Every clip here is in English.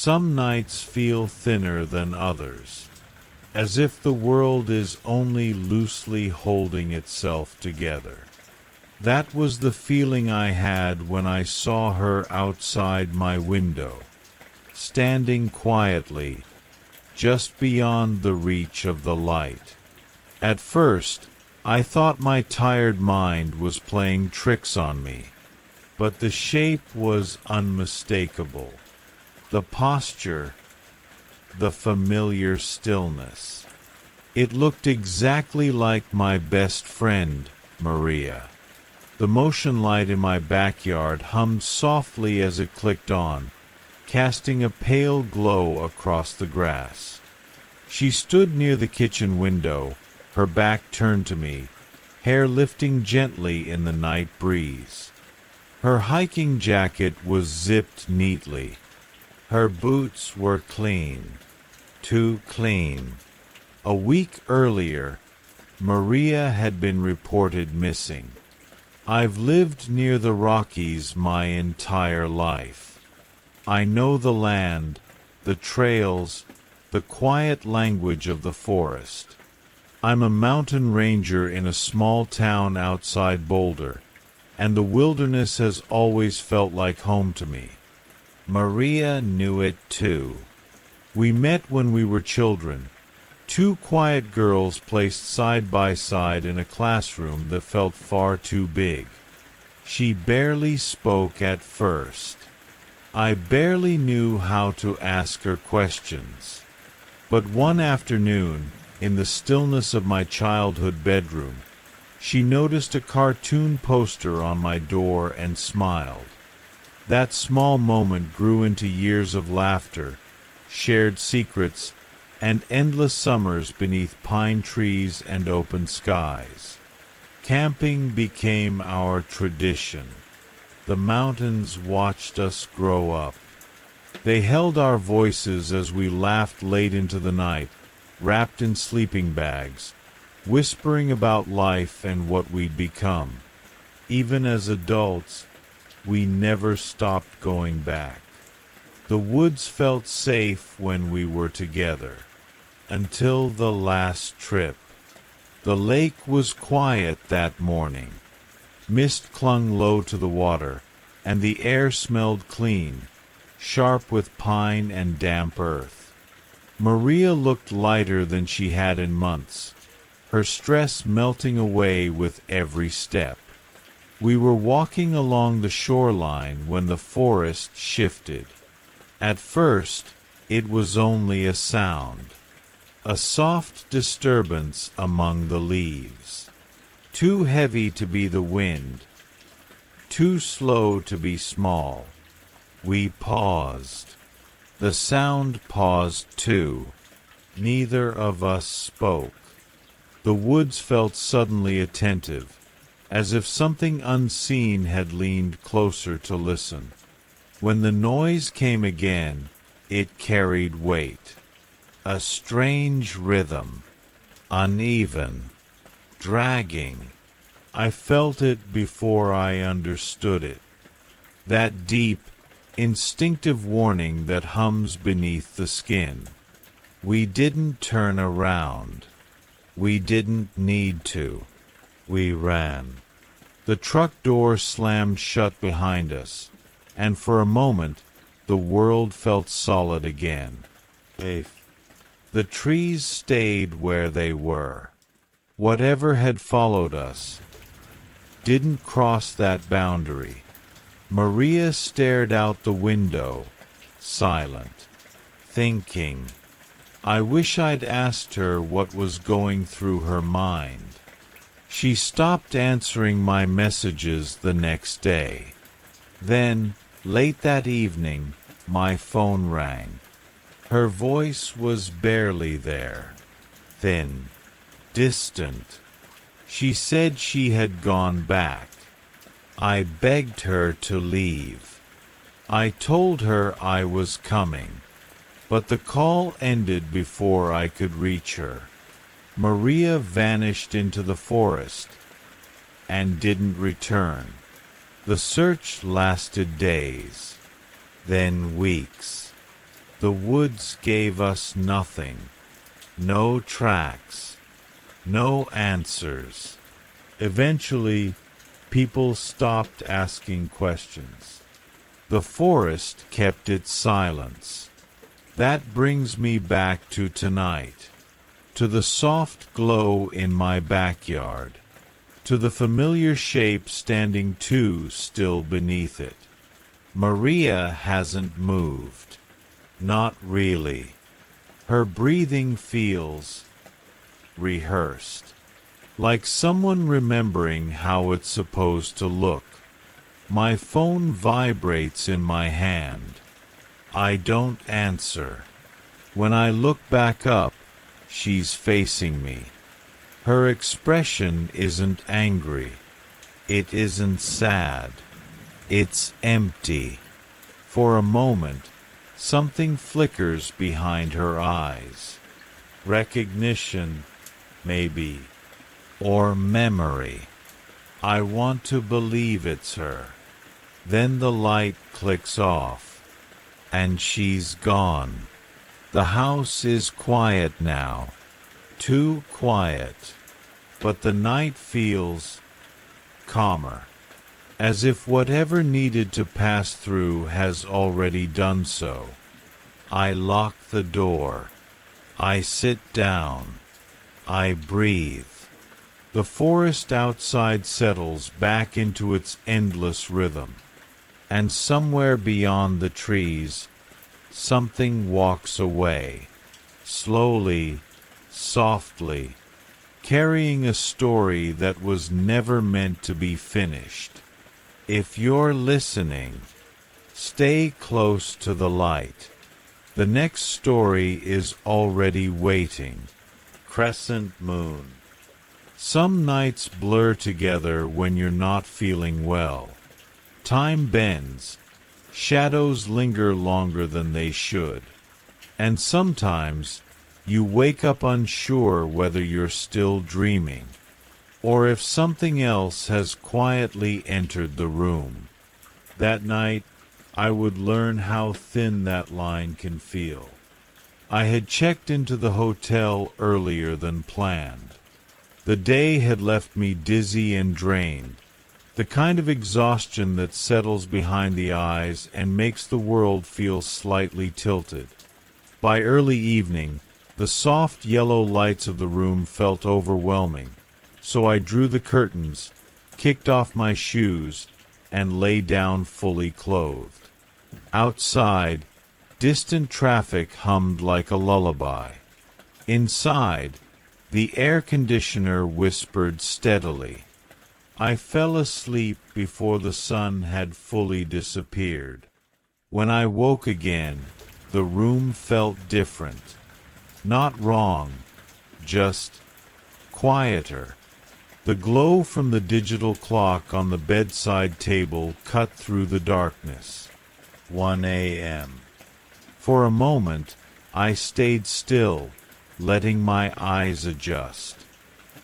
Some nights feel thinner than others, as if the world is only loosely holding itself together. That was the feeling I had when I saw her outside my window, standing quietly, just beyond the reach of the light. At first, I thought my tired mind was playing tricks on me, but the shape was unmistakable. The posture, the familiar stillness. It looked exactly like my best friend, Maria. The motion light in my backyard hummed softly as it clicked on, casting a pale glow across the grass. She stood near the kitchen window, her back turned to me, hair lifting gently in the night breeze. Her hiking jacket was zipped neatly. Her boots were clean, too clean. A week earlier, Maria had been reported missing. I've lived near the Rockies my entire life. I know the land, the trails, the quiet language of the forest. I'm a mountain ranger in a small town outside Boulder, and the wilderness has always felt like home to me. Maria knew it too. We met when we were children, two quiet girls placed side by side in a classroom that felt far too big. She barely spoke at first. I barely knew how to ask her questions. But one afternoon, in the stillness of my childhood bedroom, she noticed a cartoon poster on my door and smiled. That small moment grew into years of laughter, shared secrets, and endless summers beneath pine trees and open skies. Camping became our tradition. The mountains watched us grow up. They held our voices as we laughed late into the night, wrapped in sleeping bags, whispering about life and what we'd become. Even as adults, we never stopped going back. The woods felt safe when we were together. Until the last trip. The lake was quiet that morning. Mist clung low to the water, and the air smelled clean, sharp with pine and damp earth. Maria looked lighter than she had in months, her stress melting away with every step. We were walking along the shoreline when the forest shifted. At first, it was only a sound. A soft disturbance among the leaves. Too heavy to be the wind. Too slow to be small. We paused. The sound paused too. Neither of us spoke. The woods felt suddenly attentive, as if something unseen had leaned closer to listen. When the noise came again, it carried weight. A strange rhythm, uneven, dragging. I felt it before I understood it. That deep, instinctive warning that hums beneath the skin. We didn't turn around. We didn't need to. We ran. The truck door slammed shut behind us, and for a moment, the world felt solid again. The trees stayed where they were. Whatever had followed us didn't cross that boundary. Maria stared out the window, silent, thinking. I wish I'd asked her what was going through her mind. She stopped answering my messages the next day. Then, late that evening, my phone rang. Her voice was barely there, thin, distant. She said she had gone back. I begged her to leave. I told her I was coming, but the call ended before I could reach her. Maria vanished into the forest and didn't return. The search lasted days, then weeks. The woods gave us nothing. No tracks. No answers. Eventually, people stopped asking questions. The forest kept its silence. That brings me back to tonight, to the soft glow in my backyard, to the familiar shape standing too still beneath it. Maria hasn't moved. Not really. Her breathing feels rehearsed, like someone remembering how it's supposed to look. My phone vibrates in my hand. I don't answer. When I look back up, she's facing me. Her expression isn't angry. It isn't sad. It's empty. For a moment, something flickers behind her eyes. Recognition, maybe, or memory. I want to believe it's her. Then the light clicks off, and she's gone. The house is quiet now, too quiet, but the night feels calmer, as if whatever needed to pass through has already done so. I lock the door. I sit down. I breathe. The forest outside settles back into its endless rhythm, and somewhere beyond the trees, something walks away, slowly, softly, carrying a story that was never meant to be finished. If you're listening, stay close to the light. The next story is already waiting. Crescent moon. Some nights blur together when you're not feeling well. Time bends. Shadows linger longer than they should. And sometimes you wake up unsure whether you're still dreaming, or if something else has quietly entered the room. That night, I would learn how thin that line can feel. I had checked into the hotel earlier than planned. The day had left me dizzy and drained, the kind of exhaustion that settles behind the eyes and makes the world feel slightly tilted. By early evening, the soft yellow lights of the room felt overwhelming, so I drew the curtains, kicked off my shoes, and lay down fully clothed. Outside, distant traffic hummed like a lullaby. Inside, the air conditioner whispered steadily. I fell asleep before the sun had fully disappeared. When I woke again, the room felt different. Not wrong, just quieter. The glow from the digital clock on the bedside table cut through the darkness. 1 a.m. For a moment, I stayed still, letting my eyes adjust.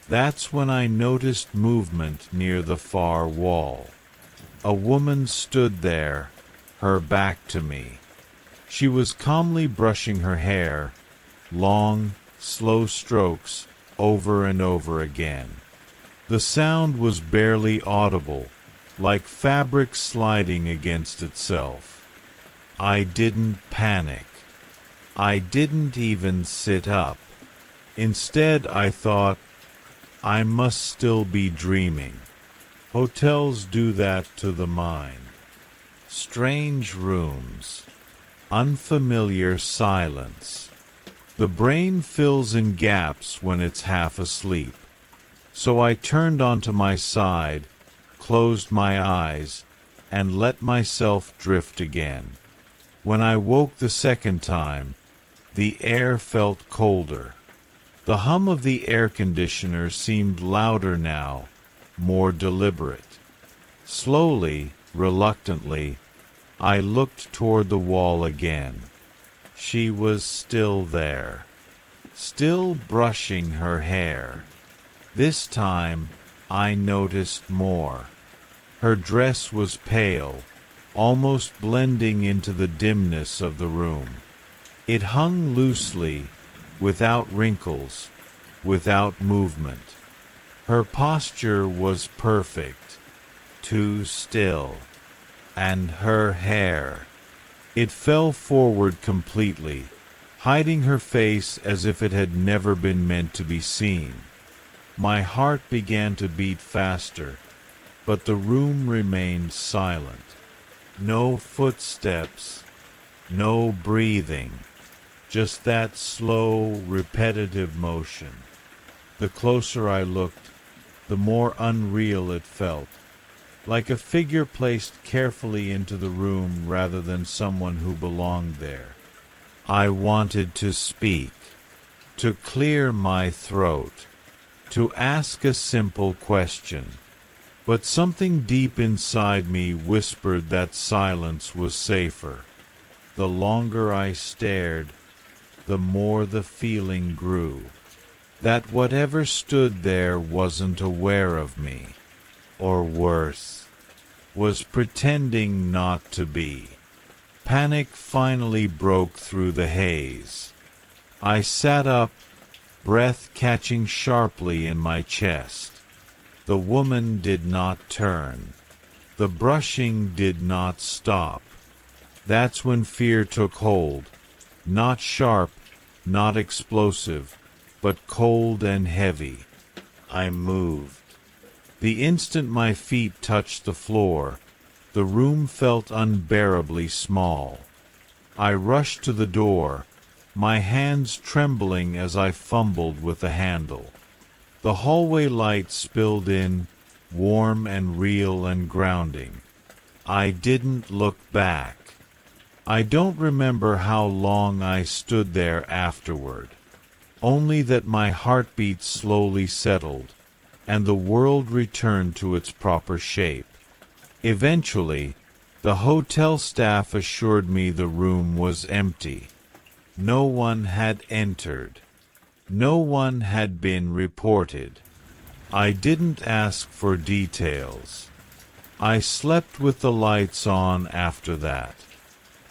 That's when I noticed movement near the far wall. A woman stood there, her back to me. She was calmly brushing her hair, long, slow strokes, over and over again. The sound was barely audible, like fabric sliding against itself. I didn't panic. I didn't even sit up. Instead, I thought, I must still be dreaming. Hotels do that to the mind. Strange rooms. Unfamiliar silence. The brain fills in gaps when it's half asleep. So I turned onto my side, closed my eyes, and let myself drift again. When I woke the second time, the air felt colder. The hum of the air conditioner seemed louder now, more deliberate. Slowly, reluctantly, I looked toward the wall again. She was still there, still brushing her hair. This time, I noticed more. Her dress was pale, almost blending into the dimness of the room. It hung loosely, without wrinkles, without movement. Her posture was perfect, too still. And her hair. It fell forward completely, hiding her face as if it had never been meant to be seen. My heart began to beat faster, but the room remained silent. No footsteps, no breathing, just that slow, repetitive motion. The closer I looked, the more unreal it felt, like a figure placed carefully into the room rather than someone who belonged there. I wanted to speak, to clear my throat, to ask a simple question, but something deep inside me whispered that silence was safer. The longer I stared, the more the feeling grew, that whatever stood there wasn't aware of me, or worse, was pretending not to be. Panic finally broke through the haze. I sat up, breath catching sharply in my chest. The woman did not turn. The brushing did not stop. That's when fear took hold. Not sharp, not explosive, but cold and heavy. I moved. The instant my feet touched the floor, the room felt unbearably small. I rushed to the door, my hands trembling as I fumbled with the handle. The hallway light spilled in, warm and real and grounding. I didn't look back. I don't remember how long I stood there afterward, only that my heartbeat slowly settled, and the world returned to its proper shape. Eventually, the hotel staff assured me the room was empty. No one had entered. No one had been reported. I didn't ask for details. I slept with the lights on after that.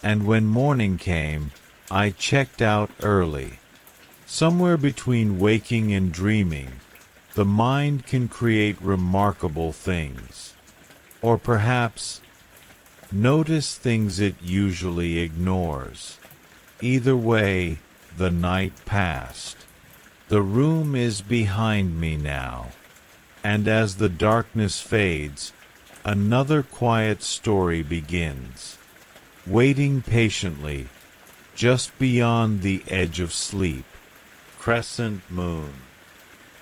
And when morning came, I checked out early. Somewhere between waking and dreaming, the mind can create remarkable things. Or perhaps, notice things it usually ignores. Either way, the night passed. The room is behind me now. And as the darkness fades, another quiet story begins. Waiting patiently, just beyond the edge of sleep. Crescent moon.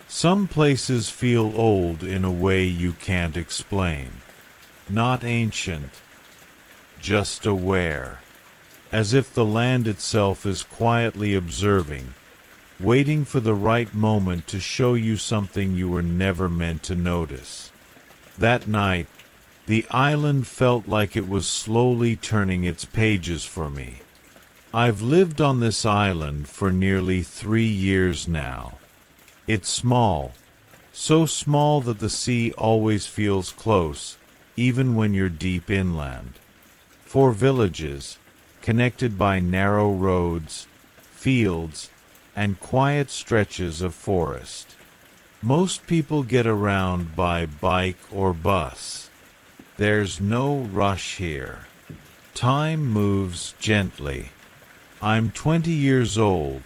Some places feel old in a way you can't explain. Not ancient, just aware. As if the land itself is quietly observing, waiting for the right moment to show you something you were never meant to notice. That night, the island felt like it was slowly turning its pages for me. I've lived on this island for nearly 3 years now. It's small, so small that the sea always feels close, even when you're deep inland. 4 villages, connected by narrow roads, fields, and quiet stretches of forest. Most people get around by bike or bus. There's no rush here. Time moves gently. I'm 20 years old,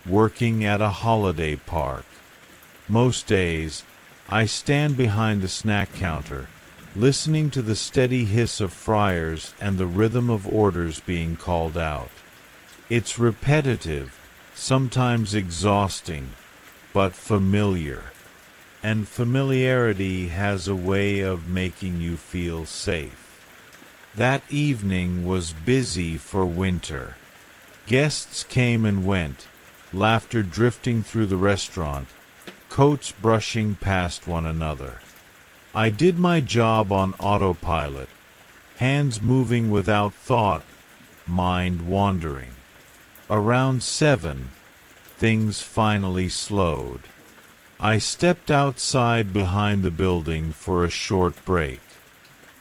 working at a holiday park. Most days, I stand behind the snack counter, listening to the steady hiss of fryers and the rhythm of orders being called out. It's repetitive, sometimes exhausting, but familiar. And familiarity has a way of making you feel safe. That evening was busy for winter. Guests came and went, laughter drifting through the restaurant, coats brushing past one another. I did my job on autopilot, hands moving without thought, mind wandering. Around 7, things finally slowed. I stepped outside behind the building for a short break.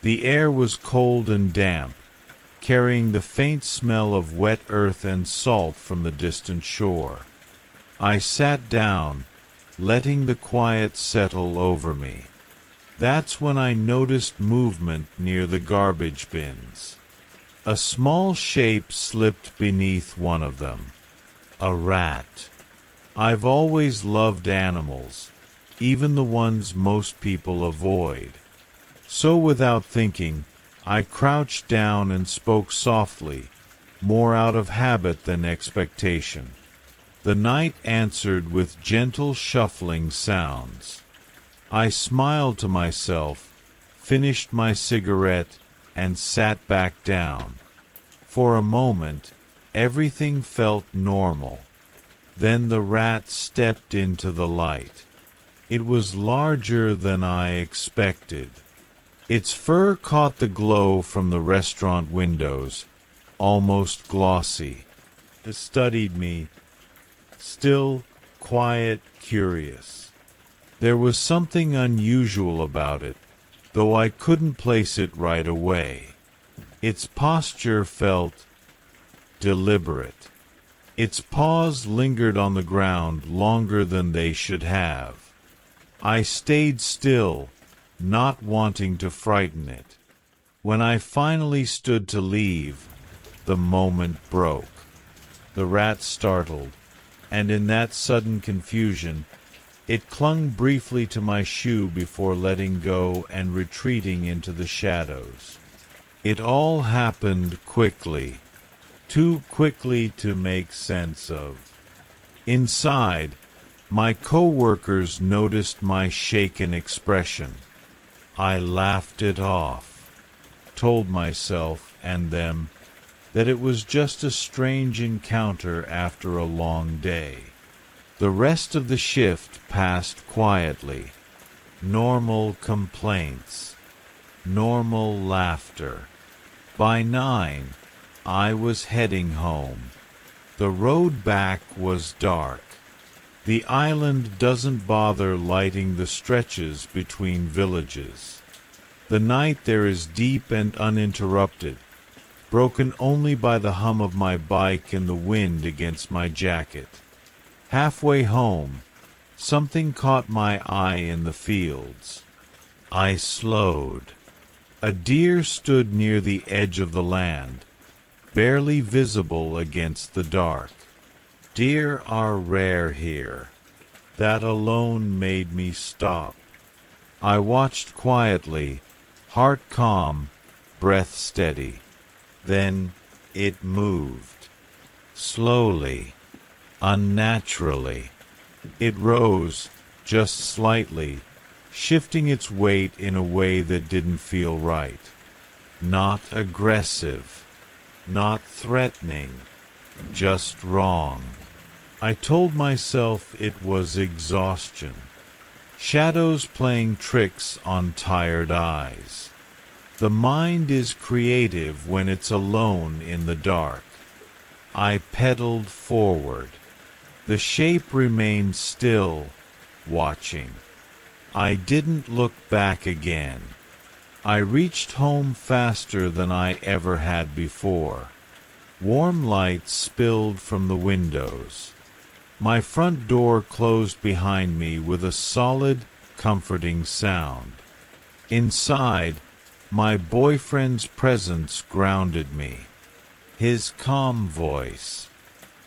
The air was cold and damp, carrying the faint smell of wet earth and salt from the distant shore. I sat down, letting the quiet settle over me. That's when I noticed movement near the garbage bins. A small shape slipped beneath one of them. A rat. I've always loved animals, even the ones most people avoid. So without thinking, I crouched down and spoke softly, more out of habit than expectation. The night answered with gentle shuffling sounds. I smiled to myself, finished my cigarette, and sat back down. For a moment, everything felt normal. Then the rat stepped into the light. It was larger than I expected. Its fur caught the glow from the restaurant windows, almost glossy. It studied me, still, quiet, curious. There was something unusual about it, though I couldn't place it right away. Its posture felt deliberate. Its paws lingered on the ground longer than they should have. I stayed still, not wanting to frighten it. When I finally stood to leave, the moment broke. The rat startled, and in that sudden confusion, it clung briefly to my shoe before letting go and retreating into the shadows. It all happened quickly, too quickly to make sense of. Inside, my co-workers noticed my shaken expression. I laughed it off, told myself and them that it was just a strange encounter after a long day. The rest of the shift passed quietly. Normal complaints, normal laughter. By 9, I was heading home. The road back was dark. The island doesn't bother lighting the stretches between villages. The night there is deep and uninterrupted, broken only by the hum of my bike and the wind against my jacket. Halfway home, something caught my eye in the fields. I slowed. A deer stood near the edge of the land, barely visible against the dark. Deer are rare here. That alone made me stop. I watched quietly, heart calm, breath steady. Then it moved. Slowly, unnaturally. It rose, just slightly, shifting its weight in a way that didn't feel right. Not aggressive, not threatening, just wrong. I told myself it was exhaustion. Shadows playing tricks on tired eyes. The mind is creative when it's alone in the dark. I pedaled forward. The shape remained still, watching. I didn't look back again. I reached home faster than I ever had before. Warm light spilled from the windows. My front door closed behind me with a solid, comforting sound. Inside, my boyfriend's presence grounded me. His calm voice,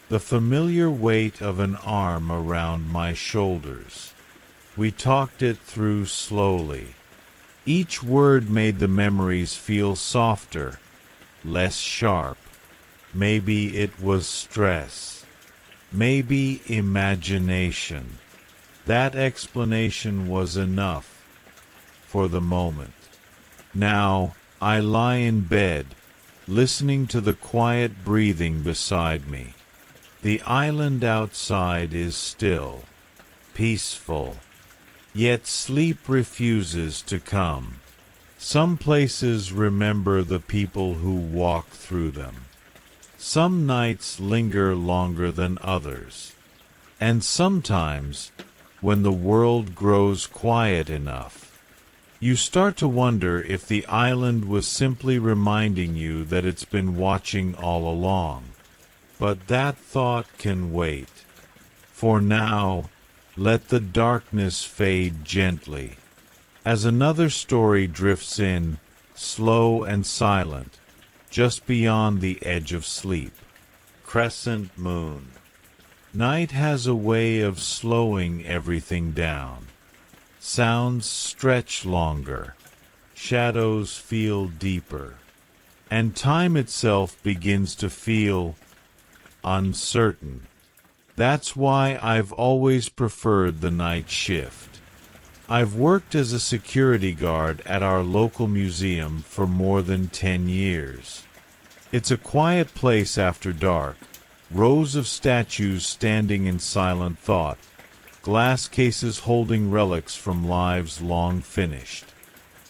the familiar weight of an arm around my shoulders. We talked it through slowly. Each word made the memories feel softer, less sharp. Maybe it was stress. Maybe imagination. That explanation was enough for the moment. Now I lie in bed, listening to the quiet breathing beside me. The island outside is still, peaceful, yet sleep refuses to come. Some places remember the people who walk through them. Some nights linger longer than others. And sometimes, when the world grows quiet enough, You start to wonder if the island was simply reminding you that it's been watching all along. But that thought can wait. For now, let the darkness fade gently. As another story drifts in, slow and silent, just beyond the edge of sleep. Crescent moon. Night has a way of slowing everything down. Sounds stretch longer, shadows feel deeper, and time itself begins to feel uncertain. That's why I've always preferred the night shift. I've worked as a security guard at our local museum for more than 10 years. It's a quiet place after dark, rows of statues standing in silent thought, glass cases holding relics from lives long finished.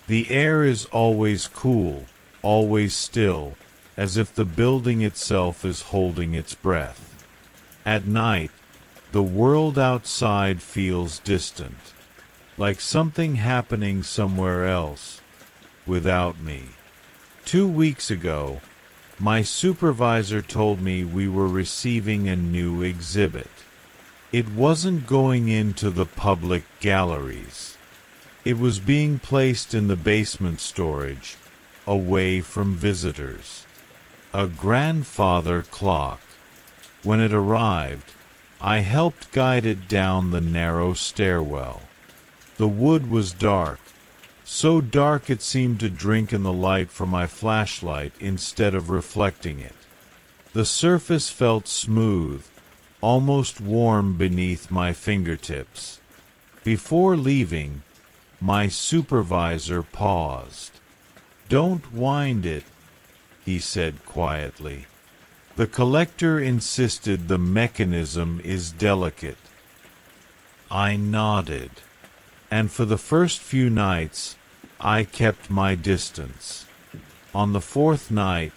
The air is always cool, always still, as if the building itself is holding its breath. At night, the world outside feels distant, like something happening somewhere else, without me. 2 weeks ago, my supervisor told me we were receiving a new exhibit. It wasn't going into the public galleries. It was being placed in the basement storage, away from visitors. A grandfather clock. When it arrived, I helped guide it down the narrow stairwell. The wood was dark, so dark it seemed to drink in the light from my flashlight instead of reflecting it. The surface felt smooth, almost warm beneath my fingertips. Before leaving, my supervisor paused. "Don't wind it," he said quietly. The collector insisted the mechanism is delicate. I nodded, and for the first few nights, I kept my distance. On the 4th night,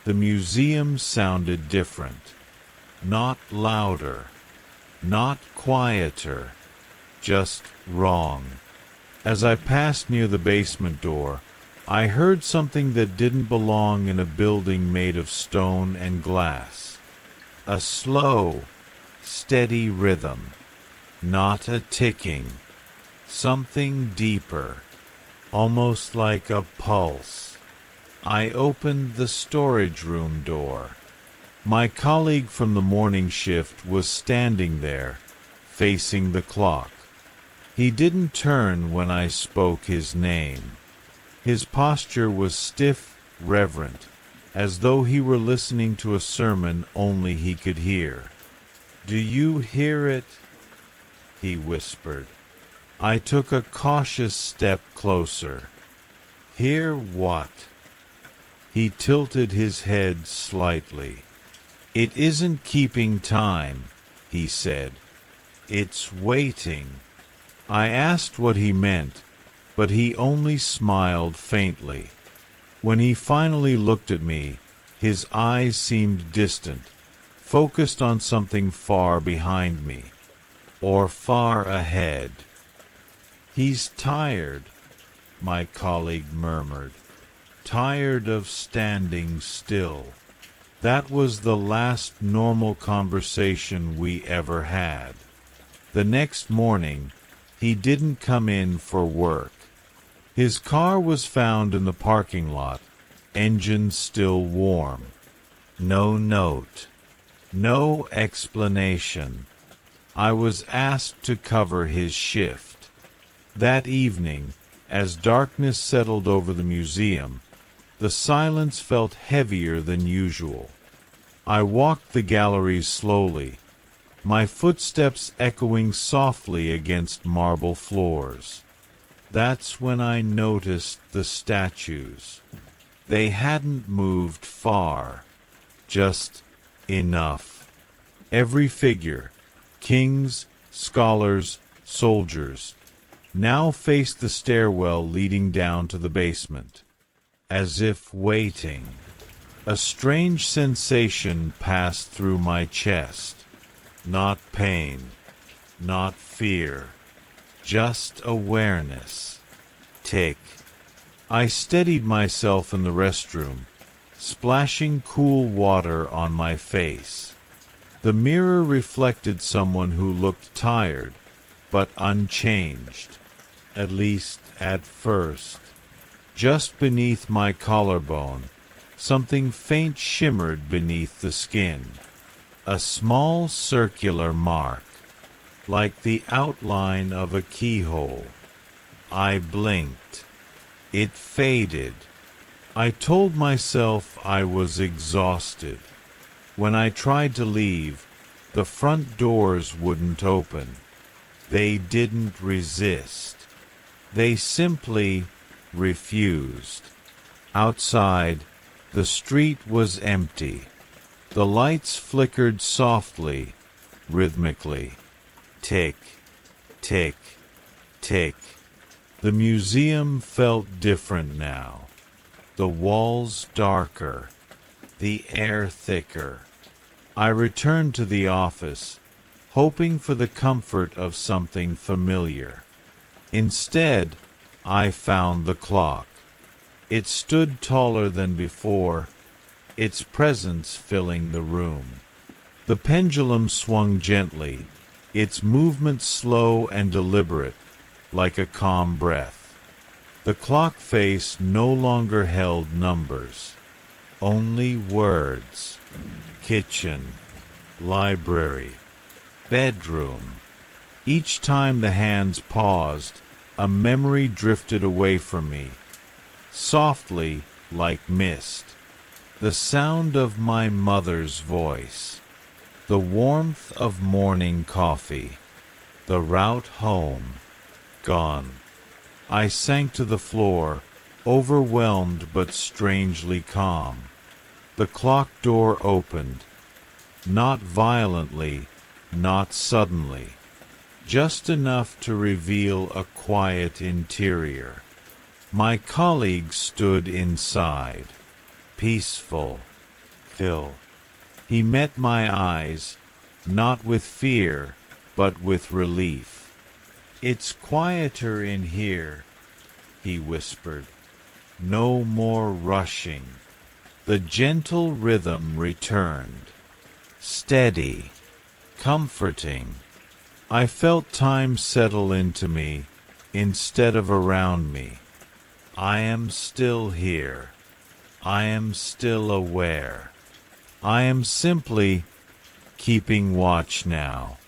the museum sounded different. Not louder, not quieter, just wrong. As I passed near the basement door, I heard something that didn't belong in a building made of stone and glass. A slow, steady rhythm, not a ticking, something deeper, almost like a pulse. I opened the storage room door. My colleague from the morning shift was standing there, facing the clock. He didn't turn when I spoke his name. His posture was stiff, reverent, as though he were listening to a sermon only he could hear. "Do you hear it?" he whispered. I took a cautious step closer. "Hear what?" He tilted his head slightly. "It isn't keeping time," he said. "It's waiting." I asked what he meant, but he only smiled faintly. When he finally looked at me, his eyes seemed distant, focused on something far behind me, or far ahead. "He's tired," my colleague murmured. "Tired of standing still." That was the last normal conversation we ever had. The next morning, he didn't come in for work. His car was found in the parking lot, engine still warm. No note. No explanation. I was asked to cover his shift. That evening, as darkness settled over the museum, the silence felt heavier than usual. I walked the galleries slowly, my footsteps echoing softly against marble floors. That's when I noticed the statues. They hadn't moved far, just enough. Every figure, kings, scholars, soldiers, now faced the stairwell leading down to the basement, as if waiting. A strange sensation passed through my chest. Not pain, not fear, just awareness. tick. I steadied myself in the restroom, splashing cool water on my face. The mirror reflected someone who looked tired, but unchanged, at least at first. Just beneath my collarbone, something faint shimmered beneath the skin. A small circular mark, like the outline of a keyhole. I blinked. It faded. I told myself I was exhausted. When I tried to leave, the front doors wouldn't open. They didn't resist. They simply refused. Outside, the street was empty. The lights flickered softly, rhythmically. Tick, tick, tick. The museum felt different now. The walls darker, the air thicker. I returned to the office, hoping for the comfort of something familiar. Instead, I found the clock. It stood taller than before, its presence filling the room. The pendulum swung gently, its movement slow and deliberate, like a calm breath. The clock face no longer held numbers, only words. Kitchen, library, bedroom. Each time the hands paused, a memory drifted away from me, softly like mist. The sound of my mother's voice, the warmth of morning coffee, the route home. Gone. I sank to the floor, overwhelmed but strangely calm. The clock door opened. Not violently, not suddenly. Just enough to reveal a quiet interior. My colleague stood inside. Peaceful. Still. He met my eyes, not with fear, but with relief. "It's quieter in here," he whispered. "No more rushing." The gentle rhythm returned. Steady. Comforting. I felt time settle into me, instead of around me. I am still here. I am still aware. I am simply keeping watch now.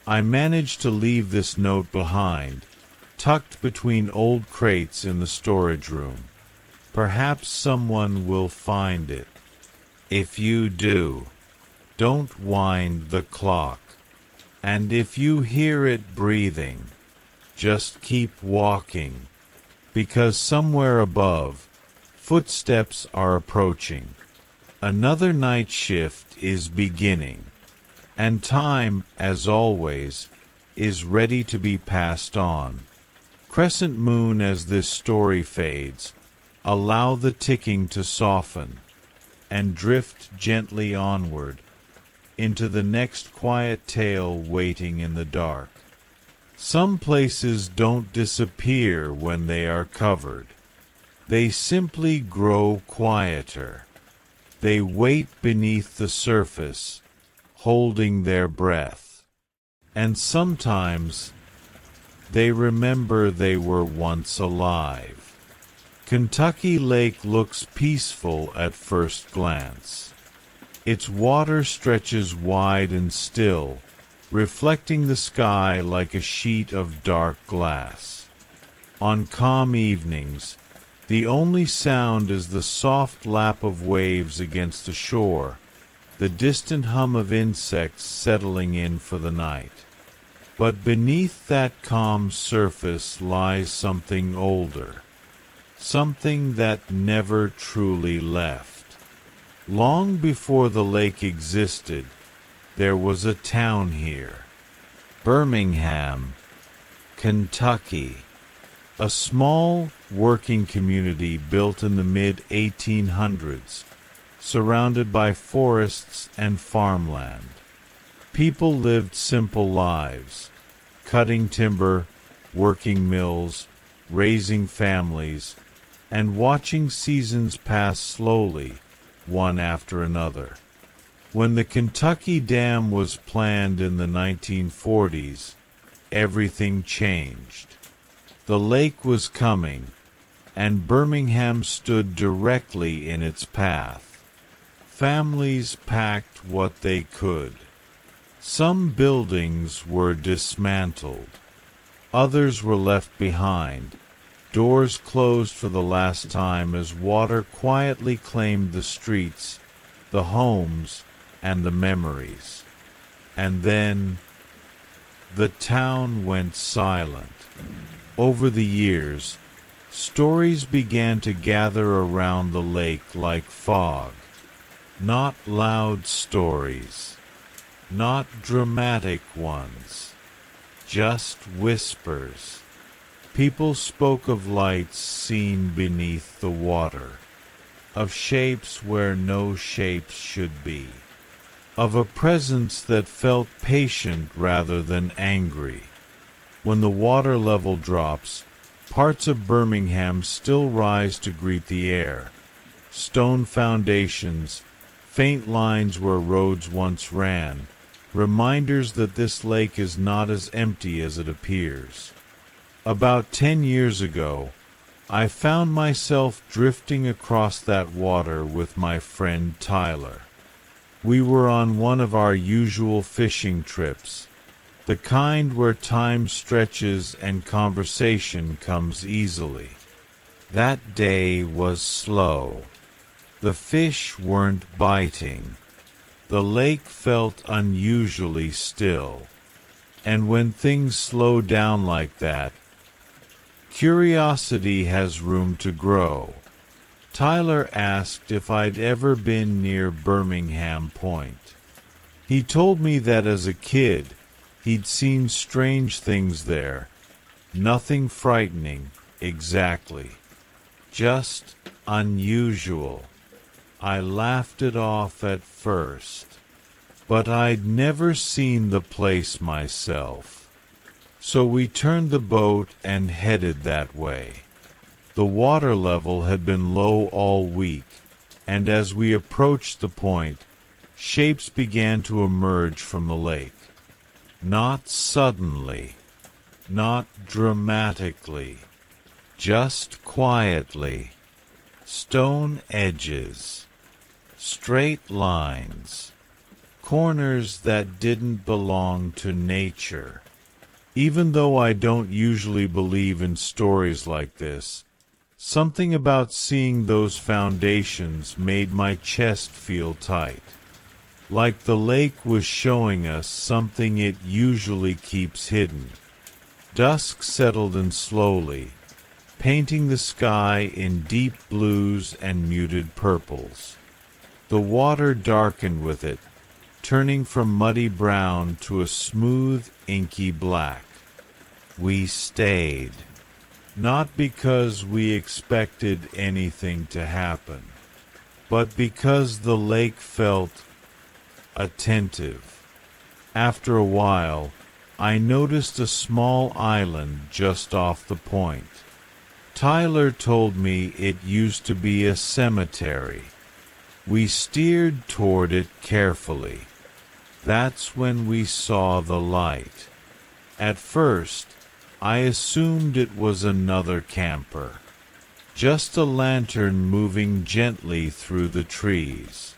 I managed to leave this note behind, tucked between old crates in the storage room. Perhaps someone will find it. If you do, don't wind the clock. And if you hear it breathing, just keep walking, because somewhere above, footsteps are approaching. Another night shift is beginning. And time, as always, is ready to be passed on. Crescent moon, as this story fades, allow the ticking to soften and drift gently onward into the next quiet tale waiting in the dark. Some places don't disappear when they are covered. They simply grow quieter. They wait beneath the surface, holding their breath. And sometimes they remember they were once alive. Kentucky Lake looks peaceful at first glance. Its water stretches wide and still, reflecting the sky like a sheet of dark glass. On calm evenings, the only sound is the soft lap of waves against the shore, the distant hum of insects settling in for the night. But beneath that calm surface lies something older, something that never truly left. Long before the lake existed, there was a town here, Birmingham, Kentucky, a small working community built in the mid-1800s, surrounded by forests and farmland. People lived simple lives, cutting timber, working mills, raising families, and watching seasons pass slowly, one after another. When the Kentucky Dam was planned in the 1940s, everything changed. The lake was coming, and Birmingham stood directly in its path. Families packed what they could. Some buildings were dismantled. Others were left behind, doors closed for the last time as water quietly claimed the streets, the homes, and the memories. And then the town went silent. Over the years, stories began to gather around the lake like fog. Not loud stories, not dramatic ones, just whispers. People spoke of lights seen beneath the water, of shapes where no shapes should be, of a presence that felt patient rather than angry. When the water level drops, parts of Birmingham still rise to greet the air. Stone foundations, faint lines where roads once ran, reminders that this lake is not as empty as it appears. About 10 years ago, I found myself drifting across that water with my friend Tyler. We were on one of our usual fishing trips, the kind where time stretches and conversation comes easily. That day was slow. The fish weren't biting. The lake felt unusually still. And when things slow down like that, curiosity has room to grow. Tyler asked if I'd ever been near Birmingham Point. He told me that as a kid, he'd seen strange things there. Nothing frightening, exactly. Just unusual. I laughed it off at first, but I'd never seen the place myself. So we turned the boat and headed that way. The water level had been low all week, and as we approached the point, shapes began to emerge from the lake. Not suddenly, not dramatically, just quietly. Stone edges, straight lines, corners that didn't belong to nature. Even though I don't usually believe in stories like this, something about seeing those foundations made my chest feel tight. Like the lake was showing us something it usually keeps hidden. Dusk settled in slowly, painting the sky in deep blues and muted purples. The water darkened with it, turning from muddy brown to a smooth, inky black. We stayed, not because we expected anything to happen, but because the lake felt attentive. After a while, I noticed a small island just off the point. Tyler told me it used to be a cemetery. We steered toward it carefully. That's when we saw the light. At first, I assumed it was another camper. Just a lantern moving gently through the trees.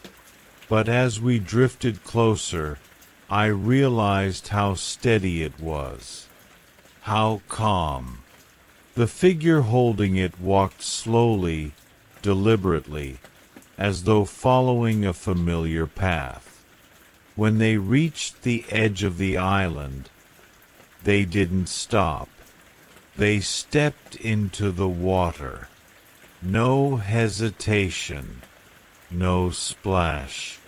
But as we drifted closer, I realized how steady it was. How calm. The figure holding it walked slowly, deliberately, as though following a familiar path. When they reached the edge of the island, they didn't stop. They stepped into the water. No hesitation, no splash.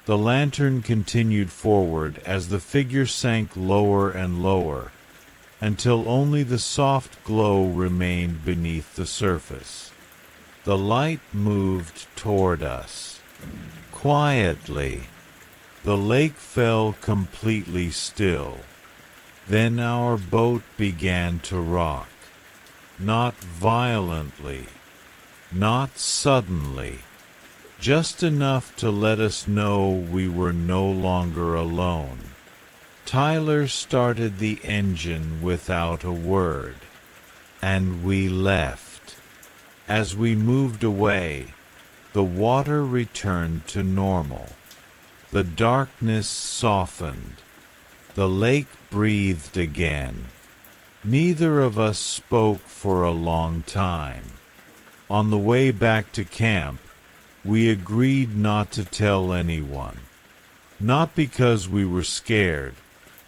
The lantern continued forward as the figure sank lower and lower, until only the soft glow remained beneath the surface. The light moved toward us. Quietly. The lake fell completely still. Then our boat began to rock. not violently, not suddenly, just enough to let us know we were no longer alone. Tyler started the engine without a word, and we left. As we moved away, the water returned to normal. The darkness softened. The lake breathed again. Neither of us spoke for a long time. On the way back to camp, we agreed not to tell anyone. Not because we were scared,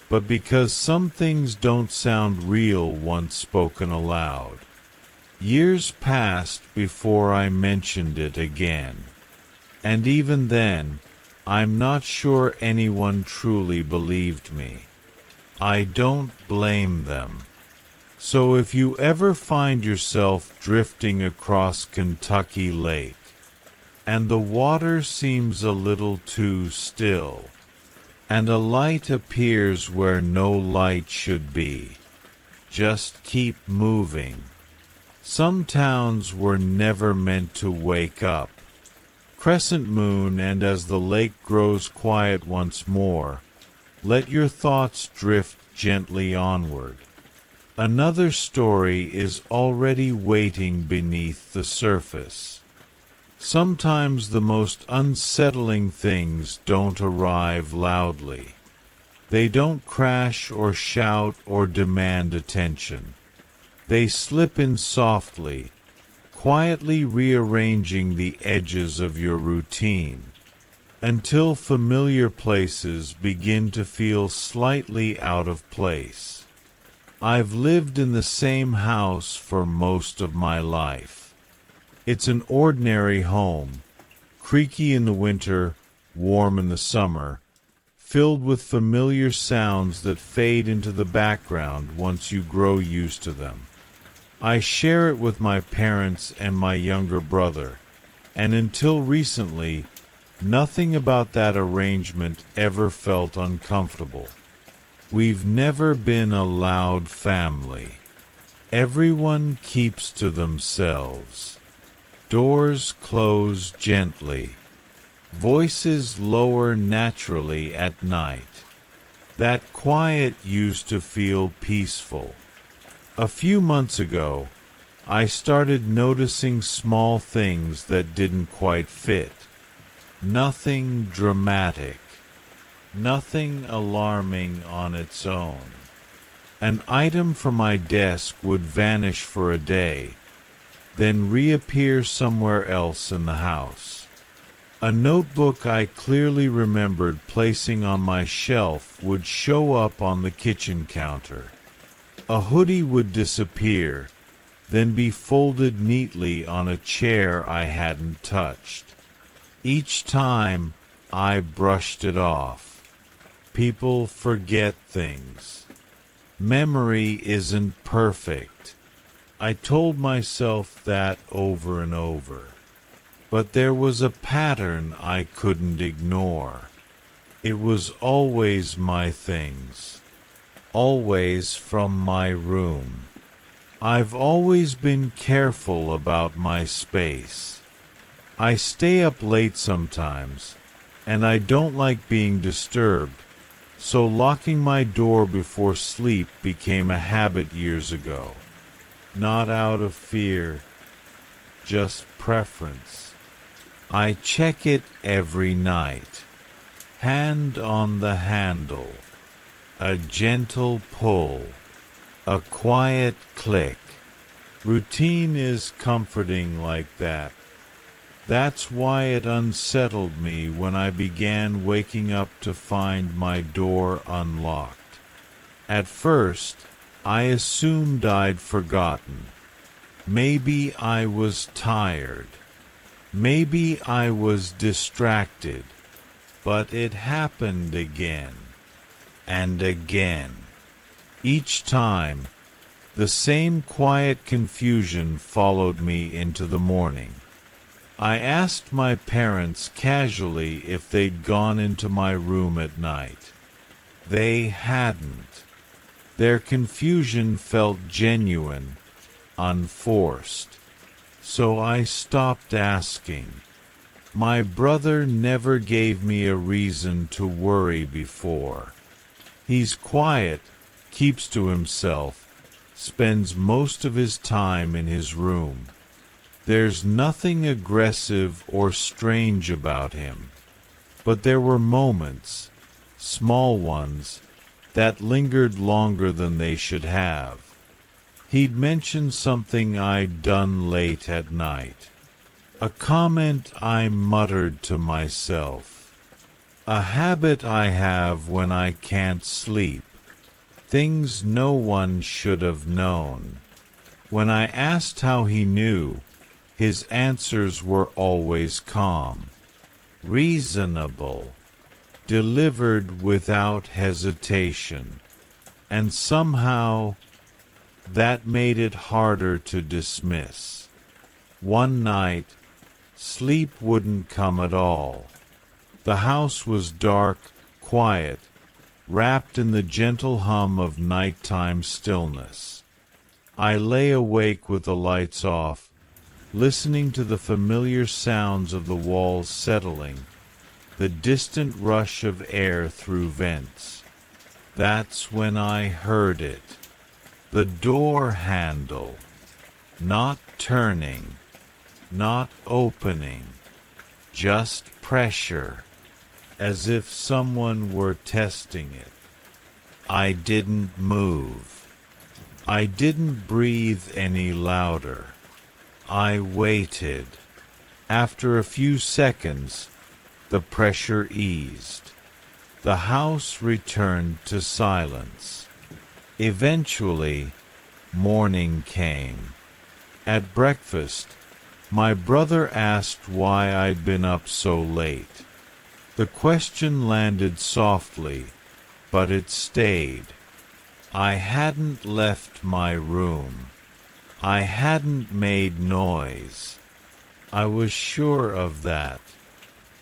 but because some things don't sound real once spoken aloud. Years passed before I mentioned it again. And even then, I'm not sure anyone truly believed me. I don't blame them. So if you ever find yourself drifting across Kentucky Lake, and the water seems a little too still, and a light appears where no light should be, just keep moving. Some towns were never meant to wake up. Crescent moon, and as the lake grows quiet once more, let your thoughts drift gently onward. Another story is already waiting beneath the surface. Sometimes the most unsettling things don't arrive loudly. They don't crash or shout or demand attention. They slip in softly, quietly rearranging the edges of your routine, until familiar places begin to feel slightly out of place. I've lived in the same house for most of my life. It's an ordinary home, creaky in the winter, warm in the summer, filled with familiar sounds that fade into the background once you grow used to them. I share it with my parents and my younger brother, and until recently, nothing about that arrangement ever felt uncomfortable. We've never been a loud family. Everyone keeps to themselves. Doors close gently. Voices lower naturally at night. That quiet used to feel peaceful. A few months ago, I started noticing small things that didn't quite fit. Nothing dramatic. Nothing alarming on its own. An item from my desk would vanish for a day, then reappear somewhere else in the house. A notebook I clearly remembered placing on my shelf would show up on the kitchen counter. A hoodie would disappear, then be folded neatly on a chair I hadn't touched. Each time, I brushed it off. People forget things. Memory isn't perfect. I told myself that over and over. But there was a pattern I couldn't ignore. It was always my things. Always from my room. I've always been careful about my space. I stay up late sometimes, and I don't like being disturbed, so locking my door before sleep became a habit years ago. Not out of fear, just preference. I check it every night. Hand on the handle. A gentle pull. A quiet click. Routine is comforting like that. That's why it unsettled me when I began waking up to find my door unlocked. At first, I assumed I'd forgotten. Maybe I was tired. Maybe I was distracted. But it happened again. And again. Each time, the same quiet confusion followed me into the morning. I asked my parents casually if they'd gone into my room at night. They hadn't. Their confusion felt genuine, unforced. So I stopped asking. My brother never gave me a reason to worry before. He's quiet, keeps to himself, spends most of his time in his room. There's nothing aggressive or strange about him. But there were moments, small ones, that lingered longer than they should have. He'd mention something I'd done late at night. A comment I muttered to myself. A habit I have when I can't sleep. Things no one should have known. When I asked how he knew, his answers were always calm, reasonable, delivered without hesitation. And somehow, that made it harder to dismiss. One night, sleep wouldn't come at all. The house was dark, quiet, wrapped in the gentle hum of nighttime stillness. I lay awake with the lights off, listening to the familiar sounds of the walls settling, the distant rush of air through vents. That's when I heard it. The door handle, not turning, not opening, just pressure, as if someone were testing it. I didn't move. I didn't breathe any louder. I waited. After a few seconds, the pressure eased. The house returned to silence. Eventually, morning came. At breakfast, my brother asked why I'd been up so late. The question landed softly, but it stayed. I hadn't left my room. I hadn't made noise. I was sure of that.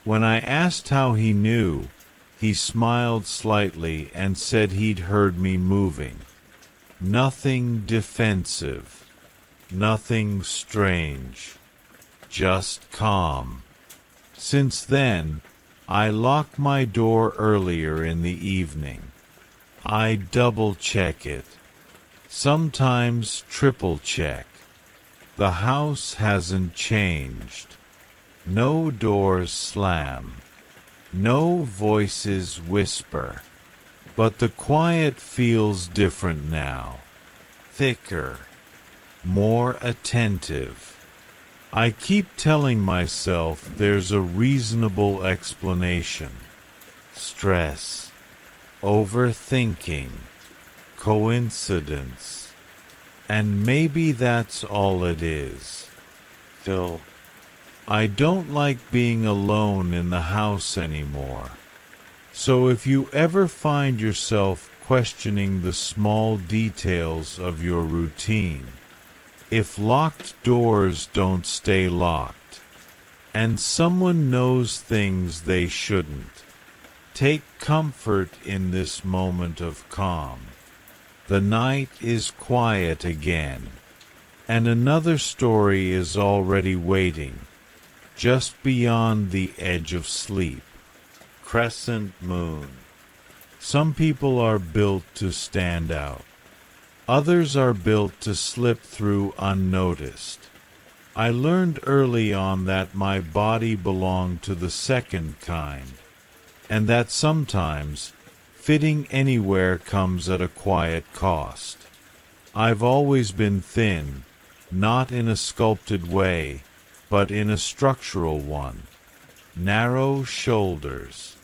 When I asked how he knew, he smiled slightly and said he'd heard me moving. Nothing defensive, nothing strange, just calm. Since then, I lock my door earlier in the evening. I double-check it, sometimes triple-check. The house hasn't changed. No doors slam. No voices whisper. But the quiet feels different now. Thicker. More attentive. I keep telling myself there's a reasonable explanation. Stress. Overthinking. Coincidence. And maybe that's all it is. Still, I don't like being alone in the house anymore. So if you ever find yourself questioning the small details of your routine, if locked doors don't stay locked, and someone knows things they shouldn't, take comfort in this moment of calm. The night is quiet again, and another story is already waiting, just beyond the edge of sleep. Crescent moon. Some people are built to stand out. Others are built to slip through unnoticed. I learned early on that my body belonged to the second kind, and that sometimes fitting anywhere comes at a quiet cost. I've always been thin, not in a sculpted way, but in a structural one. Narrow shoulders.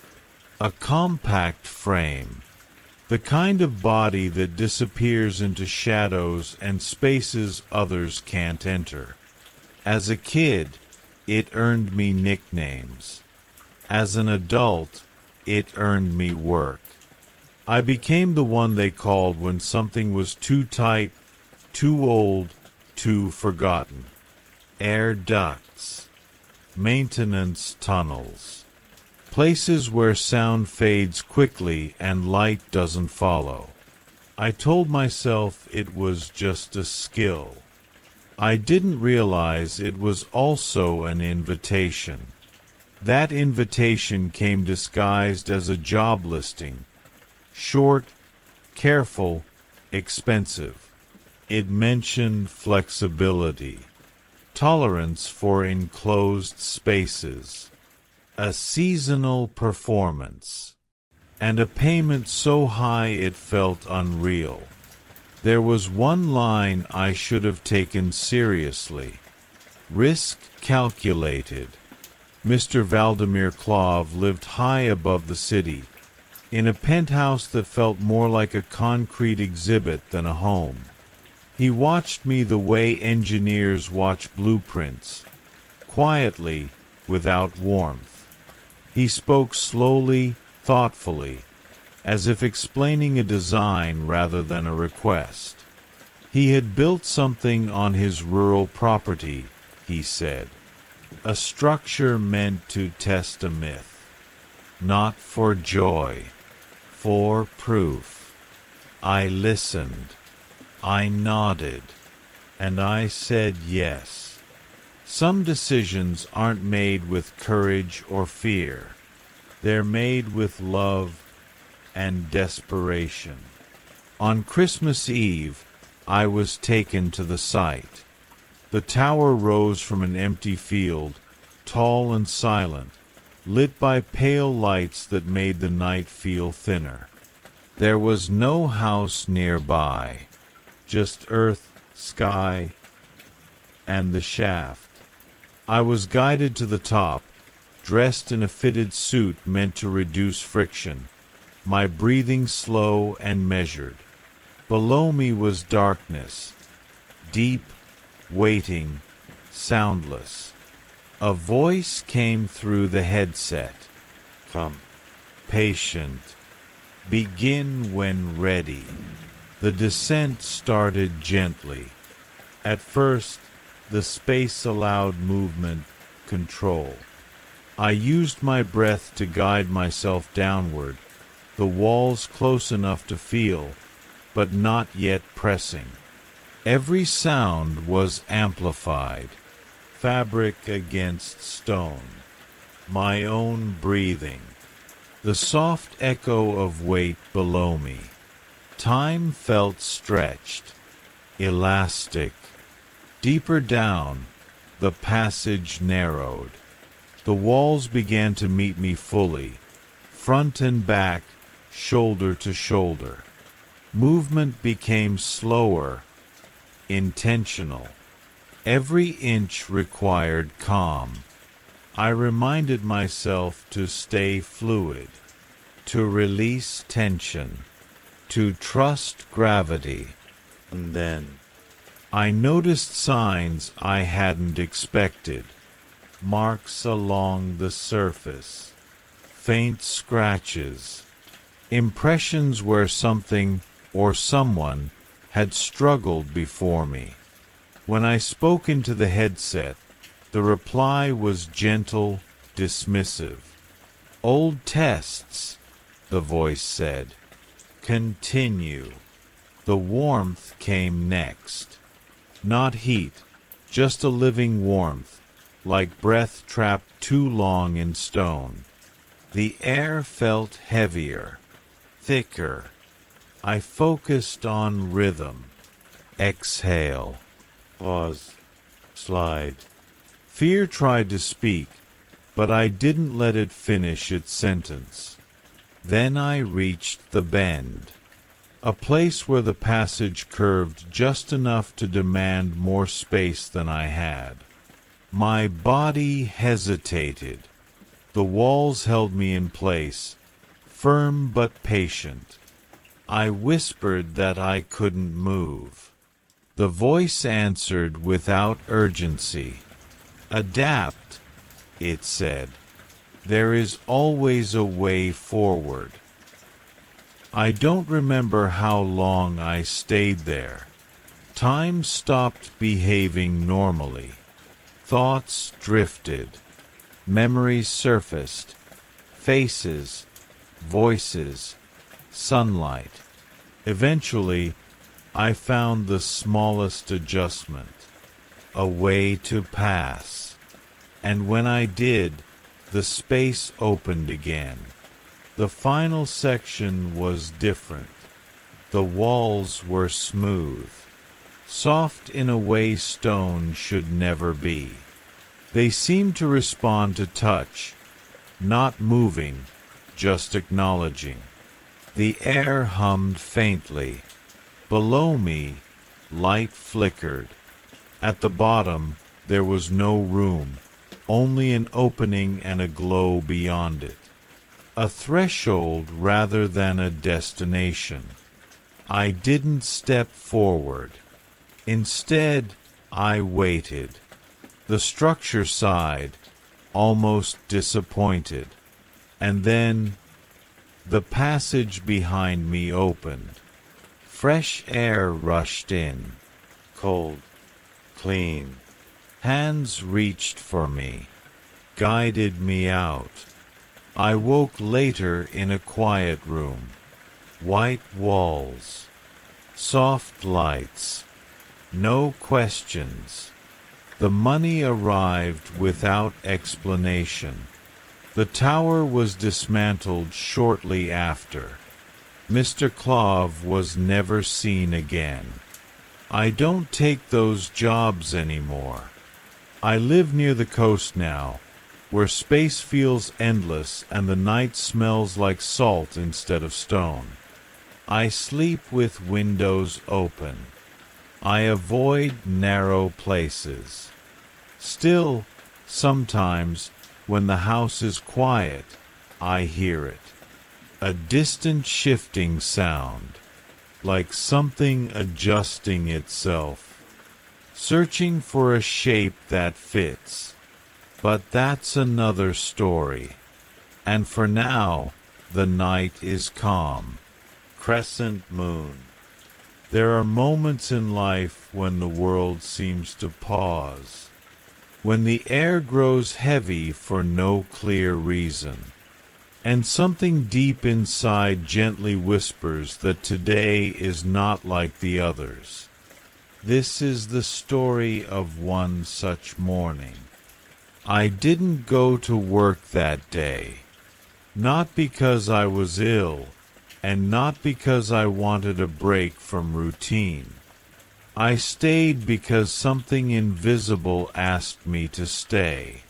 A compact frame. The kind of body that disappears into shadows and spaces others can't enter. As a kid, it earned me nicknames. As an adult, it earned me work. I became the one they called when something was too tight, too old, too forgotten. Air ducts. Maintenance tunnels. Places where sound fades quickly and light doesn't follow. I told myself it was just a skill. I didn't realize it was also an invitation. That invitation came disguised as a job listing. Short, careful, expensive. It mentioned flexibility, tolerance for enclosed spaces, a seasonal performance, and a payment so high it felt unreal. There was one line I should have taken seriously. Risk calculated. Mr. Valdemir Klov lived high above the city, in a penthouse that felt more like a concrete exhibit than a home. He watched me the way engineers watch blueprints, quietly, without warmth. He spoke slowly, thoughtfully, as if explaining a design rather than a request. He had built something on his rural property, he said. A structure meant to test a myth. Not for joy, for proof. I listened. I nodded. And I said yes. Some decisions aren't made with courage or fear. They're made with love and desperation. On Christmas Eve, I was taken to the site. The tower rose from an empty field, tall and silent, lit by pale lights that made the night feel thinner. There was no house nearby, just earth, sky, and the shaft. I was guided to the top, dressed in a fitted suit meant to reduce friction, my breathing slow and measured. Below me was darkness, deep, waiting, soundless. A voice came through the headset. Come. Patient. Begin when ready. The descent started gently. At first, the space allowed movement, control. I used my breath to guide myself downward, the walls close enough to feel, but not yet pressing. Every sound was amplified, fabric against stone, my own breathing, the soft echo of weight below me. Time felt stretched, elastic. Deeper down, the passage narrowed. The walls began to meet me fully, front and back, shoulder to shoulder. Movement became slower, intentional. Every inch required calm. I reminded myself to stay fluid, to release tension, to trust gravity. And then I noticed signs I hadn't expected. Marks along the surface, faint scratches, impressions where something or someone had struggled before me. When I spoke into the headset, the reply was gentle, dismissive. Old tests, the voice said. Continue. The warmth came next. Not heat, just a living warmth, like breath trapped too long in stone. The air felt heavier, thicker. I focused on rhythm. Exhale. Pause. Slide. Fear tried to speak, but I didn't let it finish its sentence. Then I reached the bend, a place where the passage curved just enough to demand more space than I had. My body hesitated. The walls held me in place, firm but patient. I whispered that I couldn't move. The voice answered without urgency. Adapt, it said. There is always a way forward. I don't remember how long I stayed there. Time stopped behaving normally. Thoughts drifted. Memories surfaced. Faces, voices, sunlight. Eventually, I found the smallest adjustment. a way to pass. And when I did, the space opened again. The final section was different. The walls were smooth, soft in a way stone should never be. They seemed to respond to touch, not moving, just acknowledging. The air hummed faintly. Below me, light flickered. At the bottom, there was no room, only an opening and a glow beyond it. A threshold rather than a destination. I didn't step forward. Instead, I waited. The structure sighed, almost disappointed. And then, the passage behind me opened. Fresh air rushed in. Cold, clean. Hands reached for me, guided me out. I woke later in a quiet room. White walls. Soft lights. No questions. The money arrived without explanation. The tower was dismantled shortly after. Mr. Clove was never seen again. I don't take those jobs anymore. I live near the coast now, where space feels endless and the night smells like salt instead of stone. I sleep with windows open. I avoid narrow places. Still, sometimes, when the house is quiet, I hear it. A distant shifting sound, like something adjusting itself, searching for a shape that fits. But that's another story. And for now, the night is calm. Crescent moon. There are moments in life when the world seems to pause, when the air grows heavy for no clear reason, and something deep inside gently whispers that today is not like the others. This is the story of one such morning. I didn't go to work that day, not because I was ill, and not because I wanted a break from routine. I stayed because something invisible asked me to stay.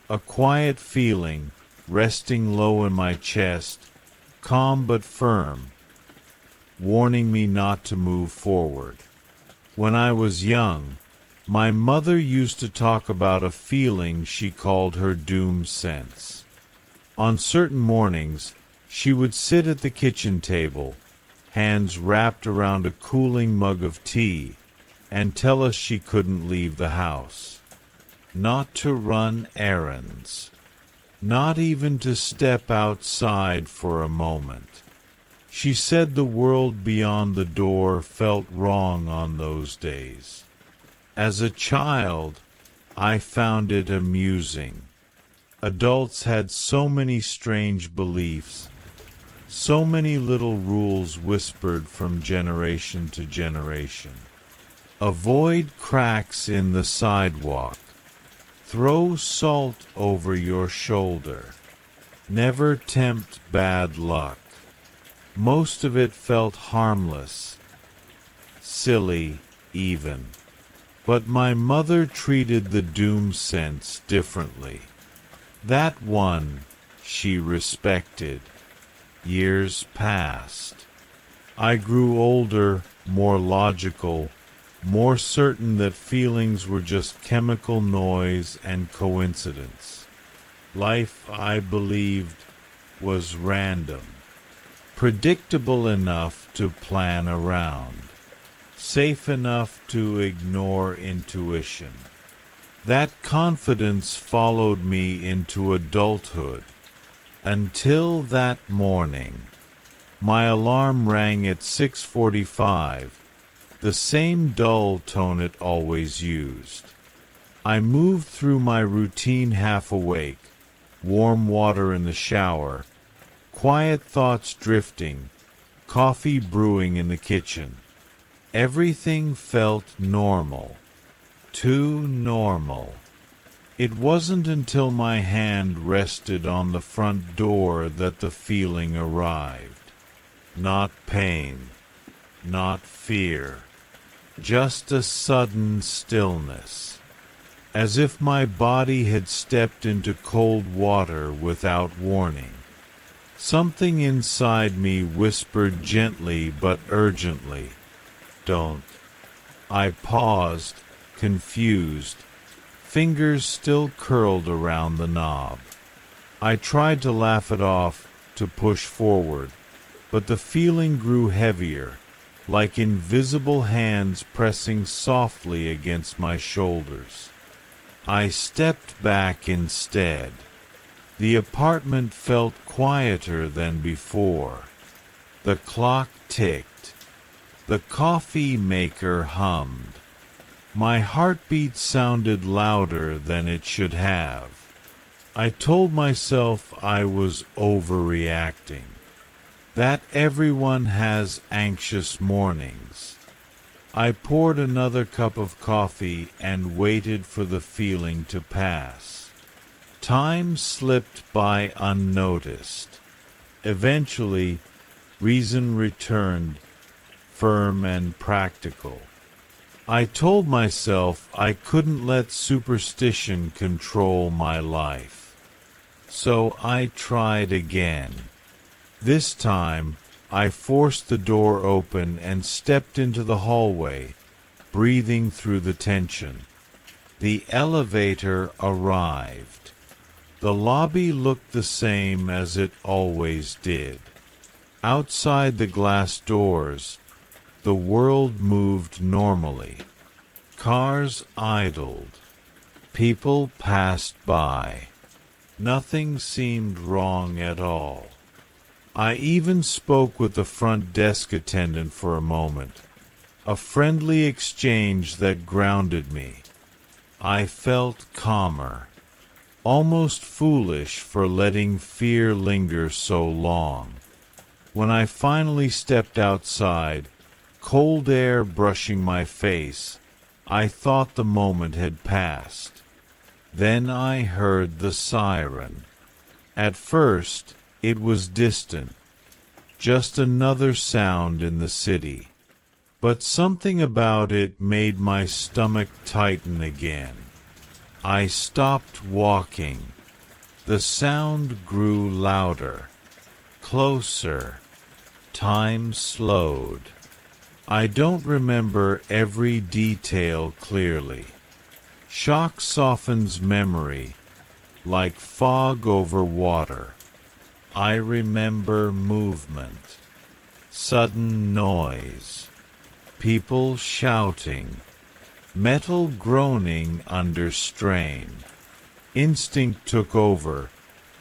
A quiet feeling, resting low in my chest, calm but firm, warning me not to move forward. When I was young, my mother used to talk about a feeling she called her doom sense. On certain mornings, she would sit at the kitchen table, hands wrapped around a cooling mug of tea, and tell us she couldn't leave the house. Not to run errands. Not even to step outside for a moment. She said the world beyond the door felt wrong on those days. As a child, I found it amusing. Adults had so many strange beliefs, so many little rules whispered from generation to generation. Avoid cracks in the sidewalk. Throw salt over your shoulder. Never tempt bad luck. Most of it felt harmless, silly even. But my mother treated the doom sense differently. That one she respected. Years passed. I grew older, more logical, more certain that feelings were just chemical noise and coincidence. Life, I believed, was random, predictable enough to plan around, safe enough to ignore intuition. That confidence followed me into adulthood, until that morning. My alarm rang at 6:45, the same dull tone it always used. I moved through my routine half awake, warm water in the shower, quiet thoughts drifting, coffee brewing in the kitchen. Everything felt normal. Too normal. It wasn't until my hand rested on the front door that the feeling arrived. Not pain, not fear, just a sudden stillness, as if my body had stepped into cold water without warning. Something inside me whispered gently but urgently, "Don't." I paused, confused, fingers still curled around the knob. I tried to laugh it off, to push forward, but the feeling grew heavier, like invisible hands pressing softly against my shoulders. I stepped back instead. The apartment felt quieter than before. The clock ticked. The coffee maker hummed. My heartbeat sounded louder than it should have. I told myself I was overreacting, that everyone has anxious mornings. I poured another cup of coffee and waited for the feeling to pass. Time slipped by unnoticed. Eventually, reason returned, firm and practical. I told myself I couldn't let superstition control my life. So I tried again. This time, I forced the door open and stepped into the hallway, breathing through the tension. The elevator arrived. The lobby looked the same as it always did. Outside the glass doors, the world moved normally. Cars idled. People passed by. Nothing seemed wrong at all. I even spoke with the front desk attendant for a moment, a friendly exchange that grounded me. I felt calmer, almost foolish for letting fear linger so long. When I finally stepped outside, cold air brushing my face, I thought the moment had passed. Then I heard the siren. At first, it was distant, just another sound in the city. But something about it made my stomach tighten again. I stopped walking. The sound grew louder, closer. Time slowed. I don't remember every detail clearly. Shock softens memory, like fog over water. I remember movement, sudden noise, people shouting, metal groaning under strain. Instinct took over,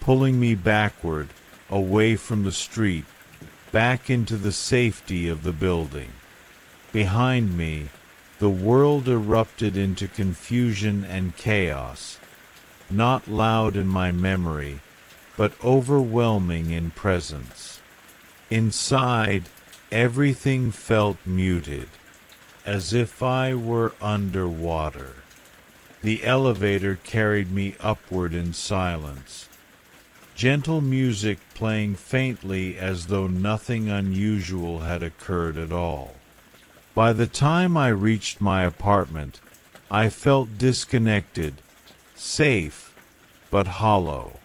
pulling me backward, away from the street, back into the safety of the building. Behind me, the world erupted into confusion and chaos, not loud in my memory, but overwhelming in presence. Inside, everything felt muted, as if I were underwater. The elevator carried me upward in silence, gentle music playing faintly as though nothing unusual had occurred at all. By the time I reached my apartment, I felt disconnected, safe, but hollow.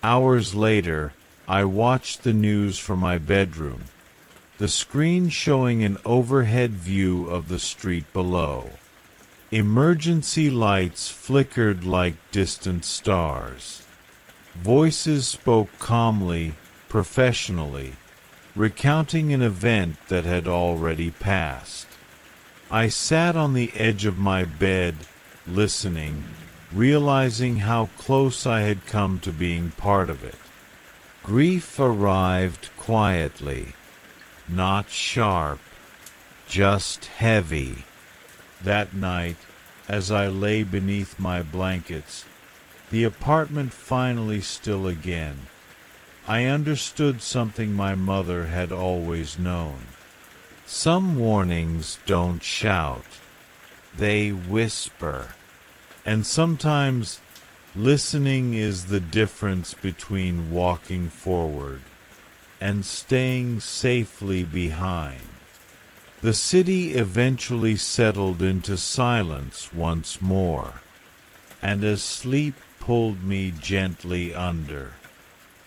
Hours later, I watched the news from my bedroom, the screen showing an overhead view of the street below. Emergency lights flickered like distant stars. Voices spoke calmly, professionally, recounting an event that had already passed. I sat on the edge of my bed, listening, realizing how close I had come to being part of it. Grief arrived quietly, not sharp, just heavy. That night, as I lay beneath my blankets, the apartment finally still again, I understood something my mother had always known. Some warnings don't shout. they whisper. And sometimes listening is the difference between walking forward and staying safely behind. The city eventually settled into silence once more, and as sleep pulled me gently under,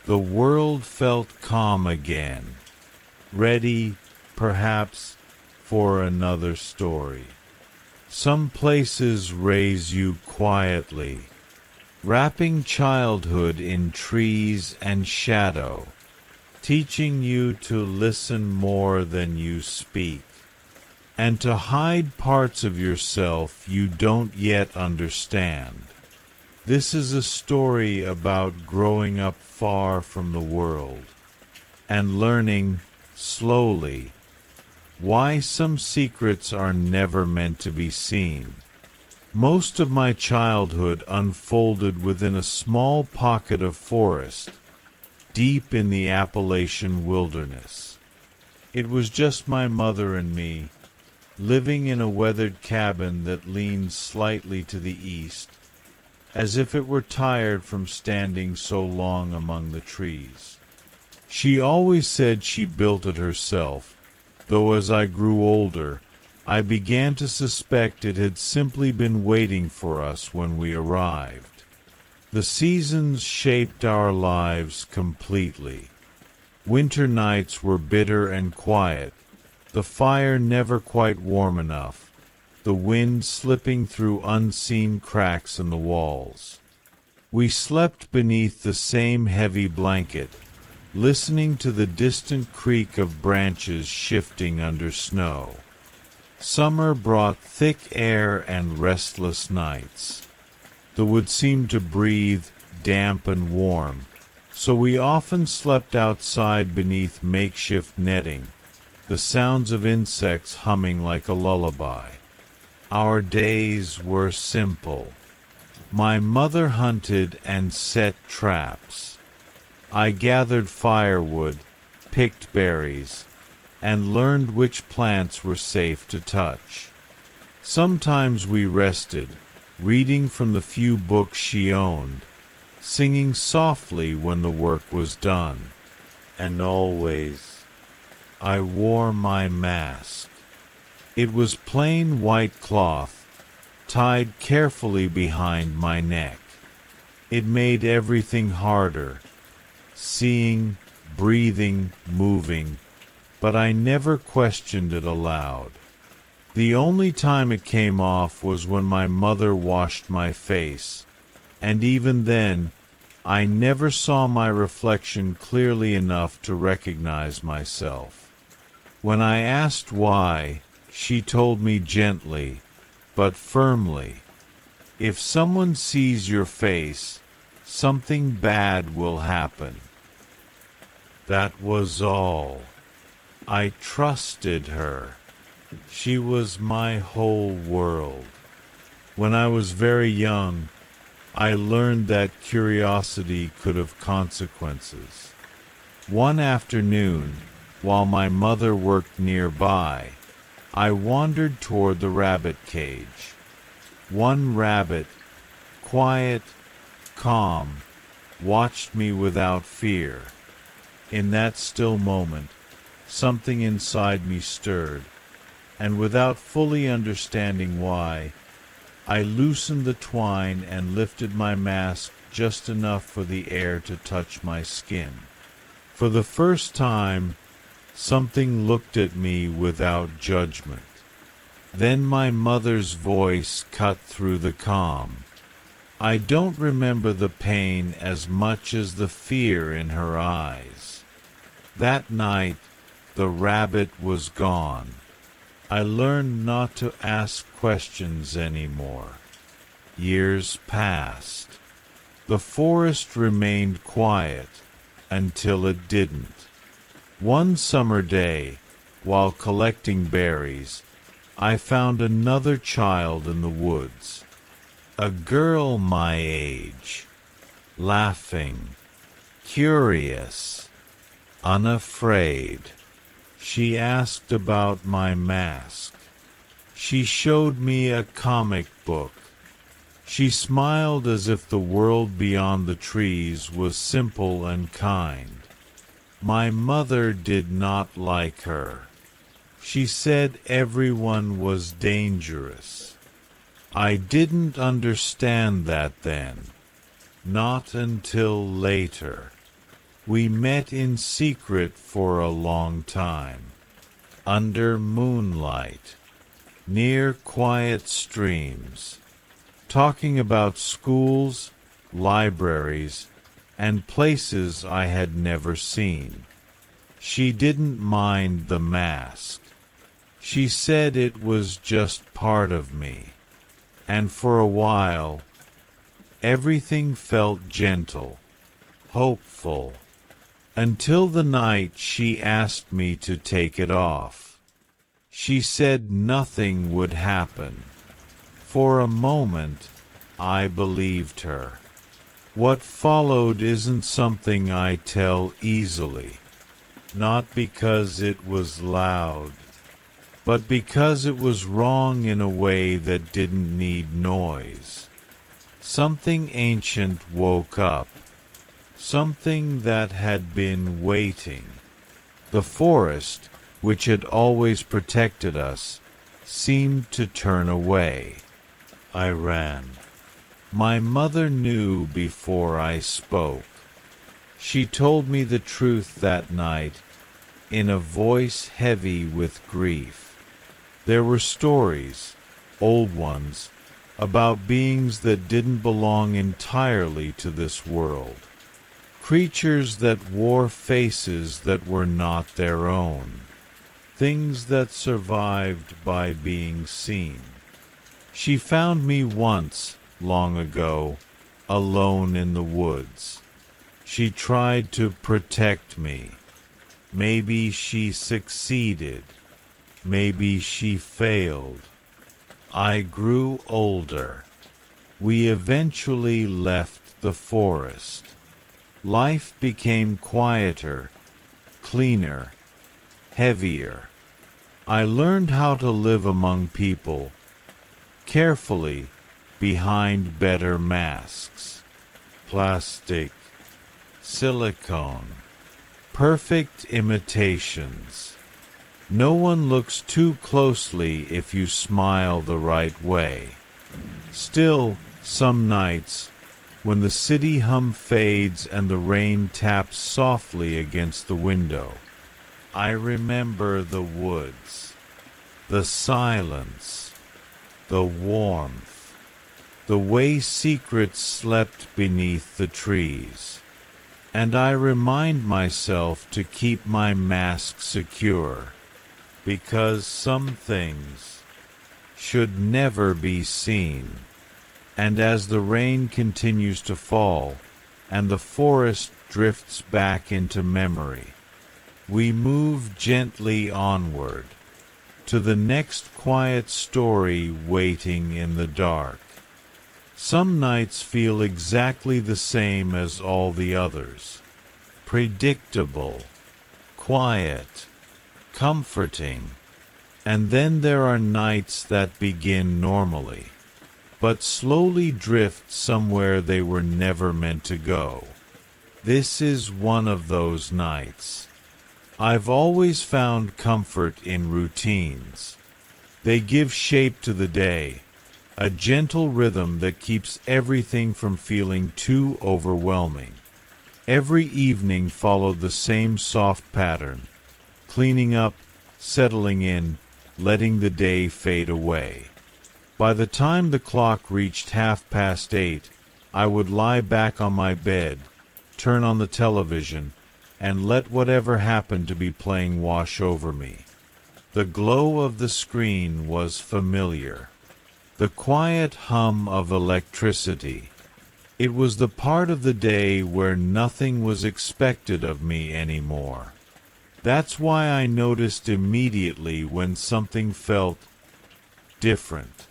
the world felt calm again, ready, perhaps, for another story. Some places raise you quietly, wrapping childhood in trees and shadow, teaching you to listen more than you speak, and to hide parts of yourself you don't yet understand. This is a story about growing up far from the world and learning, slowly, why some secrets are never meant to be seen. Most of my childhood unfolded within a small pocket of forest, deep in the Appalachian wilderness. It was just my mother and me, living in a weathered cabin that leaned slightly to the east, as if it were tired from standing so long among the trees. She always said she built it herself, though as I grew older, I began to suspect it had simply been waiting for us when we arrived. The seasons shaped our lives completely. Winter nights were bitter and quiet, the fire never quite warm enough, the wind slipping through unseen cracks in the walls. We slept beneath the same heavy blanket, listening to the distant creak of branches shifting under snow. Summer brought thick air and restless nights. The wood seemed to breathe, damp and warm, so we often slept outside beneath makeshift netting, the sounds of insects humming like a lullaby. Our days were simple. My mother hunted and set traps. I gathered firewood, picked berries, and learned which plants were safe to touch. Sometimes we rested, reading from the few books she owned, singing softly when the work was done. And always, I wore my mask. It was plain white cloth, tied carefully behind my neck. It made everything harder, seeing, breathing, moving, but I never questioned it aloud. The only time it came off was when my mother washed my face, and even then, I never saw my reflection clearly enough to recognize myself. When I asked why, she told me gently, but firmly, "If someone sees your face, something bad will happen." That was all. I trusted her. She was my whole world. When I was very young, I learned that curiosity could have consequences. One afternoon, while my mother worked nearby, I wandered toward the rabbit cage. One rabbit, quiet, calm, watched me without fear. In that still moment, something inside me stirred, and without fully understanding why, I loosened the twine and lifted my mask just enough for the air to touch my skin. For the first time, something looked at me without judgment. Then my mother's voice cut through the calm. I don't remember the pain as much as the fear in her eyes. That night, the rabbit was gone. I learned not to ask questions anymore. Years passed. The forest remained quiet until it didn't. One summer day, while collecting berries, I found another child in the woods. A girl my age, laughing, curious, unafraid. She asked about my mask. She showed me a comic book. She smiled as if the world beyond the trees was simple and kind. My mother did not like her. She said everyone was dangerous. I didn't understand that then. Not until later. We met in secret for a long time. Under moonlight. Near quiet streams. Talking about schools, libraries, and places I had never seen. She didn't mind the mask. She said it was just part of me. And for a while, everything felt gentle, hopeful, until the night she asked me to take it off. She said nothing would happen. For a moment, I believed her. What followed isn't something I tell easily. Not because it was loud, but because it was wrong in a way that didn't need noise. Something ancient woke up. Something that had been waiting. The forest, which had always protected us, seemed to turn away. I ran. My mother knew before I spoke. She told me the truth that night, in a voice heavy with grief. There were stories, old ones, about beings that didn't belong entirely to this world. Creatures that wore faces that were not their own. Things that survived by being seen. She found me once, long ago, alone in the woods. She tried to protect me. Maybe she succeeded. Maybe she failed. I grew older. We eventually left the forest. Life became quieter, cleaner, heavier. I learned how to live among people, carefully, behind better masks. Plastic, silicone, perfect imitations. No one looks too closely if you smile the right way. Still, some nights, when the city hum fades and the rain taps softly against the window, I remember the woods, the silence, the warmth, the way secrets slept beneath the trees. And I remind myself to keep my mask secure, because some things should never be seen. And as the rain continues to fall, and the forest drifts back into memory, we move gently onward, to the next quiet story waiting in the dark. Some nights feel exactly the same as all the others. Predictable, quiet, comforting. And then there are nights that begin normally, but slowly drift somewhere they were never meant to go. This is one of those nights. I've always found comfort in routines. They give shape to the day, a gentle rhythm that keeps everything from feeling too overwhelming. Every evening followed the same soft pattern, cleaning up, settling in, letting the day fade away. By the time the clock reached 8:30, I would lie back on my bed, turn on the television, and let whatever happened to be playing wash over me. The glow of the screen was familiar. The quiet hum of electricity. It was the part of the day where nothing was expected of me anymore. That's why I noticed immediately when something felt different.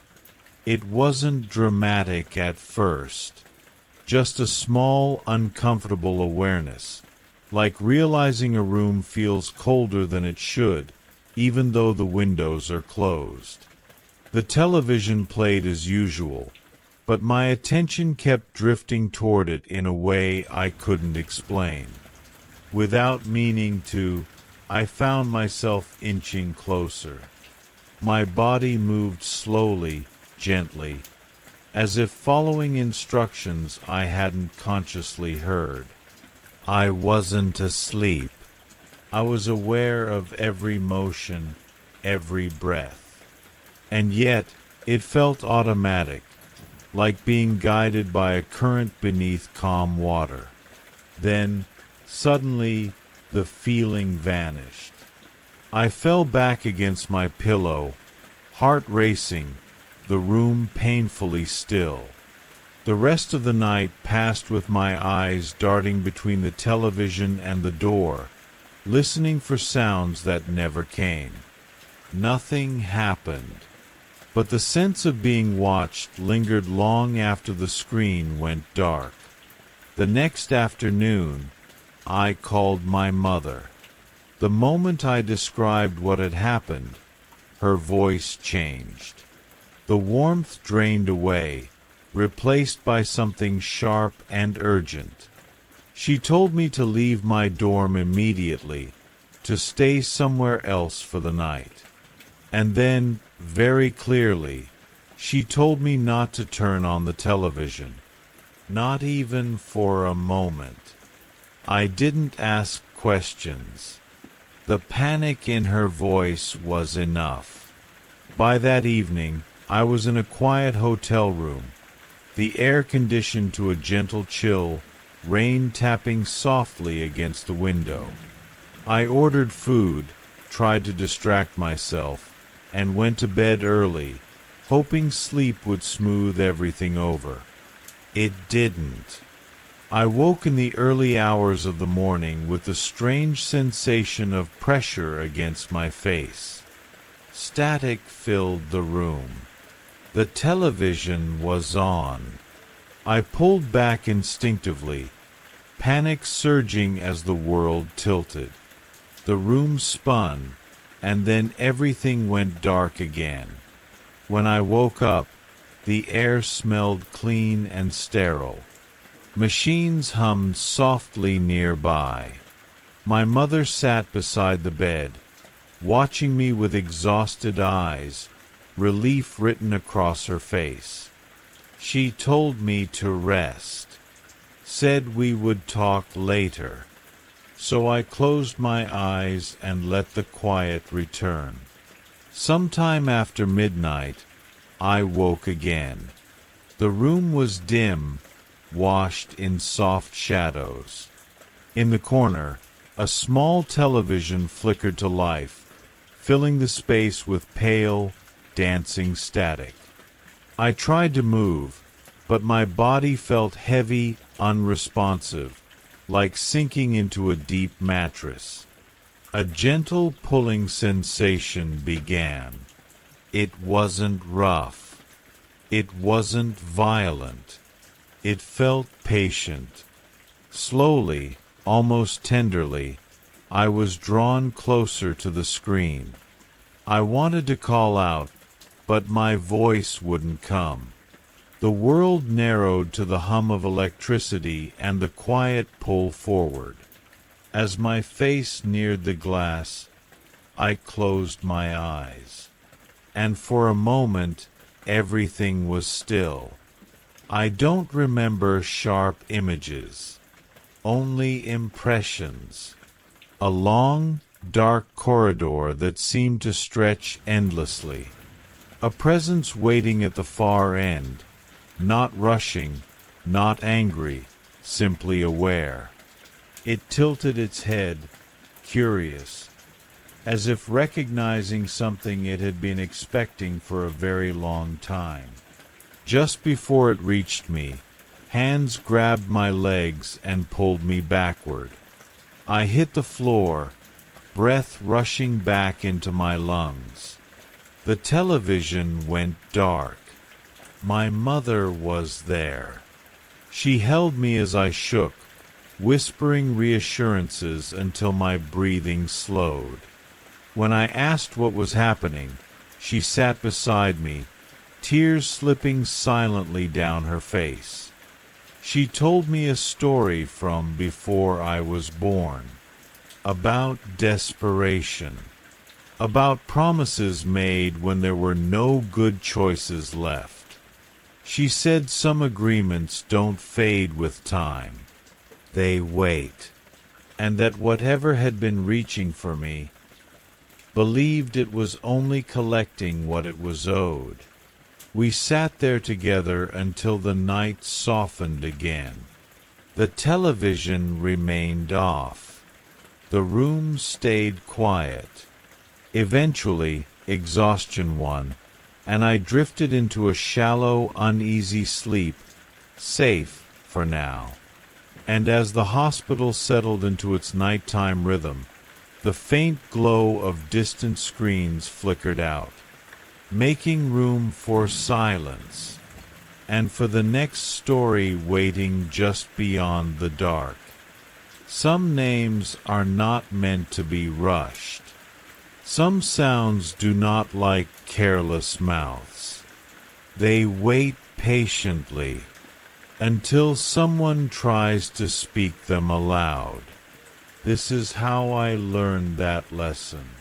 It wasn't dramatic at first, just a small, uncomfortable awareness, like realizing a room feels colder than it should, even though the windows are closed. The television played as usual, but my attention kept drifting toward it in a way I couldn't explain. Without meaning to, I found myself inching closer. My body moved slowly, gently, as if following instructions I hadn't consciously heard. I wasn't asleep. I was aware of every motion, every breath. And yet, it felt automatic, like being guided by a current beneath calm water. Then, suddenly, the feeling vanished. I fell back against my pillow, heart racing, the room painfully still. The rest of the night passed with my eyes darting between the television and the door, listening for sounds that never came. Nothing happened. But the sense of being watched lingered long after the screen went dark. The next afternoon, I called my mother. The moment I described what had happened, her voice changed. The warmth drained away, replaced by something sharp and urgent. She told me to leave my dorm immediately, to stay somewhere else for the night. And then, very clearly, she told me not to turn on the television. Not even for a moment. I didn't ask questions. The panic in her voice was enough. By that evening, I was in a quiet hotel room, the air conditioned to a gentle chill, rain tapping softly against the window. I ordered food, tried to distract myself, and went to bed early, hoping sleep would smooth everything over. It didn't. I woke in the early hours of the morning with a strange sensation of pressure against my face. Static filled the room. The television was on. I pulled back instinctively, panic surging as the world tilted. The room spun, and then everything went dark again. When I woke up, the air smelled clean and sterile. Machines hummed softly nearby. My mother sat beside the bed, watching me with exhausted eyes, relief written across her face. She told me to rest, said we would talk later. So I closed my eyes and let the quiet return. Sometime after midnight, I woke again. The room was dim, washed in soft shadows. In the corner, a small television flickered to life, filling the space with pale, dancing static. I tried to move, but my body felt heavy, unresponsive, like sinking into a deep mattress. A gentle pulling sensation began. It wasn't rough. It wasn't violent. It felt patient. Slowly, almost tenderly, I was drawn closer to the screen. I wanted to call out, but my voice wouldn't come. The world narrowed to the hum of electricity and the quiet pull forward. As my face neared the glass, I closed my eyes. And for a moment, everything was still. I don't remember sharp images, only impressions. A long, dark corridor that seemed to stretch endlessly. A presence waiting at the far end, not rushing, not angry, simply aware. It tilted its head, curious, as if recognizing something it had been expecting for a very long time. Just before it reached me, hands grabbed my legs and pulled me backward. I hit the floor, breath rushing back into my lungs. The television went dark. My mother was there. She held me as I shook, whispering reassurances until my breathing slowed. When I asked what was happening, She sat beside me, tears slipping silently down her face. She told me a story from before I was born, about desperation, about promises made when there were no good choices left. She said some agreements don't fade with time, they wait, and that whatever had been reaching for me believed it was only collecting what it was owed. We sat there together until the night softened again. The television remained off. The room stayed quiet. Eventually, exhaustion won, and I drifted into a shallow, uneasy sleep, safe for now. And as the hospital settled into its nighttime rhythm, the faint glow of distant screens flickered out, making room for silence, and for the next story waiting just beyond the dark. Some names are not meant to be rushed. Some sounds do not like careless mouths. They wait patiently until someone tries to speak them aloud. This is how I learned that lesson.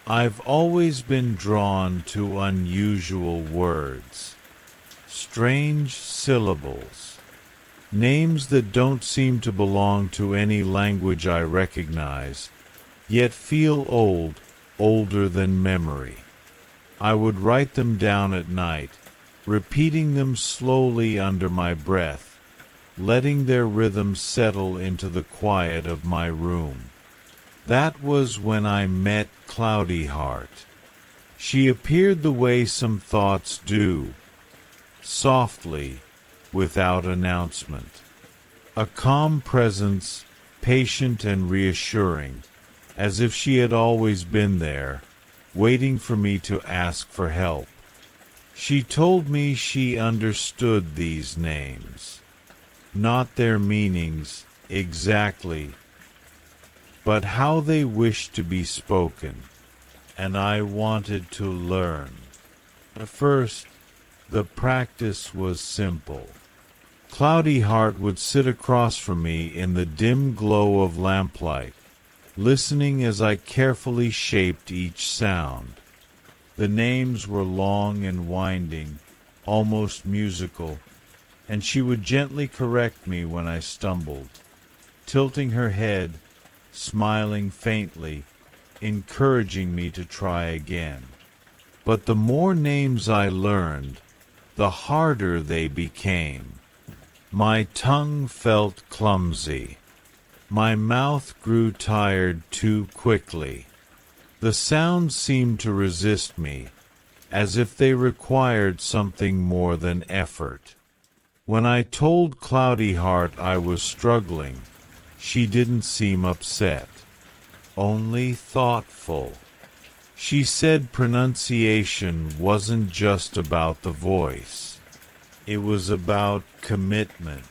I've always been drawn to unusual words, strange syllables, names that don't seem to belong to any language I recognize, yet feel old, older than memory. I would write them down at night, repeating them slowly under my breath, letting their rhythm settle into the quiet of my room. That was when I met Cloudy Heart. She appeared the way some thoughts do, softly, without announcement. A calm presence, patient and reassuring, as if she had always been there, waiting for me to ask for help. She told me she understood these names, not their meanings exactly, but how they wished to be spoken, and I wanted to learn. At first, the practice was simple. Cloudy Heart would sit across from me in the dim glow of lamplight, listening as I carefully shaped each sound. The names were long and winding, almost musical, and she would gently correct me when I stumbled, tilting her head, smiling faintly, encouraging me to try again. But the more names I learned, the harder they became. My tongue felt clumsy. My mouth grew tired too quickly. The sounds seemed to resist me, as if they required something more than effort. When I told Cloudy Heart I was struggling, she didn't seem upset, only thoughtful. She said pronunciation wasn't just about the voice. It was about commitment.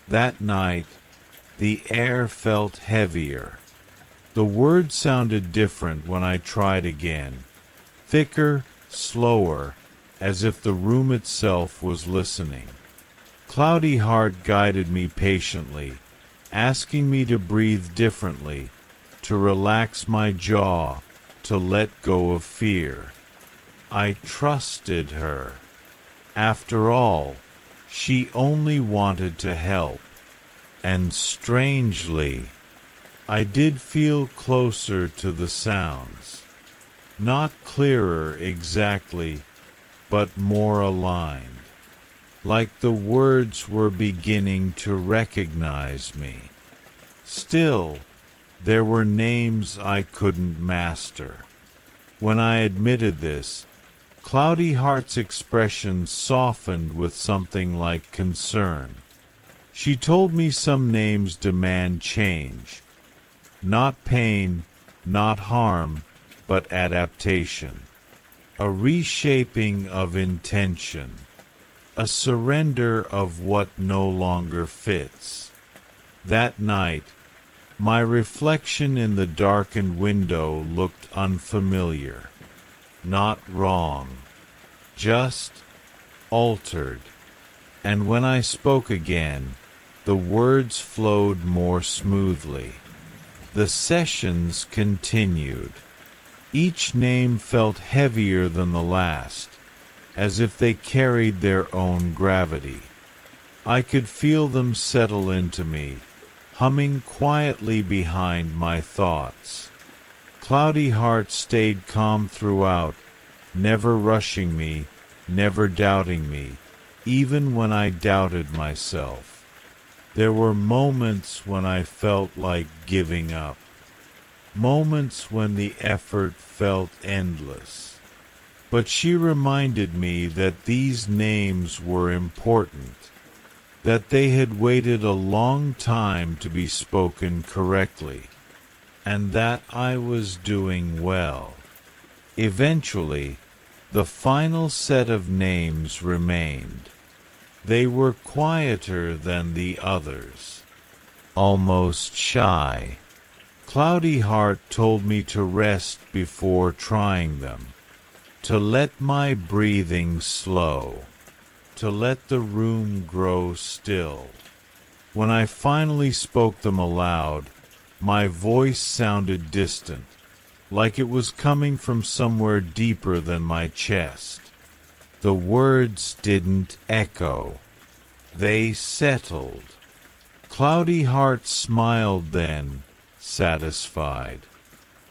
That night, the air felt heavier. The words sounded different when I tried again, thicker, slower, as if the room itself was listening. Cloudy Heart guided me patiently, asking me to breathe differently, to relax my jaw, to let go of fear. I trusted her. After all, she only wanted to help. And strangely, I did feel closer to the sounds. Not clearer exactly, but more aligned. Like the words were beginning to recognize me. Still, there were names I couldn't master. When I admitted this, Cloudy Heart's expression softened with something like concern. She told me some names demand change. Not pain, not harm, but adaptation. A reshaping of intention. A surrender of what no longer fits. That night, my reflection in the darkened window looked unfamiliar. not wrong, just altered. And when I spoke again, the words flowed more smoothly. The sessions continued. Each name felt heavier than the last, as if they carried their own gravity. I could feel them settle into me, humming quietly behind my thoughts. Cloudy Heart stayed calm throughout, never rushing me, never doubting me, even when I doubted myself. There were moments when I felt like giving up, moments when the effort felt endless. But she reminded me that these names were important, that they had waited a long time to be spoken correctly, and that I was doing well. Eventually, the final set of names remained. They were quieter than the others, almost shy. Cloudy Heart told me to rest before trying them, to let my breathing slow, to let the room grow still. When I finally spoke them aloud, my voice sounded distant, like it was coming from somewhere deeper than my chest. The words didn't echo. They settled. Cloudy Heart smiled then, satisfied.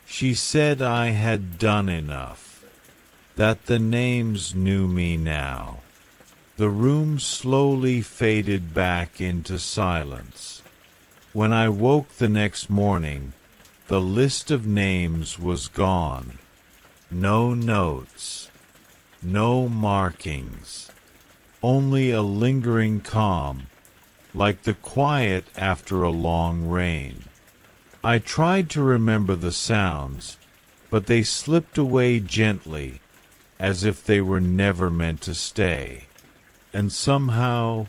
She said I had done enough, that the names knew me now. The room slowly faded back into silence. When I woke the next morning, the list of names was gone. No notes. No markings, only a lingering calm, like the quiet after a long rain. I tried to remember the sounds, but they slipped away gently, as if they were never meant to stay. And somehow,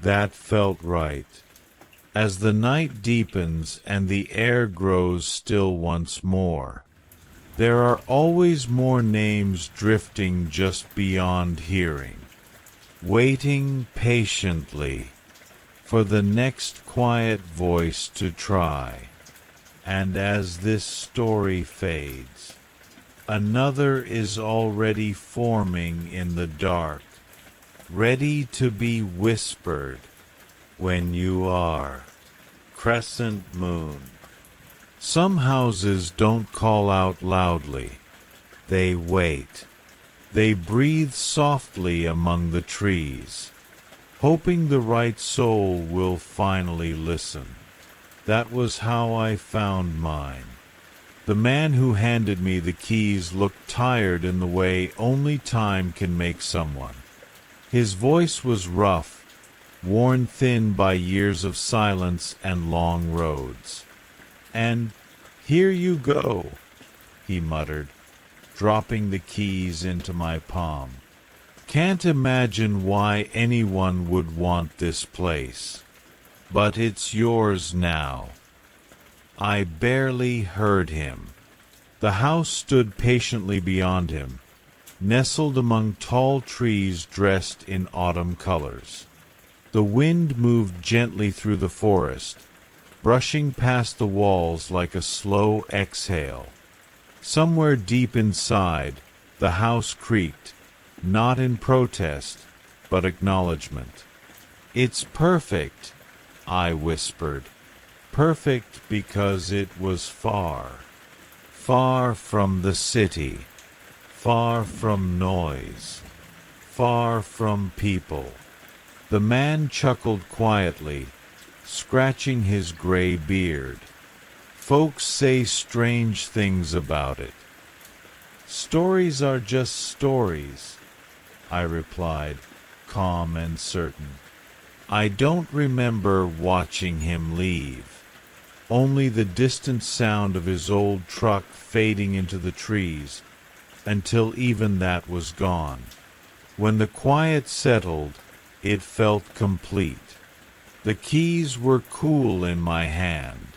that felt right. As the night deepens and the air grows still once more, there are always more names drifting just beyond hearing, waiting patiently for the next quiet voice to try. And as this story fades, another is already forming in the dark, ready to be whispered when you are. Crescent Moon. Some houses don't call out loudly. They wait. They breathe softly among the trees, hoping the right soul will finally listen. That was how I found mine. The man who handed me the keys looked tired in the way only time can make someone. His voice was rough, worn thin by years of silence and long roads. And here you go, he muttered, dropping the keys into my palm. Can't imagine why anyone would want this place, but it's yours now. I barely heard him. The house stood patiently beyond him, nestled among tall trees dressed in autumn colors. The wind moved gently through the forest, brushing past the walls like a slow exhale. Somewhere deep inside, the house creaked, not in protest, but acknowledgement. "It's perfect," I whispered. Perfect because it was far. Far from the city, far from noise, far from people. The man chuckled quietly, scratching his gray beard. Folks say strange things about it. Stories are just stories, I replied, calm and certain. I don't remember watching him leave. Only the distant sound of his old truck fading into the trees, until even that was gone. When the quiet settled, it felt complete. The keys were cool in my hand.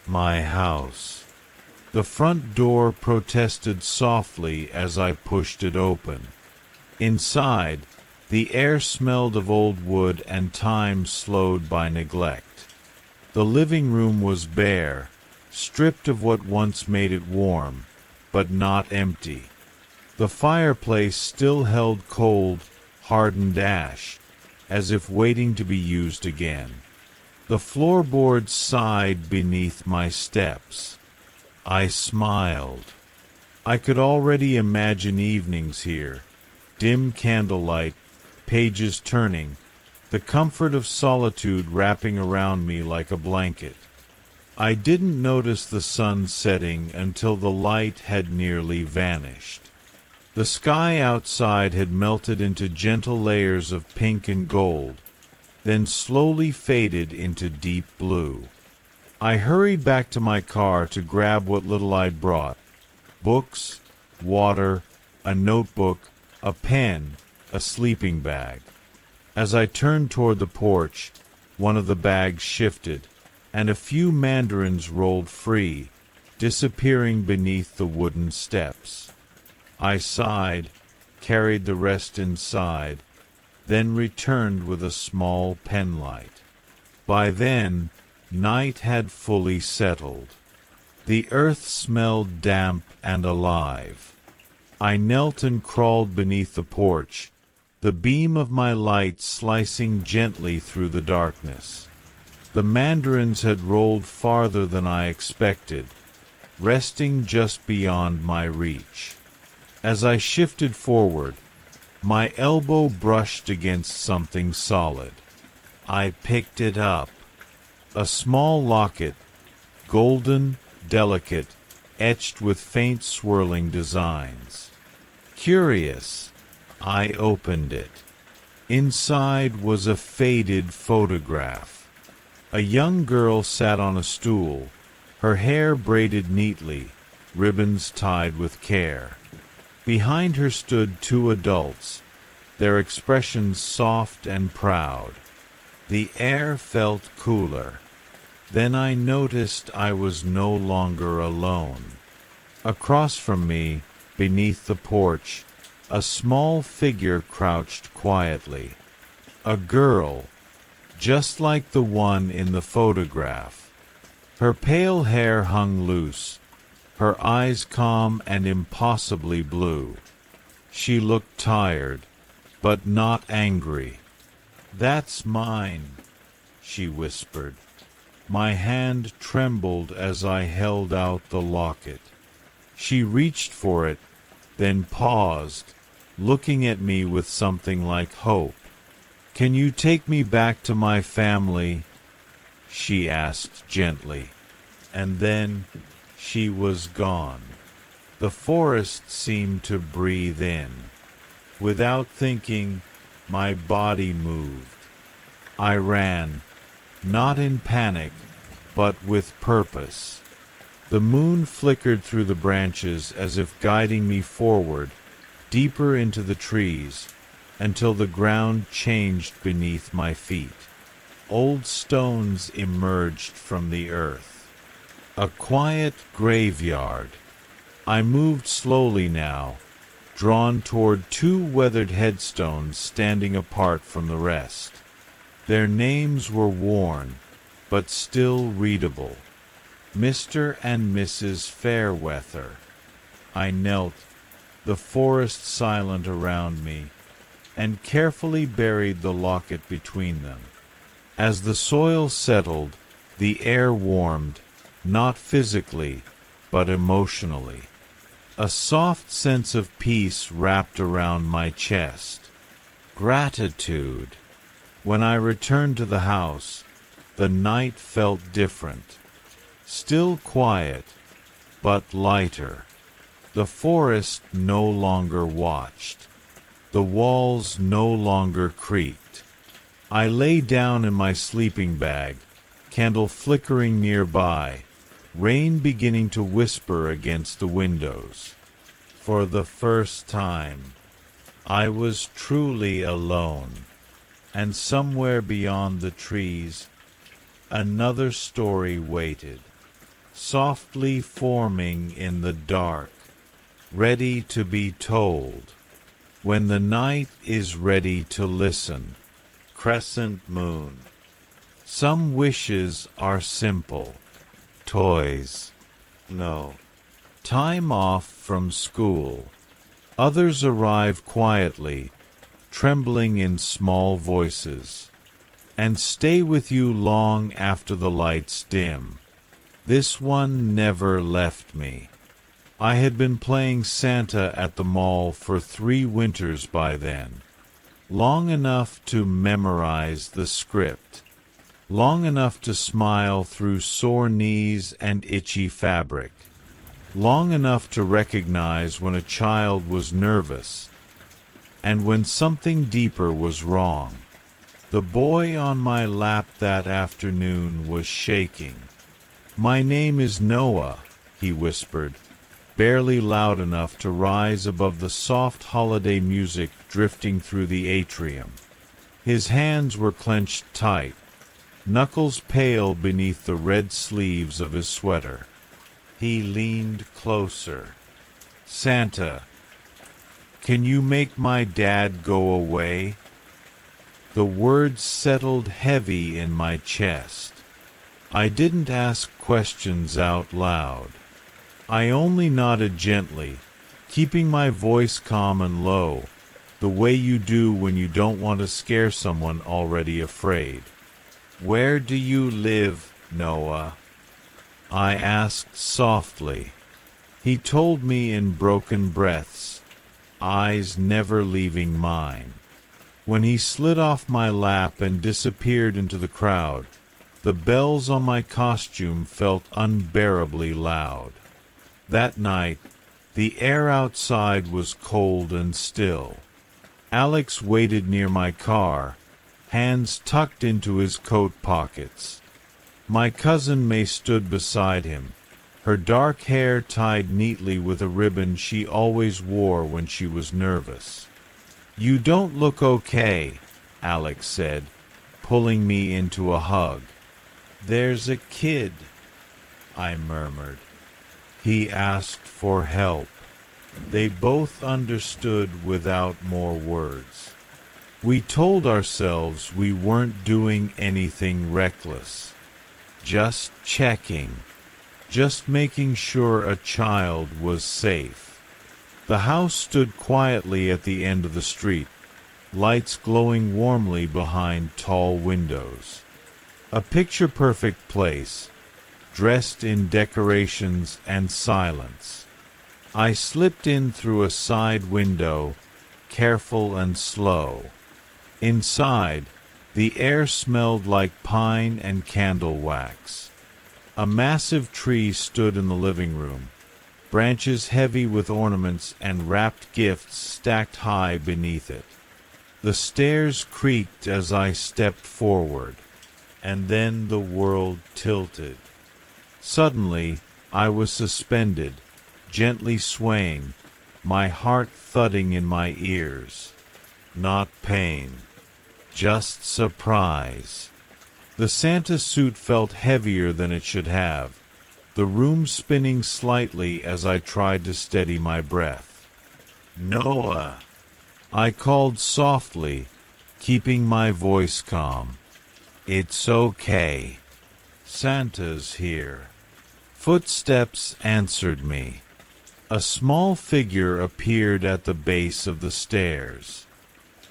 My house. The front door protested softly as I pushed it open. Inside, the air smelled of old wood and time slowed by neglect. The living room was bare, stripped of what once made it warm, but not empty. The fireplace still held cold, hardened ash, as if waiting to be used again. The floorboards sighed beneath my steps. I smiled. I could already imagine evenings here, dim candlelight, pages turning, the comfort of solitude wrapping around me like a blanket. I didn't notice the sun setting until the light had nearly vanished. The sky outside had melted into gentle layers of pink and gold, then slowly faded into deep blue. I hurried back to my car to grab what little I'd brought: books, water, a notebook, a pen, a sleeping bag. As I turned toward the porch, one of the bags shifted, and a few mandarins rolled free, disappearing beneath the wooden steps. I sighed, carried the rest inside, then returned with a small penlight. By then, night had fully settled. The earth smelled damp and alive. I knelt and crawled beneath the porch, the beam of my light slicing gently through the darkness. The mandarins had rolled farther than I expected, resting just beyond my reach. As I shifted forward, my elbow brushed against something solid. I picked it up. A small locket, golden, delicate, etched with faint swirling designs. Curious, I opened it. Inside was a faded photograph. A young girl sat on a stool, her hair braided neatly, ribbons tied with care. Behind her stood two adults, their expressions soft and proud. The air felt cooler. Then I noticed I was no longer alone. Across from me, beneath the porch, a small figure crouched quietly. A girl, just like the one in the photograph. Her pale hair hung loose, her eyes calm and impossibly blue. She looked tired, but not angry. "That's mine," she whispered. My hand trembled as I held out the locket. She reached for it, then paused, looking at me with something like hope. "Can you take me back to my family?" she asked gently. And then she was gone. The forest seemed to breathe in. Without thinking, my body moved. I ran, not in panic, but with purpose. The moon flickered through the branches as if guiding me forward, deeper into the trees, until the ground changed beneath my feet. Old stones emerged from the earth. A quiet graveyard. I moved slowly now, drawn toward two weathered headstones standing apart from the rest. Their names were worn, but still readable. Mr. and Mrs. Fairweather. I knelt, the forest silent around me, and carefully buried the locket between them. As the soil settled, the air warmed, not physically, but emotionally. A soft sense of peace wrapped around my chest. Gratitude. When I returned to the house, the night felt different. Still quiet, but lighter. The forest no longer watched. The walls no longer creaked. I lay down in my sleeping bag, candle flickering nearby, rain beginning to whisper against the windows. For the first time, I was truly alone, and somewhere beyond the trees, another story waited. softly forming in the dark, ready to be told. When the night is ready to listen. Crescent moon. Some wishes are simple. Toys. No. Time off from school. Others arrive quietly, trembling in small voices, and stay with you long after the lights dim. This one never left me. I had been playing Santa at the mall for 3 winters by then. Long enough to memorize the script. Long enough to smile through sore knees and itchy fabric. Long enough to recognize when a child was nervous, and when something deeper was wrong. The boy on my lap that afternoon was shaking. "My name is Noah," he whispered, barely loud enough to rise above the soft holiday music drifting through the atrium. His hands were clenched tight, knuckles pale beneath the red sleeves of his sweater. He leaned closer. "Santa, can you make my dad go away?" The words settled heavy in my chest. I didn't ask questions out loud. I only nodded gently, keeping my voice calm and low, the way you do when you don't want to scare someone already afraid. "Where do you live, Noah?" I asked softly. He told me in broken breaths, eyes never leaving mine. When he slid off my lap and disappeared into the crowd, the bells on my costume felt unbearably loud. That night, the air outside was cold and still. Alex waited near my car, hands tucked into his coat pockets. My cousin May stood beside him, her dark hair tied neatly with a ribbon she always wore when she was nervous. "You don't look okay," Alex said, pulling me into a hug. "There's a kid," I murmured. He asked for help. They both understood without more words. We told ourselves we weren't doing anything reckless. Just checking. Just making sure a child was safe. The house stood quietly at the end of the street, lights glowing warmly behind tall windows. A picture-perfect place, dressed in decorations and silence. I slipped in through a side window, careful and slow. Inside, the air smelled like pine and candle wax. A massive tree stood in the living room, branches heavy with ornaments and wrapped gifts stacked high beneath it. The stairs creaked as I stepped forward, and then the world tilted. Suddenly, I was suspended, gently swaying, my heart thudding in my ears. Not pain. Just surprise. The Santa suit felt heavier than it should have, the room spinning slightly as I tried to steady my breath. "Noah!" I called softly, keeping my voice calm. "It's okay. Santa's here." Footsteps answered me. A small figure appeared at the base of the stairs.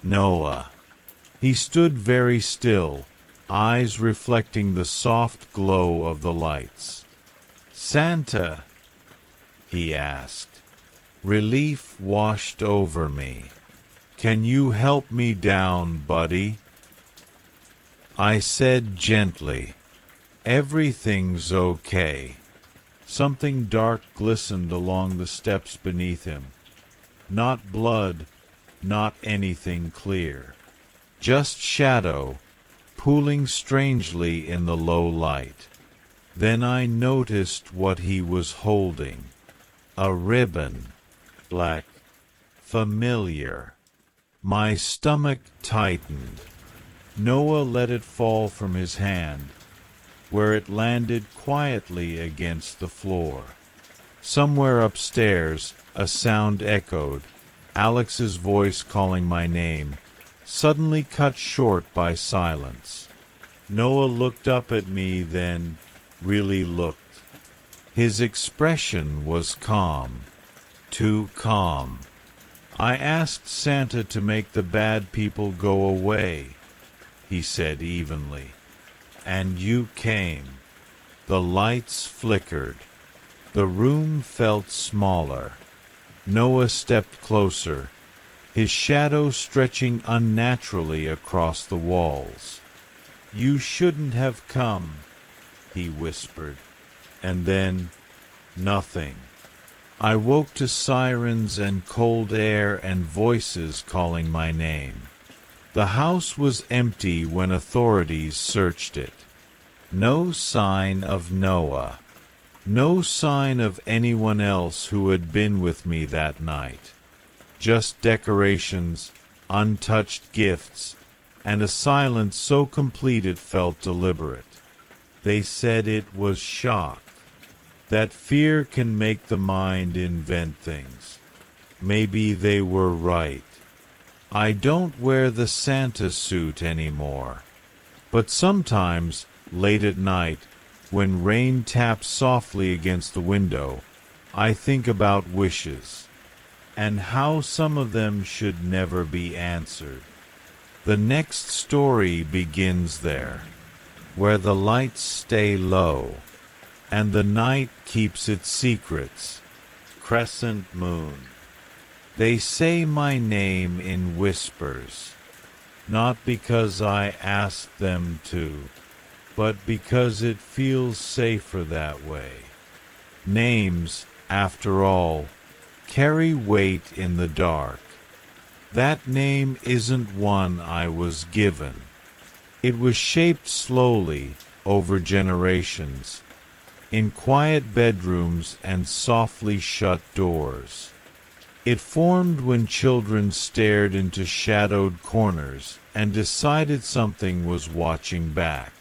Noah. He stood very still, eyes reflecting the soft glow of the lights. "Santa?" he asked. Relief washed over me. "Can you help me down, buddy?" I said gently, "Everything's okay." Something dark glistened along the steps beneath him. Not blood, not anything clear. Just shadow, pooling strangely in the low light. Then I noticed what he was holding. A ribbon. Black. Familiar. My stomach tightened. Noah let it fall from his hand, where it landed quietly against the floor. Somewhere upstairs, a sound echoed, Alex's voice calling my name, suddenly cut short by silence. Noah looked up at me then, really looked. His expression was calm, too calm. I asked Santa to make the bad people go away, he said evenly. And you came. The lights flickered. The room felt smaller. Noah stepped closer, his shadow stretching unnaturally across the walls. You shouldn't have come, he whispered. And then, nothing. I woke to sirens and cold air and voices calling my name. The house was empty when authorities searched it. No sign of Noah. No sign of anyone else who had been with me that night. Just decorations, untouched gifts, and a silence so complete it felt deliberate. They said it was shock. That fear can make the mind invent things. Maybe they were right. I don't wear the Santa suit anymore. But sometimes, late at night, when rain taps softly against the window, I think about wishes, and how some of them should never be answered. The next story begins there, where the lights stay low, and the night keeps its secrets. Crescent moon. They say my name in whispers, not because I asked them to, but because it feels safer that way. Names, after all, carry weight in the dark. That name isn't one I was given. It was shaped slowly, over generations, in quiet bedrooms and softly shut doors. It formed when children stared into shadowed corners and decided something was watching back.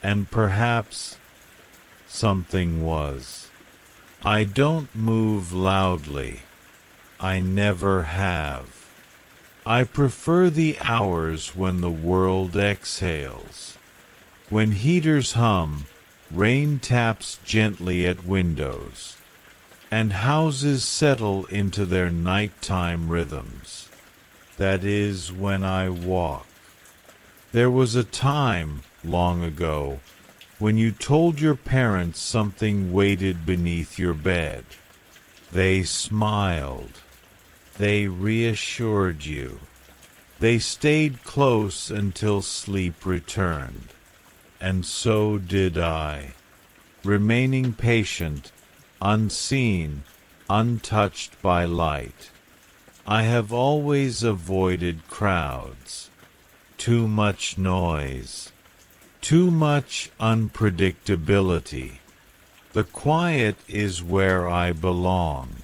And perhaps something was. I don't move loudly. I never have. I prefer the hours when the world exhales. When heaters hum, rain taps gently at windows, and houses settle into their nighttime rhythms. That is when I walk. There was a time, long ago, when you told your parents something waited beneath your bed. They smiled. They reassured you. They stayed close until sleep returned. And so did I, remaining patient, unseen, untouched by light. I have always avoided crowds. Too much noise. Too much unpredictability. The quiet is where I belong.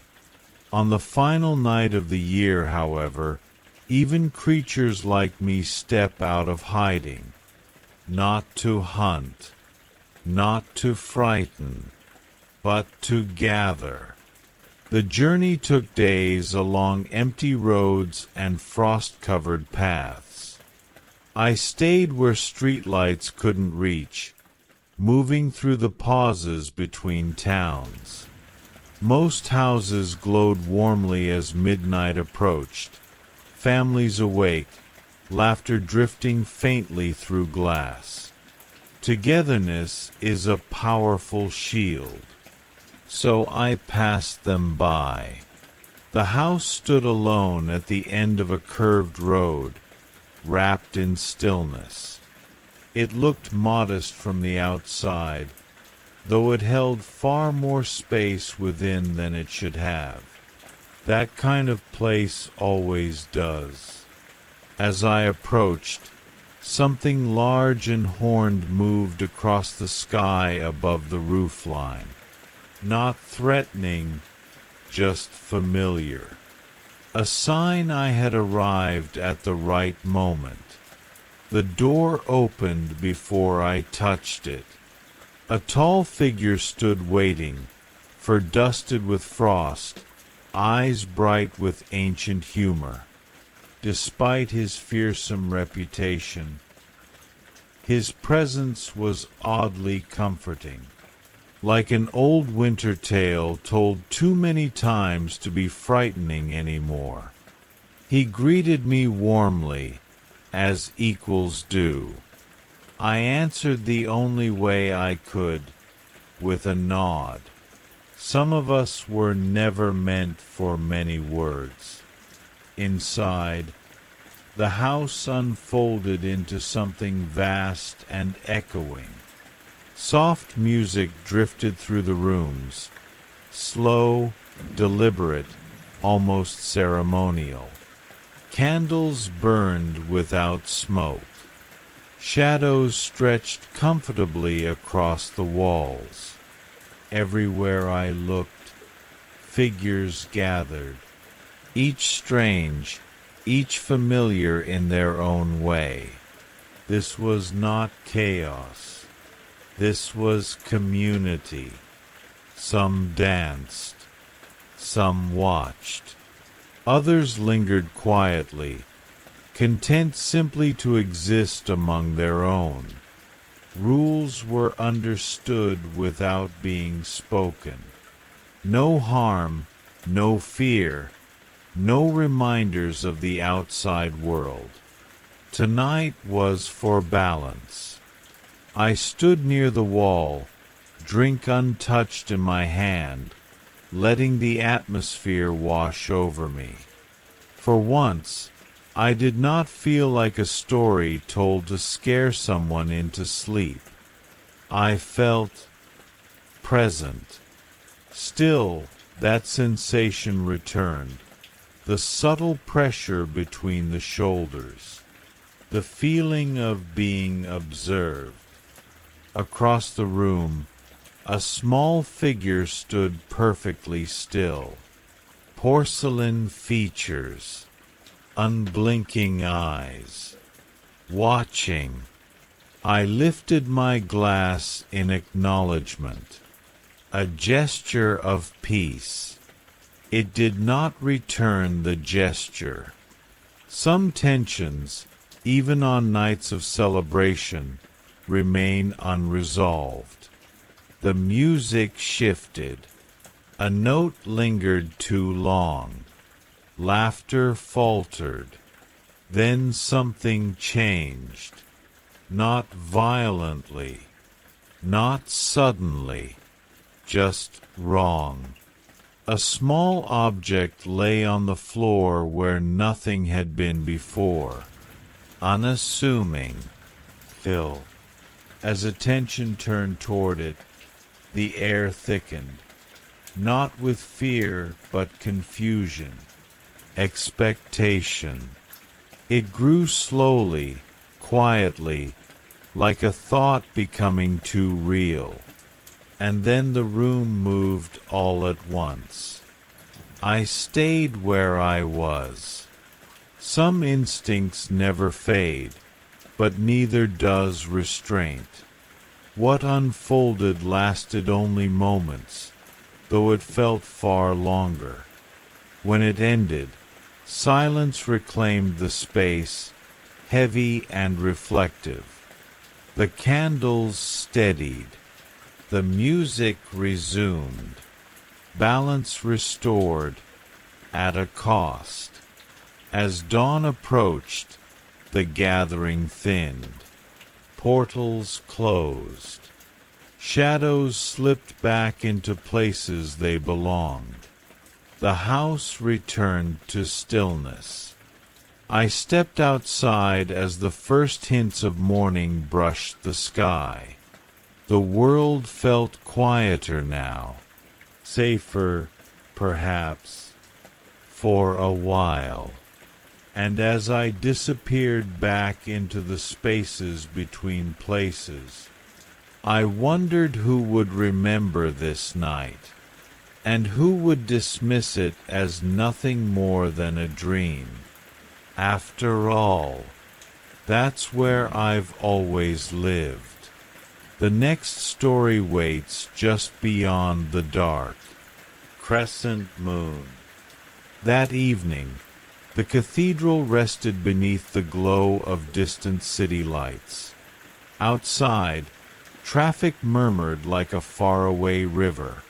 On the final night of the year, however, even creatures like me step out of hiding. Not to hunt, not to frighten, but to gather. The journey took days along empty roads and frost-covered paths. I stayed where streetlights couldn't reach, moving through the pauses between towns. Most houses glowed warmly as midnight approached, families awake, laughter drifting faintly through glass. Togetherness is a powerful shield. So I passed them by. The house stood alone at the end of a curved road, wrapped in stillness. It looked modest from the outside, though it held far more space within than it should have. That kind of place always does. As I approached, something large and horned moved across the sky above the roofline. Not threatening, just familiar. A sign I had arrived at the right moment. The door opened before I touched it, A tall figure stood waiting, fur dusted with frost, eyes bright with ancient humor. Despite his fearsome reputation, his presence was oddly comforting, like an old winter tale told too many times to be frightening anymore. He greeted me warmly, as equals do. I answered the only way I could, with a nod. Some of us were never meant for many words. Inside, the house unfolded into something vast and echoing. Soft music drifted through the rooms, slow, deliberate, almost ceremonial. Candles burned without smoke. Shadows stretched comfortably across the walls. Everywhere I looked, figures gathered, each strange, each familiar in their own way. This was not chaos. This was community. Some danced, some watched. Others lingered quietly, content simply to exist among their own. Rules were understood without being spoken. No harm, no fear, no reminders of the outside world. Tonight was for balance. I stood near the wall, drink untouched in my hand, letting the atmosphere wash over me. For once, I did not feel like a story told to scare someone into sleep. I felt present. Still, that sensation returned. The subtle pressure between the shoulders. The feeling of being observed. Across the room, a small figure stood perfectly still. Porcelain features. Unblinking eyes, watching. I lifted my glass in acknowledgement, a gesture of peace. It did not return the gesture. Some tensions, even on nights of celebration, remain unresolved. The music shifted. A note lingered too long. Laughter faltered. Then something changed. Not violently, not suddenly, just wrong. A small object lay on the floor where nothing had been before. Unassuming. Still. As attention turned toward it, the air thickened. Not with fear, but confusion. Expectation. It grew slowly, quietly, like a thought becoming too real. And then the room moved all at once. I stayed where I was. Some instincts never fade, but neither does restraint. What unfolded lasted only moments, though it felt far longer. When it ended, silence reclaimed the space, heavy and reflective. The candles steadied. The music resumed. Balance restored, at a cost. As dawn approached, the gathering thinned. Portals closed. Shadows slipped back into places they belonged. The house returned to stillness. I stepped outside as the first hints of morning brushed the sky. The world felt quieter now, safer, perhaps, for a while. And as I disappeared back into the spaces between places, I wondered who would remember this night. And who would dismiss it as nothing more than a dream? After all, that's where I've always lived. The next story waits just beyond the dark crescent moon. That evening, the cathedral rested beneath the glow of distant city lights. Outside, traffic murmured like a faraway river.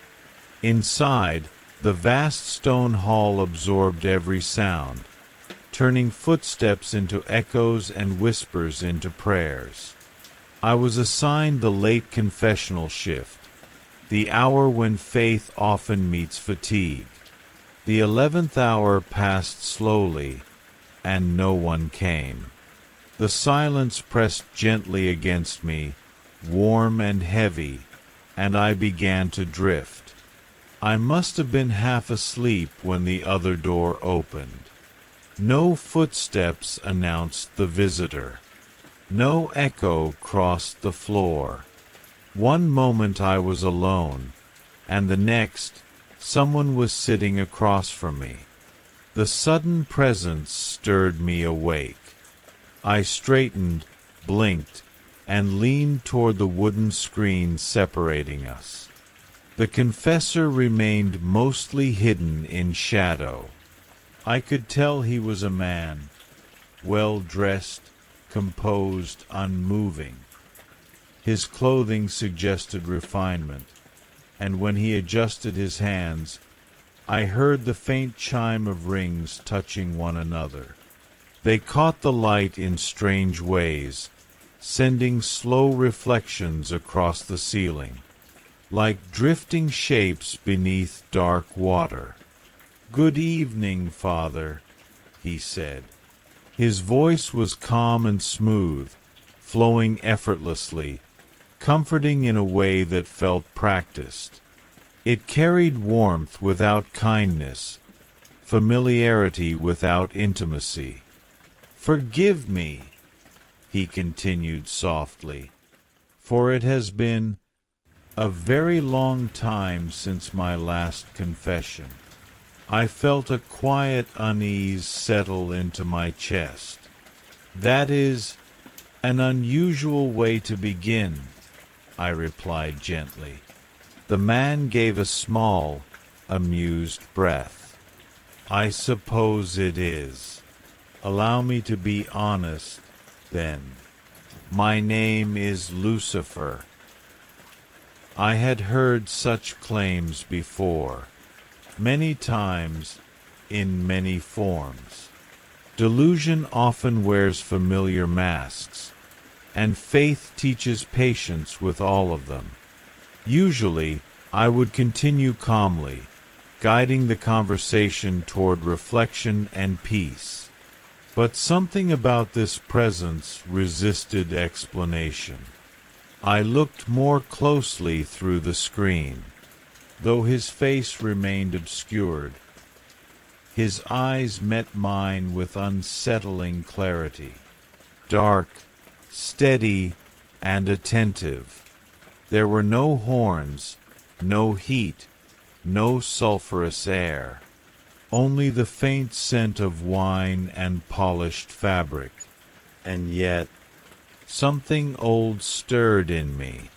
Inside, the vast stone hall absorbed every sound, turning footsteps into echoes and whispers into prayers. I was assigned the late confessional shift, the hour when faith often meets fatigue. The 11th hour passed slowly, and no one came. The silence pressed gently against me, warm and heavy, and I began to drift. I must have been half asleep when the other door opened. No footsteps announced the visitor. No echo crossed the floor. One moment I was alone, and the next, someone was sitting across from me. The sudden presence stirred me awake. I straightened, blinked, and leaned toward the wooden screen separating us. The confessor remained mostly hidden in shadow. I could tell he was a man, well-dressed, composed, unmoving. His clothing suggested refinement, and when he adjusted his hands, I heard the faint chime of rings touching one another. They caught the light in strange ways, sending slow reflections across the ceiling, like drifting shapes beneath dark water. "Good evening, Father," he said. His voice was calm and smooth, flowing effortlessly, comforting in a way that felt practiced. It carried warmth without kindness, familiarity without intimacy. "Forgive me," he continued softly, "for it has been a very long time since my last confession." I felt a quiet unease settle into my chest. "That is an unusual way to begin," I replied gently. The man gave a small, amused breath. "I suppose it is. Allow me to be honest, then. My name is Lucifer." I had heard such claims before, many times, in many forms. Delusion often wears familiar masks, and faith teaches patience with all of them. Usually, I would continue calmly, guiding the conversation toward reflection and peace. But something about this presence resisted explanation. I looked more closely through the screen. Though his face remained obscured, his eyes met mine with unsettling clarity. Dark, steady, and attentive. There were no horns, no heat, no sulphurous air. Only the faint scent of wine and polished fabric. And yet, something old stirred in me.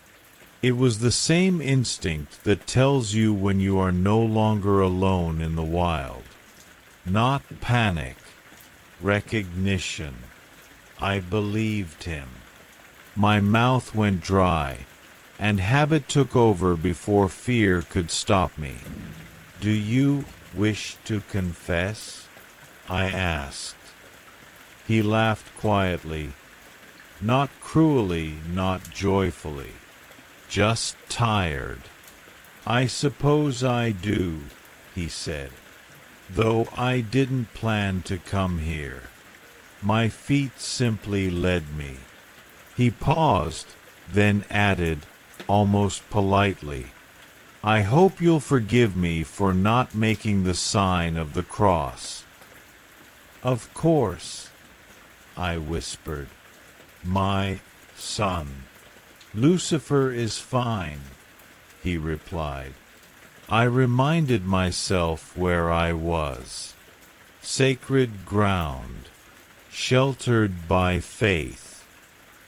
It was the same instinct that tells you when you are no longer alone in the wild. Not panic, recognition. I believed him. My mouth went dry, and habit took over before fear could stop me. "Do you wish to confess?" I asked. He laughed quietly, not cruelly, not joyfully. "Just tired." "I suppose I do," he said, "though I didn't plan to come here. My feet simply led me." He paused, then added, almost politely, "I hope you'll forgive me for not making the sign of the cross." "Of course," I whispered. "My son, Lucifer is fine," he replied. I reminded myself where I was. Sacred ground, sheltered by faith.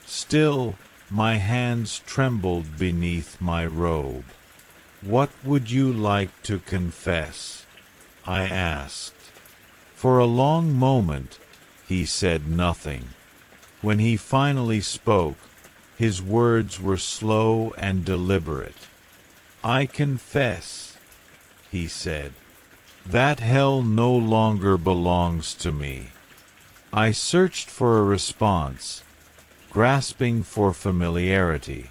Still, My hands trembled beneath my robe. "What would you like to confess?" I asked. For a long moment, he said nothing. When he finally spoke, his words were slow and deliberate. "I confess," he said, "that hell no longer belongs to me." I searched for a response, grasping for familiarity.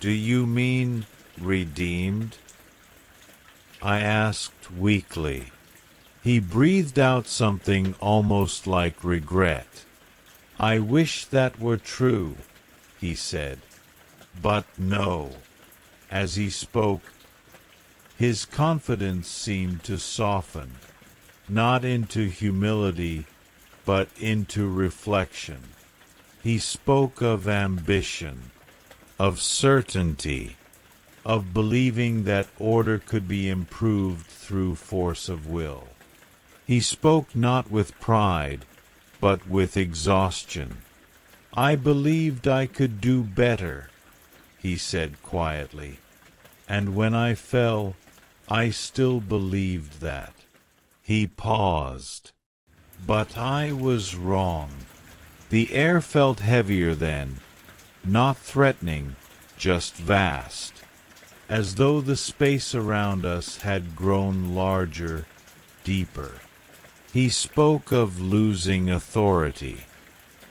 "Do you mean redeemed?" I asked weakly. He breathed out something almost like regret. "I wish that were true," he said. "But no." As he spoke, his confidence seemed to soften, not into humility, but into reflection. He spoke of ambition, of certainty, of believing that order could be improved through force of will. He spoke not with pride, but with exhaustion. "I believed I could do better," he said quietly, "and when I fell, I still believed that." He paused. But I was wrong. The air felt heavier then, not threatening, just vast, as though the space around us had grown larger, deeper. He spoke of losing authority,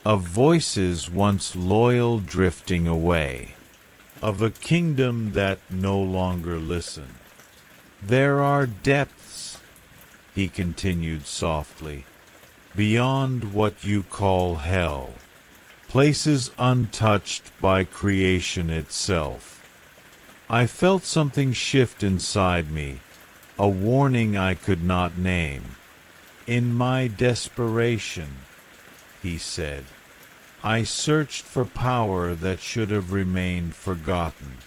of voices once loyal drifting away, of a kingdom that no longer listened. "There are depths," he continued softly, "beyond what you call hell, places untouched by creation itself." I felt something shift inside me, a warning I could not name. "In my desperation," he said, "I searched for power that should have remained forgotten."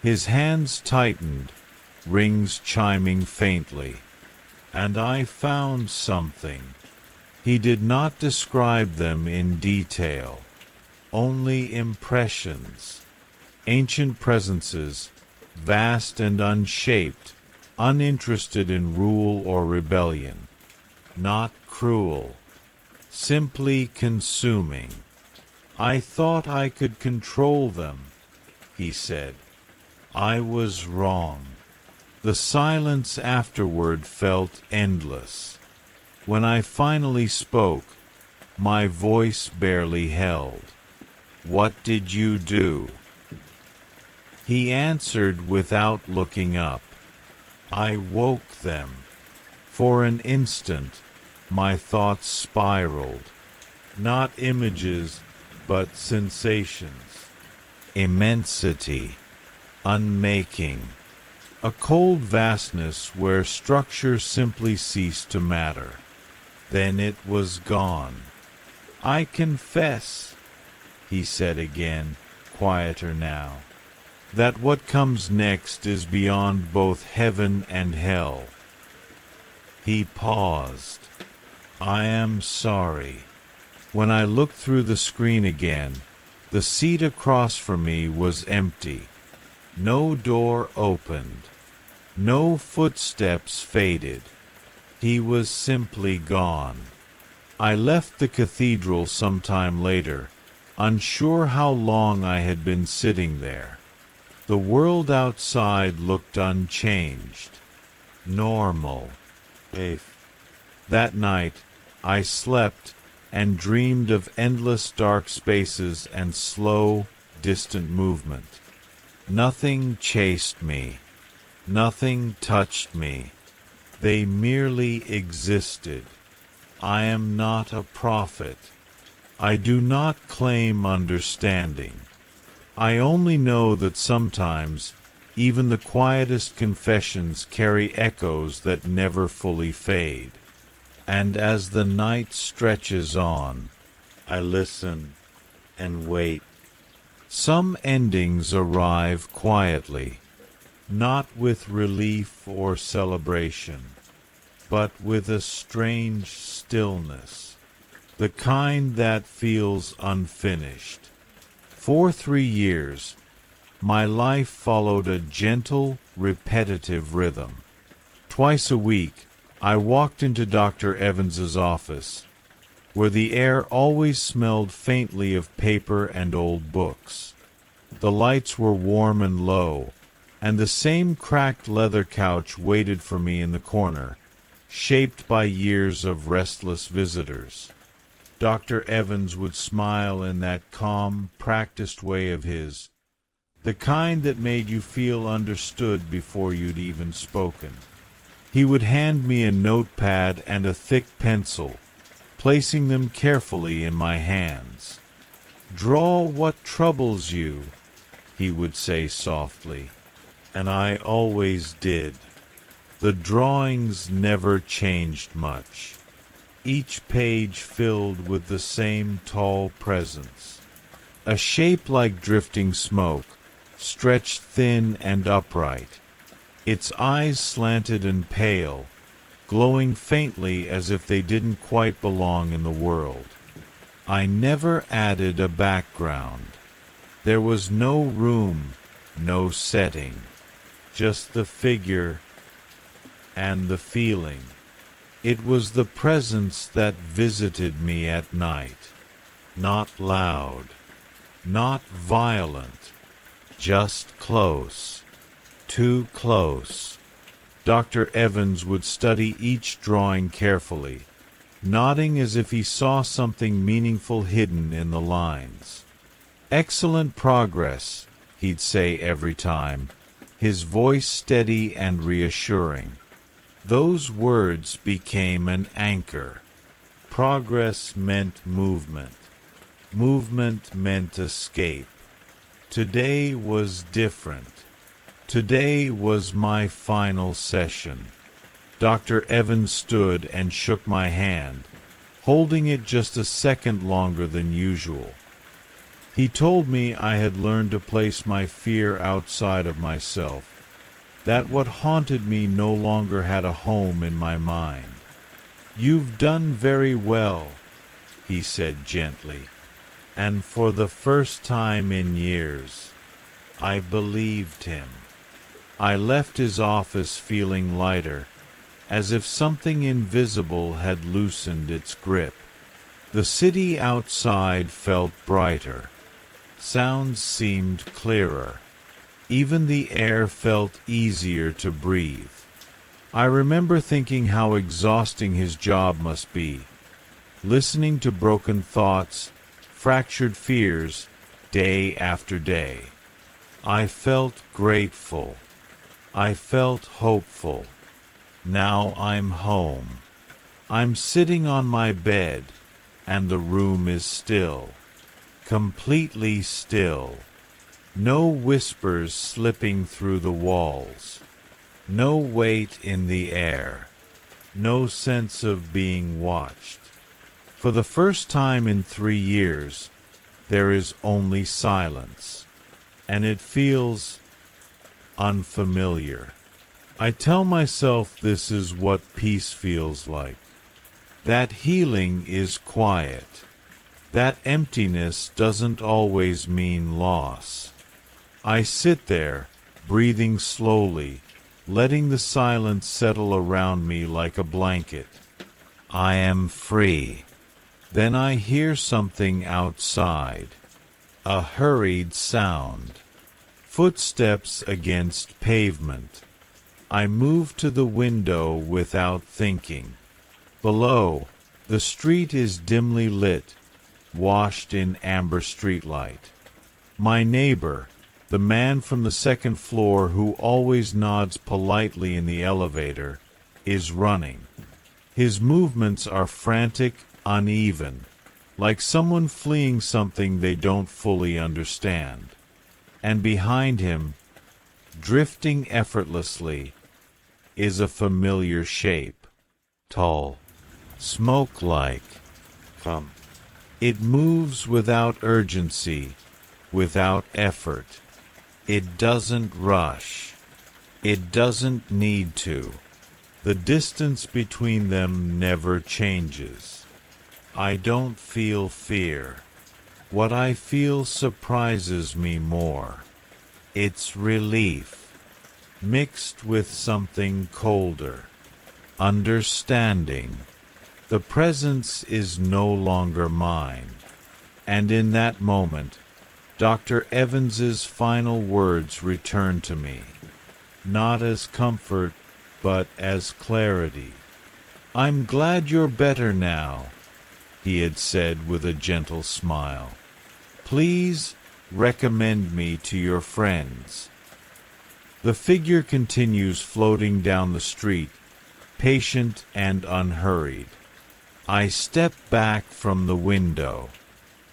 His hands tightened, rings chiming faintly. "And I found something." He did not describe them in detail, only impressions, ancient presences, vast and unshaped, uninterested in rule or rebellion. Not cruel, simply consuming. "I thought I could control them," he said. "I was wrong." The silence afterward felt endless. When I finally spoke, my voice barely held. "What did you do?" He answered without looking up. "I woke them." For an instant, my thoughts spiraled. Not images, but sensations. Immensity. Unmaking. A cold vastness where structure simply ceased to matter. Then it was gone. "I confess," he said again, quieter now, "that what comes next is beyond both heaven and hell." He paused. "I am sorry." When I looked through the screen again, the seat across from me was empty. No door opened. No footsteps faded. He was simply gone. I left the cathedral some time later, unsure how long I had been sitting there. The world outside looked unchanged, normal. That night, I slept and dreamed of endless dark spaces and slow, distant movement. Nothing chased me. Nothing touched me. They merely existed. I am not a prophet. I do not claim understanding. I only know that sometimes even the quietest confessions carry echoes that never fully fade. And as the night stretches on, I listen and wait. Some endings arrive quietly, not with relief or celebration, but with a strange stillness, the kind that feels unfinished. For 3 years, my life followed a gentle, repetitive rhythm. Twice a week, I walked into Dr. Evans's office, where the air always smelled faintly of paper and old books. The lights were warm and low, and the same cracked leather couch waited for me in the corner, shaped by years of restless visitors. Dr. Evans would smile in that calm, practiced way of his, the kind that made you feel understood before you'd even spoken. He would hand me a notepad and a thick pencil, placing them carefully in my hands. "Draw what troubles you," he would say softly, and I always did. The drawings never changed much, each page filled with the same tall presence. A shape like drifting smoke, stretched thin and upright, its eyes slanted and pale, glowing faintly as if they didn't quite belong in the world. I never added a background. There was no room, no setting, just the figure and the feeling. It was the presence that visited me at night. Not loud, not violent, just close, too close. Dr. Evans would study each drawing carefully, nodding as if he saw something meaningful hidden in the lines. "Excellent progress," he'd say every time, his voice steady and reassuring. Those words became an anchor. Progress meant movement. Movement meant escape. Today was different. Today was my final session. Dr. Evans stood and shook my hand, holding it just a second longer than usual. He told me I had learned to place my fear outside of myself, that what haunted me no longer had a home in my mind. "You've done very well," he said gently, and for the first time in years, I believed him. I left his office feeling lighter, as if something invisible had loosened its grip. The city outside felt brighter. Sounds seemed clearer. Even the air felt easier to breathe. I remember thinking how exhausting his job must be, listening to broken thoughts, fractured fears, day after day. I felt grateful. I felt hopeful. Now I'm home. I'm sitting on my bed, and the room is still, completely still. No whispers slipping through the walls. No weight in the air. No sense of being watched. For the first time in 3 years, there is only silence, and it feels unfamiliar. I tell myself this is what peace feels like. That healing is quiet. That emptiness doesn't always mean loss. I sit there, breathing slowly, letting the silence settle around me like a blanket. I am free. Then I hear something outside. A hurried sound. Footsteps against pavement. I move to the window without thinking. Below, the street is dimly lit, washed in amber streetlight. My neighbor, the man from the second floor who always nods politely in the elevator, is running. His movements are frantic, uneven, like someone fleeing something they don't fully understand. And behind him, drifting effortlessly, is a familiar shape. Tall, smoke-like. Come. It moves without urgency, without effort. It doesn't rush. It doesn't need to. The distance between them never changes. I don't feel fear. What I feel surprises me more. It's relief, mixed with something colder. Understanding. The presence is no longer mine. And in that moment, Dr. Evans's final words returned to me, not as comfort, but as clarity. "I'm glad you're better now," he had said with a gentle smile. "Please recommend me to your friends." The figure continues floating down the street, patient and unhurried. I step back from the window.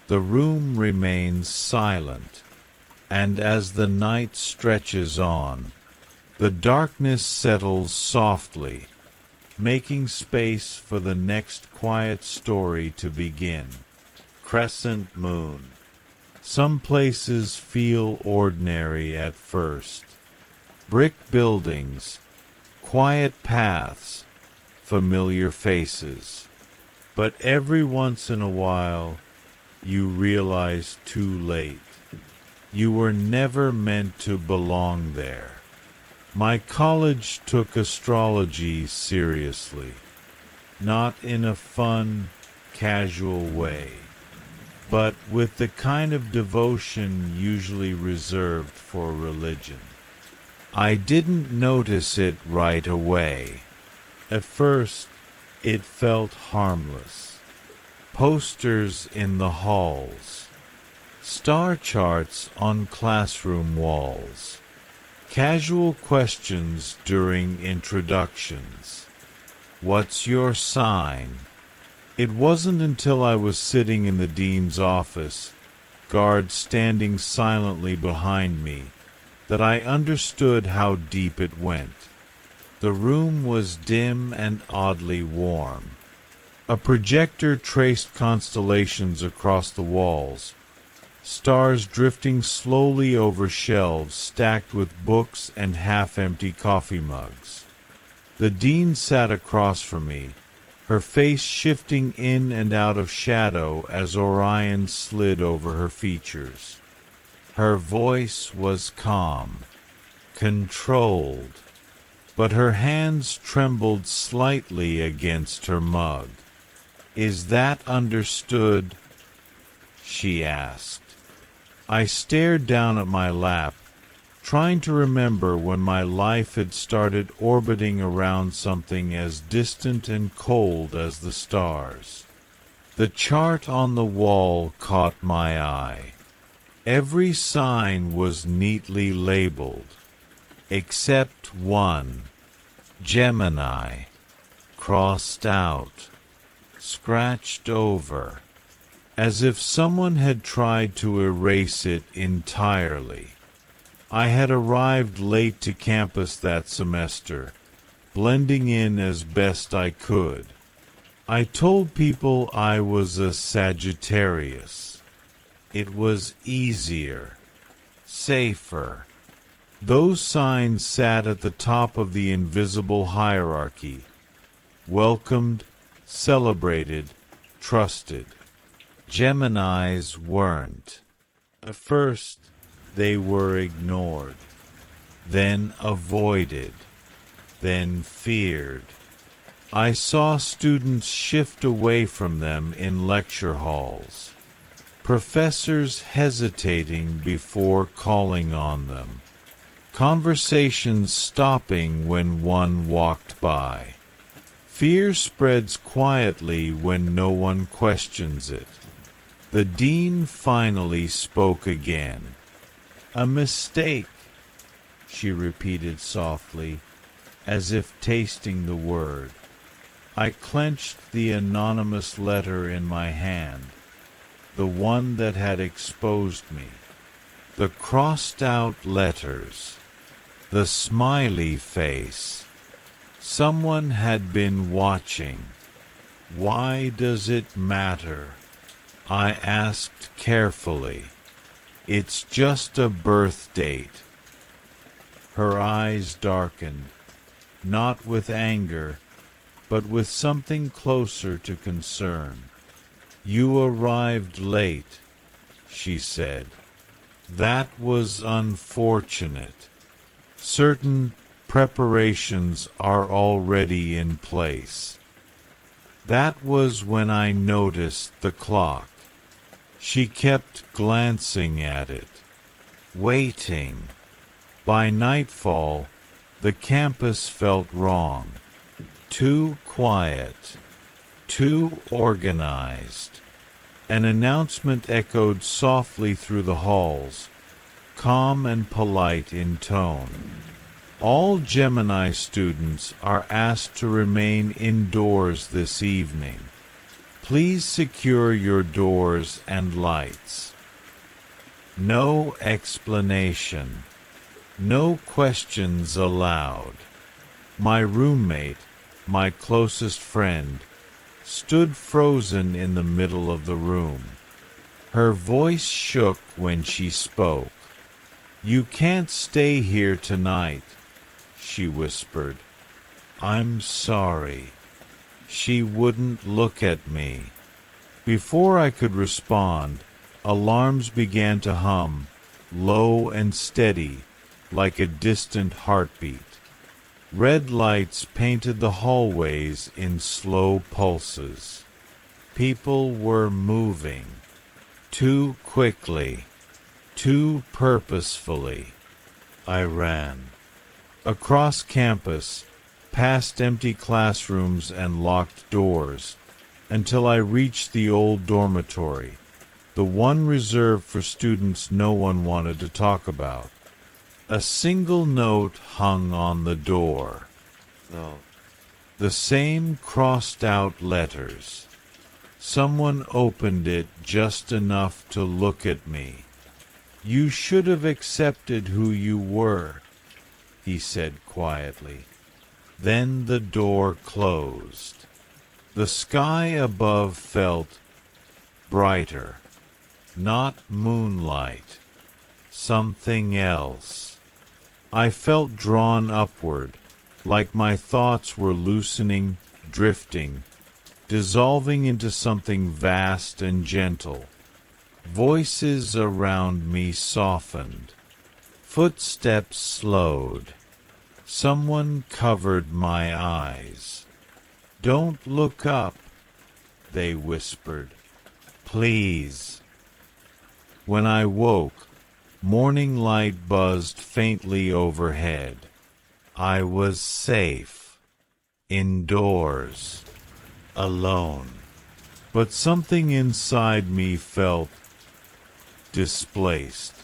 The room remains silent, and as the night stretches on, the darkness settles softly, making space for the next quiet story to begin. Crescent moon. Some places feel ordinary at first. Brick buildings, quiet paths, familiar faces. But every once in a while, you realize too late. You were never meant to belong there. My college took astrology seriously, not in a fun, casual way, but with the kind of devotion usually reserved for religion. I didn't notice it right away. At first, it felt harmless. Posters in the halls, star charts on classroom walls, casual questions during introductions. "What's your sign?" It wasn't until I was sitting in the dean's office, guards standing silently behind me, that I understood how deep it went. The room was dim and oddly warm. A projector traced constellations across the walls, stars drifting slowly over shelves stacked with books and half-empty coffee mugs. The dean sat across from me, her face shifting in and out of shadow as Orion slid over her features. Her voice was calm, controlled, but her hands trembled slightly against her mug. "Is that understood?" she asked. I stared down at my lap, trying to remember when my life had started orbiting around something as distant and cold as the stars. The chart on the wall caught my eye. Every sign was neatly labeled, except one, Gemini, crossed out, scratched over, as if someone had tried to erase it entirely. I had arrived late to campus that semester, blending in as best I could. I told people I was a Sagittarius. It was easier, safer. Those signs sat at the top of the invisible hierarchy, welcomed, celebrated, trusted. Geminis weren't. At first, they were ignored, then avoided, then feared. I saw students shift away from them in lecture halls, professors hesitating before calling on them, conversations stopping when one walked by. Fear spreads quietly when no one questions it. The dean finally spoke again. "A mistake," she repeated softly, as if tasting the word. I clenched the anonymous letter in my hand, the one that had exposed me. The crossed-out letters, the smiley face. Someone had been watching. "Why does it matter?" I asked carefully. "It's just a birth date." Her eyes darkened, not with anger, but with something closer to concern. "You arrived late. she said. That was unfortunate. Certain preparations are already in place. That was when I noticed the clock. She kept glancing at it, waiting. By nightfall, the campus felt wrong. Too quiet, too organized. An announcement echoed softly through the halls, calm and polite in tone. All Gemini students are asked to remain indoors this evening. Please secure your doors and lights. No explanation. No questions allowed. My roommate, my closest friend, stood frozen in the middle of the room. Her voice shook when she spoke. "You can't stay here tonight," she whispered. "I'm sorry." She wouldn't look at me. Before I could respond, alarms began to hum, low and steady, like a distant heartbeat. Red lights painted the hallways in slow pulses. People were moving. Too quickly. Too purposefully. I ran. Across campus, past empty classrooms and locked doors, until I reached the old dormitory, the one reserved for students no one wanted to talk about. A single note hung on the door. The same crossed-out letters. Someone opened it just enough to look at me. "You should have accepted who you were," he said quietly. Then the door closed. The sky above felt brighter. Not moonlight. Something else. I felt drawn upward, like my thoughts were loosening, drifting, dissolving into something vast and gentle. Voices around me softened. Footsteps slowed. Someone covered my eyes. "Don't look up," they whispered. "Please." When I woke, morning light buzzed faintly overhead. I was safe. Indoors. Alone. But something inside me felt displaced.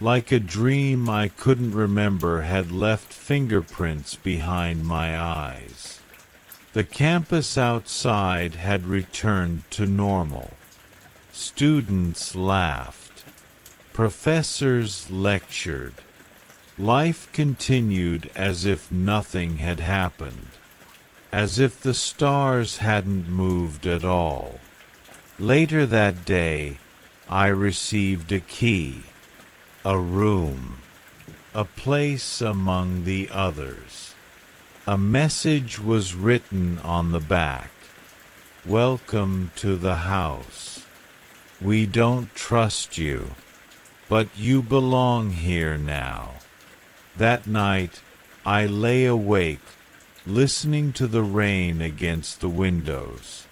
Like a dream I couldn't remember had left fingerprints behind my eyes. The campus outside had returned to normal. Students laughed. Professors lectured. Life continued as if nothing had happened. As if the stars hadn't moved at all. Later that day, I received a key. A room. A place among the others. A message was written on the back. "Welcome to the house. We don't trust you, but you belong here now." That night, I lay awake, listening to the rain against the windows,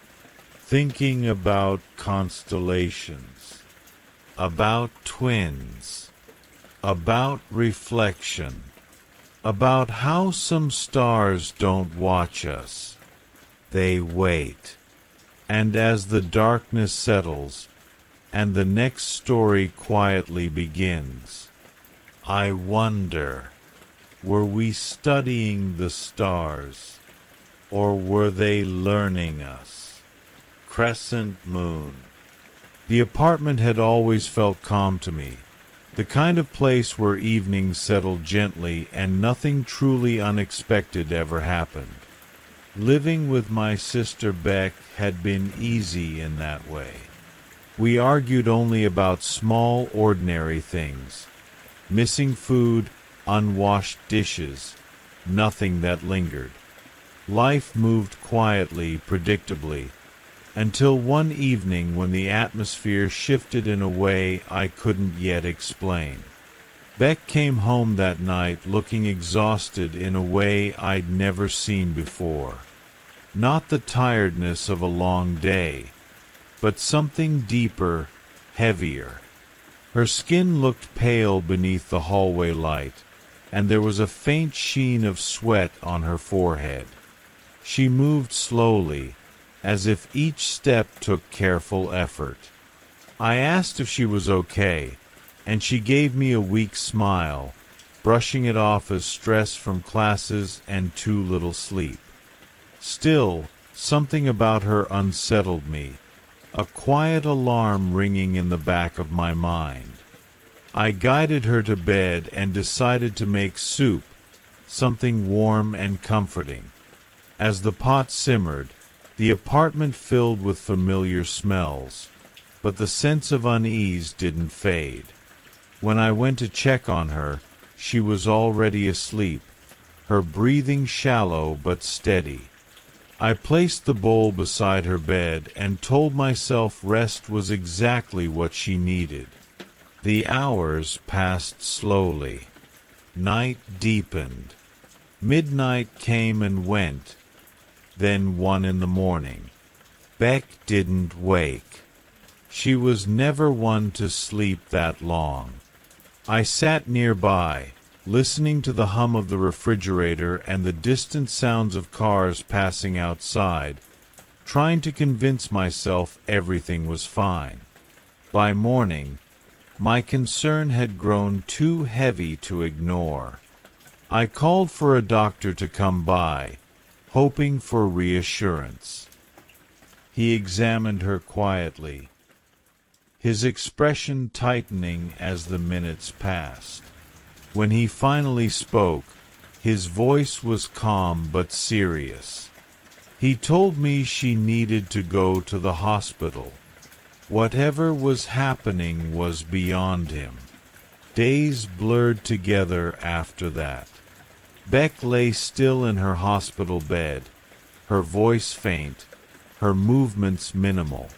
thinking about constellations, about twins, about reflection, about how some stars don't watch us. They wait. And as the darkness settles, and the next story quietly begins, I wonder, were we studying the stars, or were they learning us? Crescent moon. The apartment had always felt calm to me, the kind of place where evenings settled gently and nothing truly unexpected ever happened. Living with my sister Beck had been easy in that way. We argued only about small, ordinary things. Missing food, unwashed dishes, nothing that lingered. Life moved quietly, predictably, until one evening when the atmosphere shifted in a way I couldn't yet explain. Beck came home that night looking exhausted in a way I'd never seen before. Not the tiredness of a long day, but something deeper, heavier. Her skin looked pale beneath the hallway light, and there was a faint sheen of sweat on her forehead. She moved slowly, as if each step took careful effort. I asked if she was okay, and she gave me a weak smile, brushing it off as stress from classes and too little sleep. Still, something about her unsettled me, a quiet alarm ringing in the back of my mind. I guided her to bed and decided to make soup, something warm and comforting. As the pot simmered, the apartment filled with familiar smells, but the sense of unease didn't fade. When I went to check on her, she was already asleep, her breathing shallow but steady. I placed the bowl beside her bed and told myself rest was exactly what she needed. The hours passed slowly. Night deepened. Midnight came and went. Then 1 in the morning. Beck didn't wake. She was never one to sleep that long. I sat nearby, listening to the hum of the refrigerator and the distant sounds of cars passing outside, trying to convince myself everything was fine. By morning, my concern had grown too heavy to ignore. I called for a doctor to come by, hoping for reassurance. He examined her quietly, his expression tightening as the minutes passed. When he finally spoke, his voice was calm but serious. He told me she needed to go to the hospital. Whatever was happening was beyond him. Days blurred together after that. Beck lay still in her hospital bed, her voice faint, her movements minimal.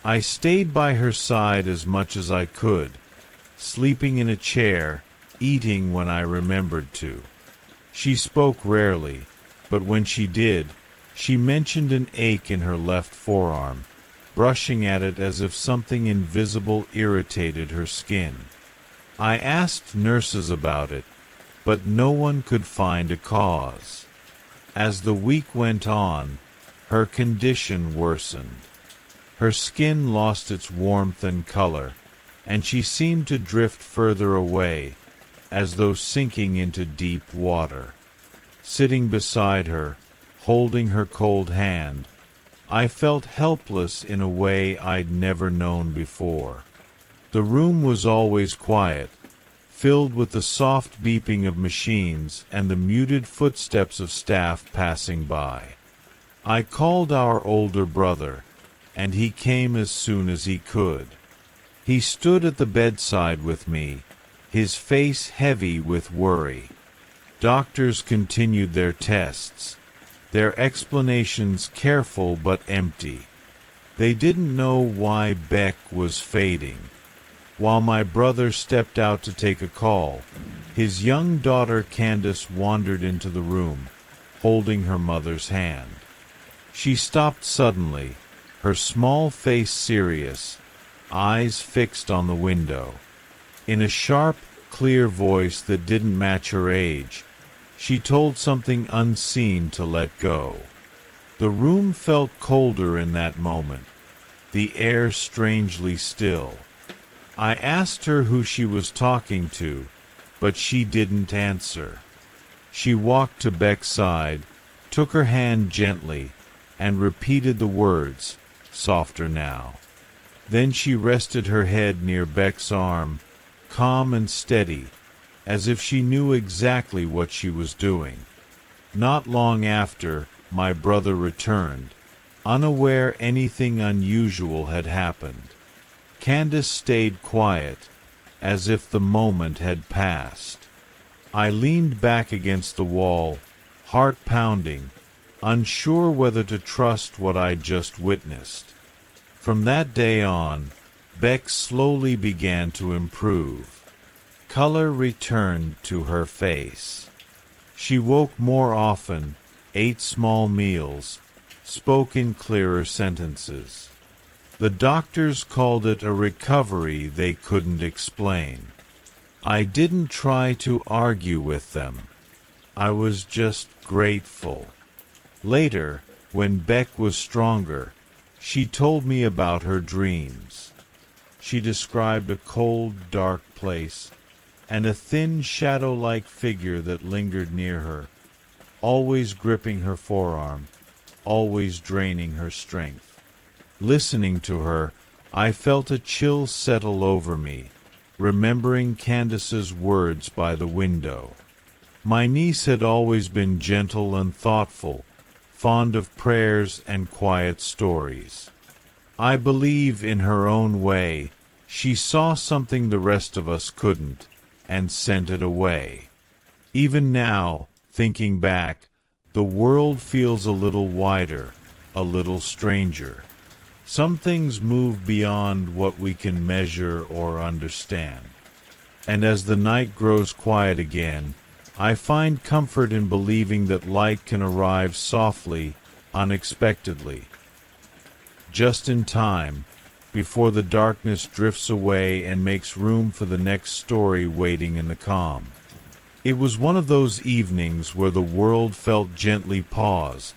I stayed by her side as much as I could, sleeping in a chair, eating when I remembered to. She spoke rarely, but when she did, she mentioned an ache in her left forearm, brushing at it as if something invisible irritated her skin. I asked nurses about it, but no one could find a cause. As the week went on, her condition worsened. Her skin lost its warmth and color, and she seemed to drift further away, as though sinking into deep water. Sitting beside her, holding her cold hand, I felt helpless in a way I'd never known before. The room was always quiet, filled with the soft beeping of machines and the muted footsteps of staff passing by. I called our older brother, and he came as soon as he could. He stood at the bedside with me, his face heavy with worry. Doctors continued their tests, their explanations careful but empty. They didn't know why Beck was fading. While my brother stepped out to take a call, his young daughter Candace wandered into the room, holding her mother's hand. She stopped suddenly, her small face serious, eyes fixed on the window. In a sharp, clear voice that didn't match her age, she told something unseen to let go. The room felt colder in that moment, the air strangely still. I asked her who she was talking to, but she didn't answer. She walked to Beck's side, took her hand gently, and repeated the words, softer now. Then she rested her head near Beck's arm, calm and steady, as if she knew exactly what she was doing. Not long after, my brother returned, unaware anything unusual had happened. Candace stayed quiet, as if the moment had passed. I leaned back against the wall, heart pounding, unsure whether to trust what I'd just witnessed. From that day on, Beck slowly began to improve. Color returned to her face. She woke more often, ate small meals, spoke in clearer sentences. The doctors called it a recovery they couldn't explain. I didn't try to argue with them. I was just grateful. Later, when Beck was stronger, she told me about her dreams. She described a cold, dark place, and a thin, shadow-like figure that lingered near her, always gripping her forearm, always draining her strength. Listening to her, I felt a chill settle over me, remembering Candace's words by the window. My niece had always been gentle and thoughtful, fond of prayers and quiet stories. I believe in her own way, she saw something the rest of us couldn't, and sent it away. Even now, thinking back, the world feels a little wider, a little stranger. Some things move beyond what we can measure or understand. And as the night grows quiet again, I find comfort in believing that light can arrive softly, unexpectedly, just in time, before the darkness drifts away and makes room for the next story waiting in the calm. It was one of those evenings where the world felt gently paused,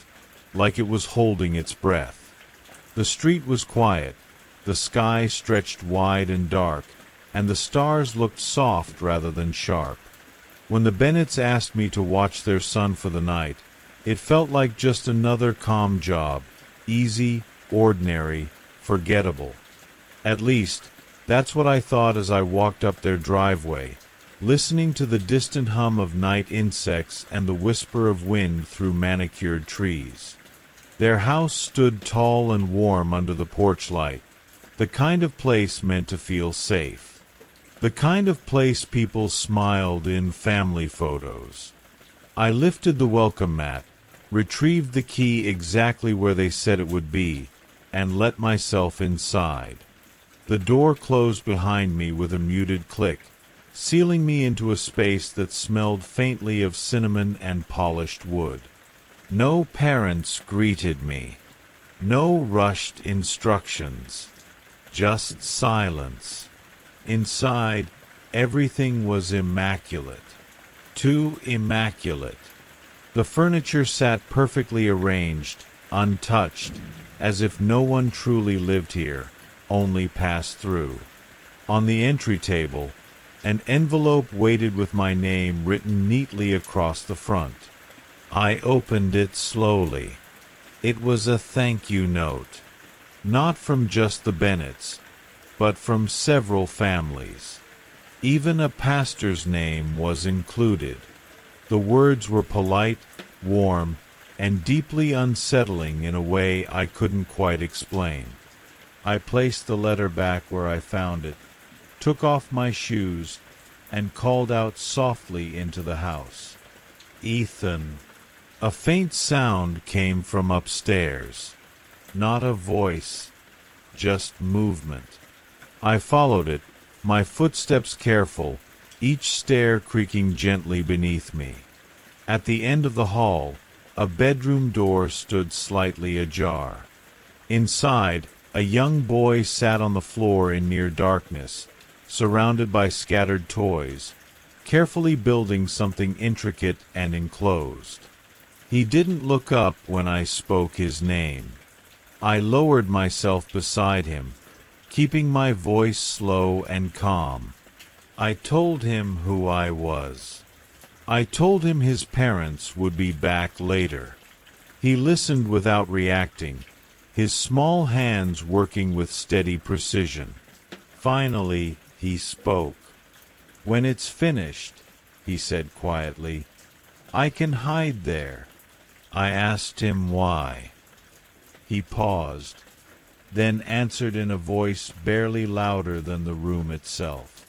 like it was holding its breath. The street was quiet, the sky stretched wide and dark, and the stars looked soft rather than sharp. When the Bennetts asked me to watch their son for the night, it felt like just another calm job, easy, ordinary, forgettable. At least, that's what I thought as I walked up their driveway, listening to the distant hum of night insects and the whisper of wind through manicured trees. Their house stood tall and warm under the porch light, the kind of place meant to feel safe. The kind of place people smiled in family photos. I lifted the welcome mat, retrieved the key exactly where they said it would be, and let myself inside. The door closed behind me with a muted click, sealing me into a space that smelled faintly of cinnamon and polished wood. No parents greeted me. No rushed instructions. Just silence. Inside, everything was immaculate. Too immaculate. The furniture sat perfectly arranged, untouched, as if no one truly lived here, only passed through. On the entry table, an envelope waited with my name written neatly across the front. I opened it slowly. It was a thank you note. Not from just the Bennetts, but from several families. Even a pastor's name was included. The words were polite, warm, and deeply unsettling in a way I couldn't quite explain. I placed the letter back where I found it, took off my shoes, and called out softly into the house. "Ethan." A faint sound came from upstairs. Not a voice, just movement. I followed it, my footsteps careful, each stair creaking gently beneath me. At the end of the hall, a bedroom door stood slightly ajar. Inside, a young boy sat on the floor in near darkness, surrounded by scattered toys, carefully building something intricate and enclosed. He didn't look up when I spoke his name. I lowered myself beside him, keeping my voice slow and calm. I told him who I was. I told him his parents would be back later. He listened without reacting, his small hands working with steady precision. Finally, he spoke. "When it's finished," he said quietly, "I can hide there." I asked him why. He paused, then answered in a voice barely louder than the room itself.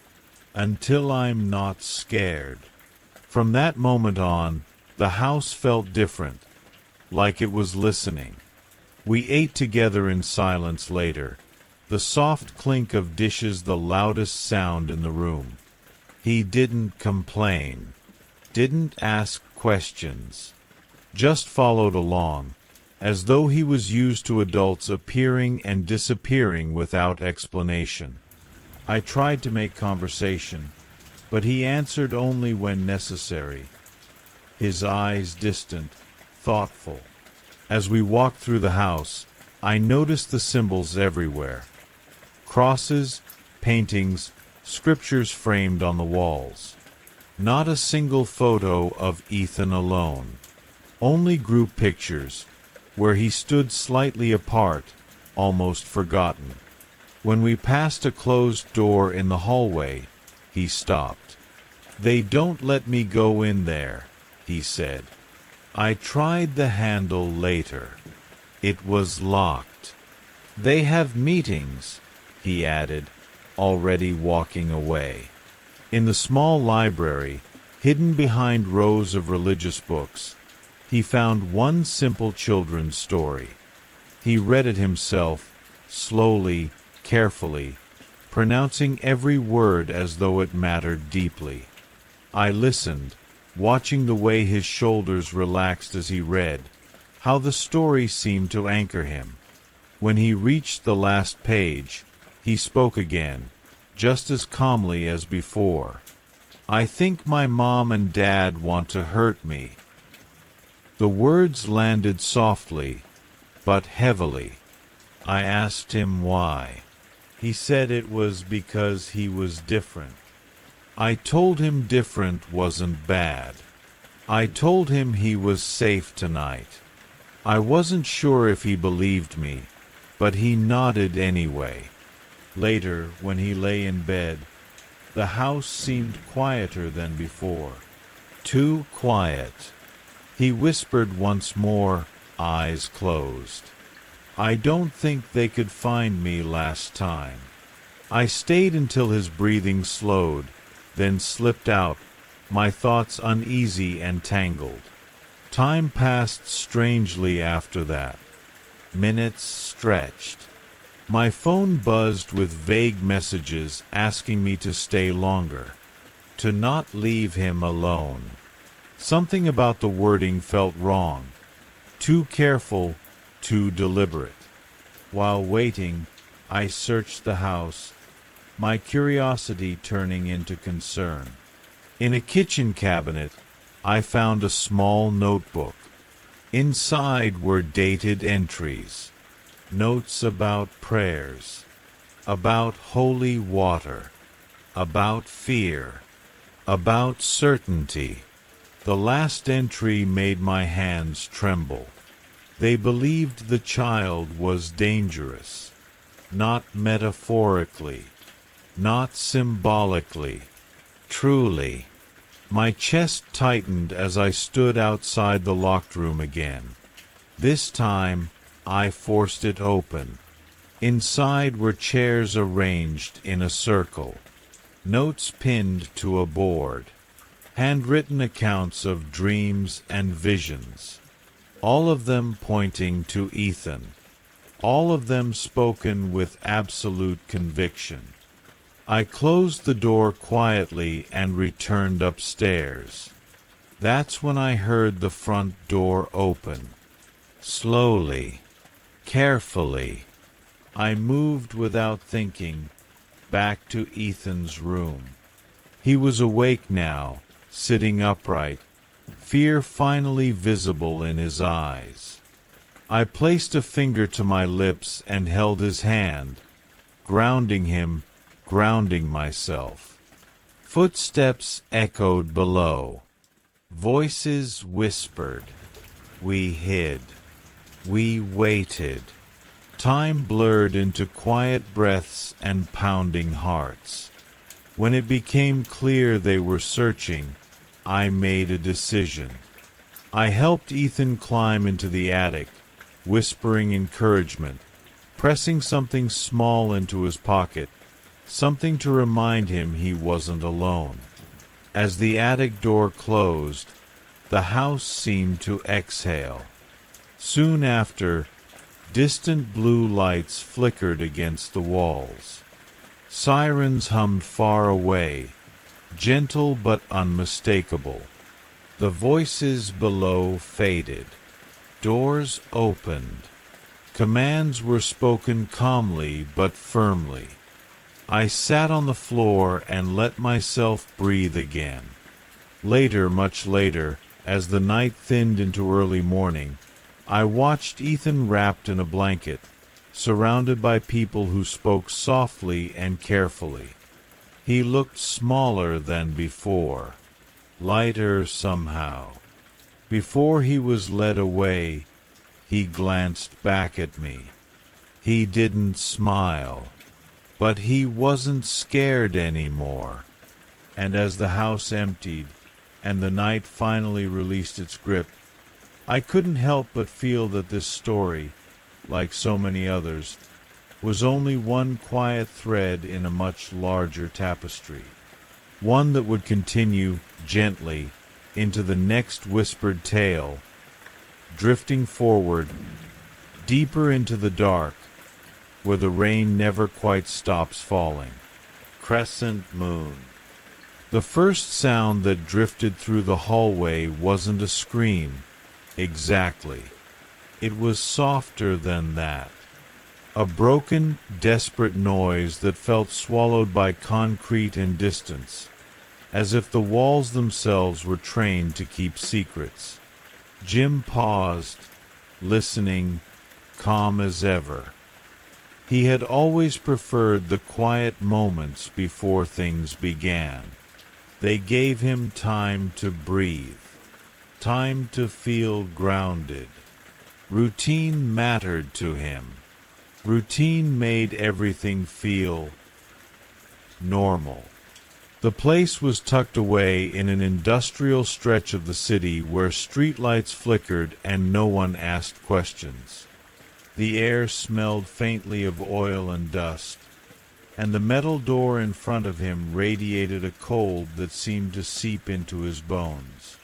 "Until I'm not scared." From that moment on, the house felt different, like it was listening. We ate together in silence later, the soft clink of dishes the loudest sound in the room. He didn't complain, didn't ask questions, just followed along, as though he was used to adults appearing and disappearing without explanation. I tried to make conversation, but he answered only when necessary, his eyes distant, thoughtful. As we walked through the house, I noticed the symbols everywhere. Crosses, paintings, scriptures framed on the walls. Not a single photo of Ethan alone. Only group pictures, where he stood slightly apart, almost forgotten. When we passed a closed door in the hallway, he stopped. "They don't let me go in there," he said. I tried the handle later. It was locked. "They have meetings," he added, already walking away. In the small library, hidden behind rows of religious books, he found one simple children's story. He read it himself, slowly, carefully, pronouncing every word as though it mattered deeply. I listened, watching the way his shoulders relaxed as he read, how the story seemed to anchor him. When he reached the last page, he spoke again, just as calmly as before. "I think my mom and dad want to hurt me." The words landed softly, but heavily. I asked him why. He said it was because he was different. I told him different wasn't bad. I told him he was safe tonight. I wasn't sure if he believed me, but he nodded anyway. Later, when he lay in bed, the house seemed quieter than before. Too quiet. He whispered once more, eyes closed. "I don't think they could find me last time." I stayed until his breathing slowed, then slipped out, my thoughts uneasy and tangled. Time passed strangely after that. Minutes stretched. My phone buzzed with vague messages asking me to stay longer, to not leave him alone. Something about the wording felt wrong, too careful, too deliberate. While waiting, I searched the house, my curiosity turning into concern. In a kitchen cabinet, I found a small notebook. Inside were dated entries, notes about prayers, about holy water, about fear, about certainty. The last entry made my hands tremble. They believed the child was dangerous, not metaphorically, not symbolically, truly. My chest tightened as I stood outside the locked room again. This time, I forced it open. Inside were chairs arranged in a circle, notes pinned to a board, handwritten accounts of dreams and visions, all of them pointing to Ethan, all of them spoken with absolute conviction. I closed the door quietly and returned upstairs. That's when I heard the front door open. Slowly, carefully, I moved without thinking, back to Ethan's room. He was awake now, sitting upright, fear finally visible in his eyes. I placed a finger to my lips and held his hand, grounding him, grounding myself. Footsteps echoed below. Voices whispered. We hid. We waited. Time blurred into quiet breaths and pounding hearts. When it became clear they were searching, I made a decision. I helped Ethan climb into the attic, whispering encouragement, pressing something small into his pocket, something to remind him he wasn't alone. As the attic door closed, the house seemed to exhale. Soon after, distant blue lights flickered against the walls. Sirens hummed far away, gentle but unmistakable. The voices below faded. Doors opened. Commands were spoken calmly but firmly. I sat on the floor and let myself breathe again. Later, much later, as the night thinned into early morning, I watched Ethan wrapped in a blanket, surrounded by people who spoke softly and carefully. He looked smaller than before, lighter somehow. Before he was led away, he glanced back at me. He didn't smile, but he wasn't scared anymore. And as the house emptied, and the night finally released its grip, I couldn't help but feel that this story, like so many others, was only one quiet thread in a much larger tapestry, one that would continue gently into the next whispered tale, drifting forward, deeper into the dark, where the rain never quite stops falling. Crescent moon. The first sound that drifted through the hallway wasn't a scream, exactly. It was softer than that. A broken, desperate noise that felt swallowed by concrete and distance, as if the walls themselves were trained to keep secrets. Jim paused, listening, calm as ever. He had always preferred the quiet moments before things began. They gave him time to breathe, time to feel grounded. Routine mattered to him. Routine made everything feel normal. The place was tucked away in an industrial stretch of the city where streetlights flickered and no one asked questions. The air smelled faintly of oil and dust, and the metal door in front of him radiated a cold that seemed to seep into his bones.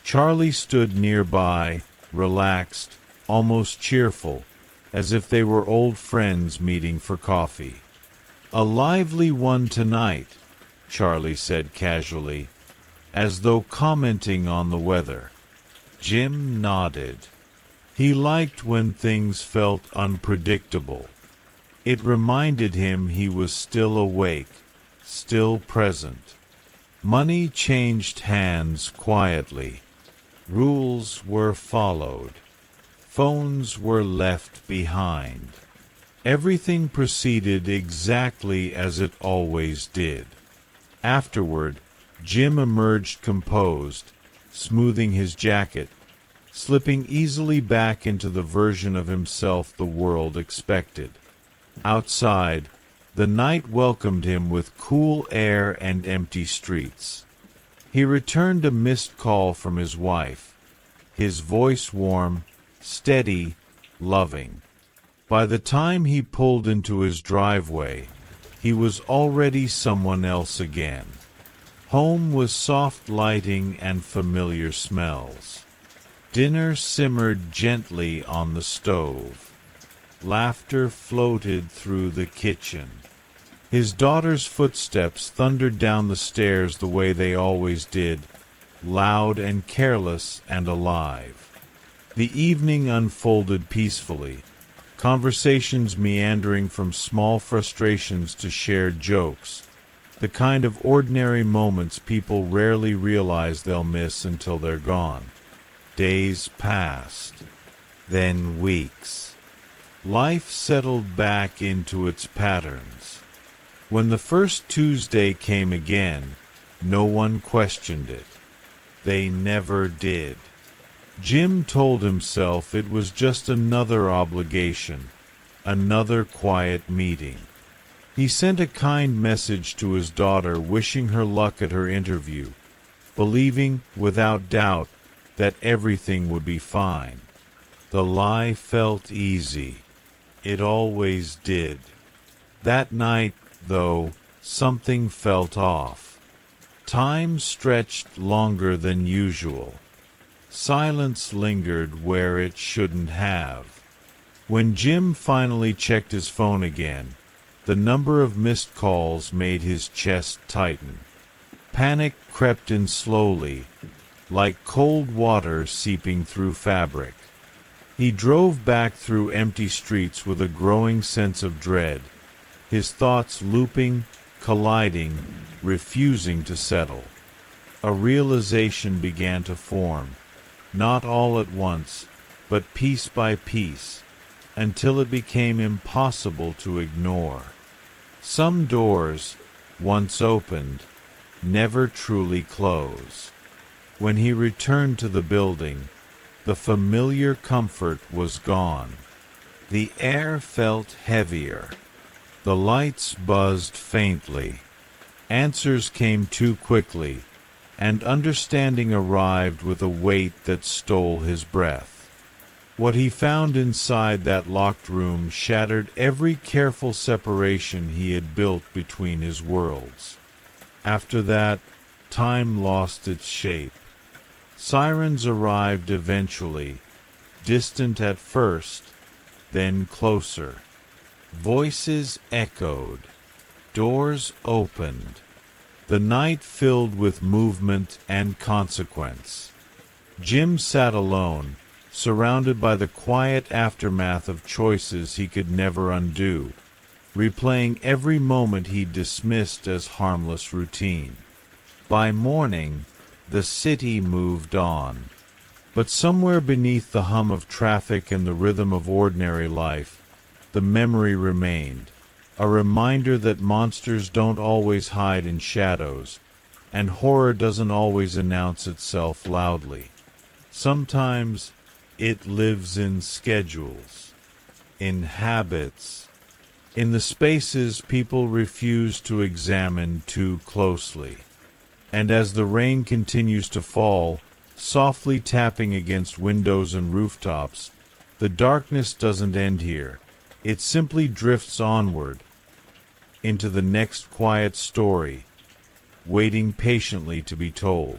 Charlie stood nearby, relaxed, almost cheerful, as if they were old friends meeting for coffee. "A lively one tonight," Charlie said casually, as though commenting on the weather. Jim nodded. He liked when things felt unpredictable. It reminded him he was still awake, still present. Money changed hands quietly. Rules were followed. Phones were left behind. Everything proceeded exactly as it always did. Afterward, Jim emerged composed, smoothing his jacket, slipping easily back into the version of himself the world expected. Outside, the night welcomed him with cool air and empty streets. He returned a missed call from his wife, his voice warm, steady, loving. By the time he pulled into his driveway, he was already someone else again. Home was soft lighting and familiar smells. Dinner simmered gently on the stove. Laughter floated through the kitchen. His daughter's footsteps thundered down the stairs the way they always did, loud and careless and alive. The evening unfolded peacefully, conversations meandering from small frustrations to shared jokes, the kind of ordinary moments people rarely realize they'll miss until they're gone. Days passed, then weeks. Life settled back into its patterns. When the first Tuesday came again, no one questioned it. They never did. Jim told himself it was just another obligation, another quiet meeting. He sent a kind message to his daughter wishing her luck at her interview, believing, without doubt, that everything would be fine. The lie felt easy. It always did. That night, though, something felt off. Time stretched longer than usual. Silence lingered where it shouldn't have. When Jim finally checked his phone again, the number of missed calls made his chest tighten. Panic crept in slowly, like cold water seeping through fabric. He drove back through empty streets with a growing sense of dread, his thoughts looping, colliding, refusing to settle. A realization began to form, not all at once, but piece by piece, until it became impossible to ignore. Some doors, once opened, never truly close. When he returned to the building, the familiar comfort was gone. The air felt heavier. The lights buzzed faintly. Answers came too quickly, and understanding arrived with a weight that stole his breath. What he found inside that locked room shattered every careful separation he had built between his worlds. After that, time lost its shape. Sirens arrived eventually, distant at first, then closer. Voices echoed. Doors opened. The night filled with movement and consequence. Jim sat alone, surrounded by the quiet aftermath of choices he could never undo, replaying every moment he dismissed as harmless routine. By morning, the city moved on. But somewhere beneath the hum of traffic and the rhythm of ordinary life, the memory remained, a reminder that monsters don't always hide in shadows, and horror doesn't always announce itself loudly. Sometimes it lives in schedules, in habits, in the spaces people refuse to examine too closely. And as the rain continues to fall, softly tapping against windows and rooftops, the darkness doesn't end here. It simply drifts onward, into the next quiet story, waiting patiently to be told.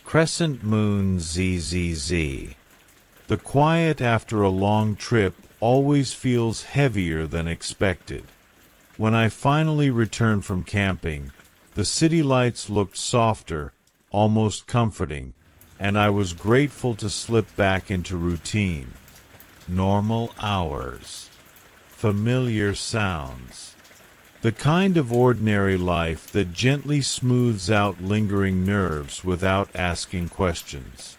Crescent Moon ZZZ. The quiet after a long trip always feels heavier than expected. When I finally returned from camping, the city lights looked softer, almost comforting, and I was grateful to slip back into routine. Normal hours. Familiar sounds. The kind of ordinary life that gently smooths out lingering nerves without asking questions.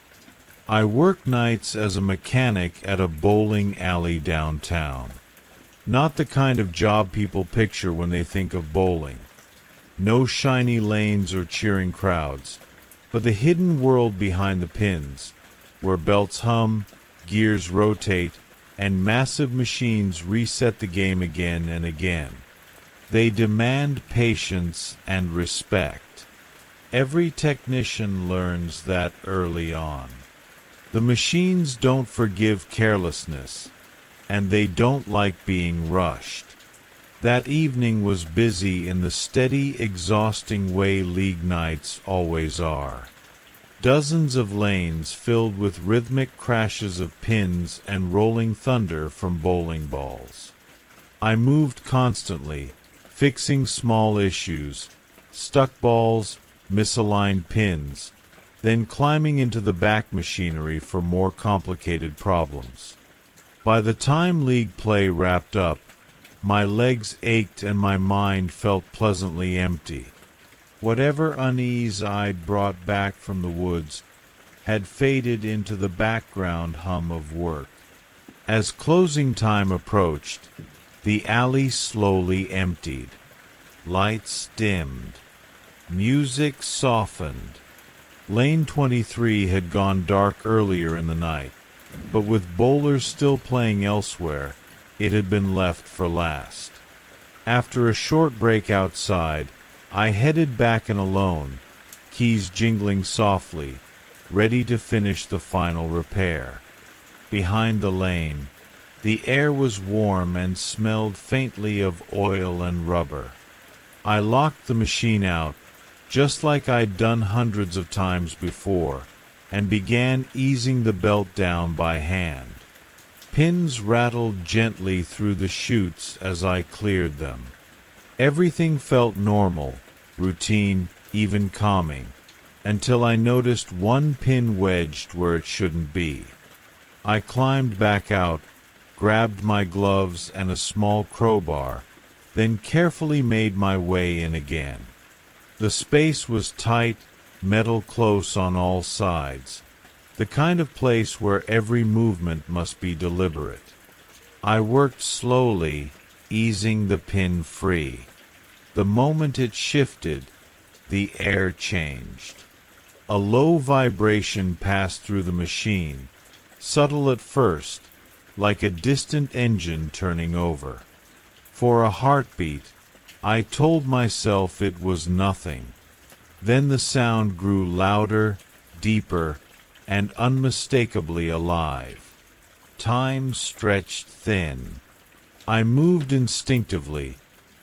I work nights as a mechanic at a bowling alley downtown. Not the kind of job people picture when they think of bowling. No shiny lanes or cheering crowds, but the hidden world behind the pins, where belts hum, gears rotate, and massive machines reset the game again and again. They demand patience and respect. Every technician learns that early on. The machines don't forgive carelessness, and they don't like being rushed. That evening was busy in the steady, exhausting way league nights always are. Dozens of lanes filled with rhythmic crashes of pins and rolling thunder from bowling balls. I moved constantly, fixing small issues, stuck balls, misaligned pins, then climbing into the back machinery for more complicated problems. By the time league play wrapped up, my legs ached and my mind felt pleasantly empty. Whatever unease I'd brought back from the woods had faded into the background hum of work. As closing time approached, the alley slowly emptied. Lights dimmed. Music softened. Lane 23 had gone dark earlier in the night, but with bowlers still playing elsewhere, it had been left for last. After a short break outside, I headed back in alone, keys jingling softly, ready to finish the final repair. Behind the lane, the air was warm and smelled faintly of oil and rubber. I locked the machine out, just like I'd done hundreds of times before, and began easing the belt down by hand. Pins rattled gently through the chutes as I cleared them. Everything felt normal, routine, even calming, until I noticed one pin wedged where it shouldn't be. I climbed back out, grabbed my gloves and a small crowbar, then carefully made my way in again. The space was tight, metal close on all sides, the kind of place where every movement must be deliberate. I worked slowly, easing the pin free. The moment it shifted, the air changed. A low vibration passed through the machine, subtle at first, like a distant engine turning over. For a heartbeat, I told myself it was nothing. Then the sound grew louder, deeper, and unmistakably alive. Time stretched thin. I moved instinctively,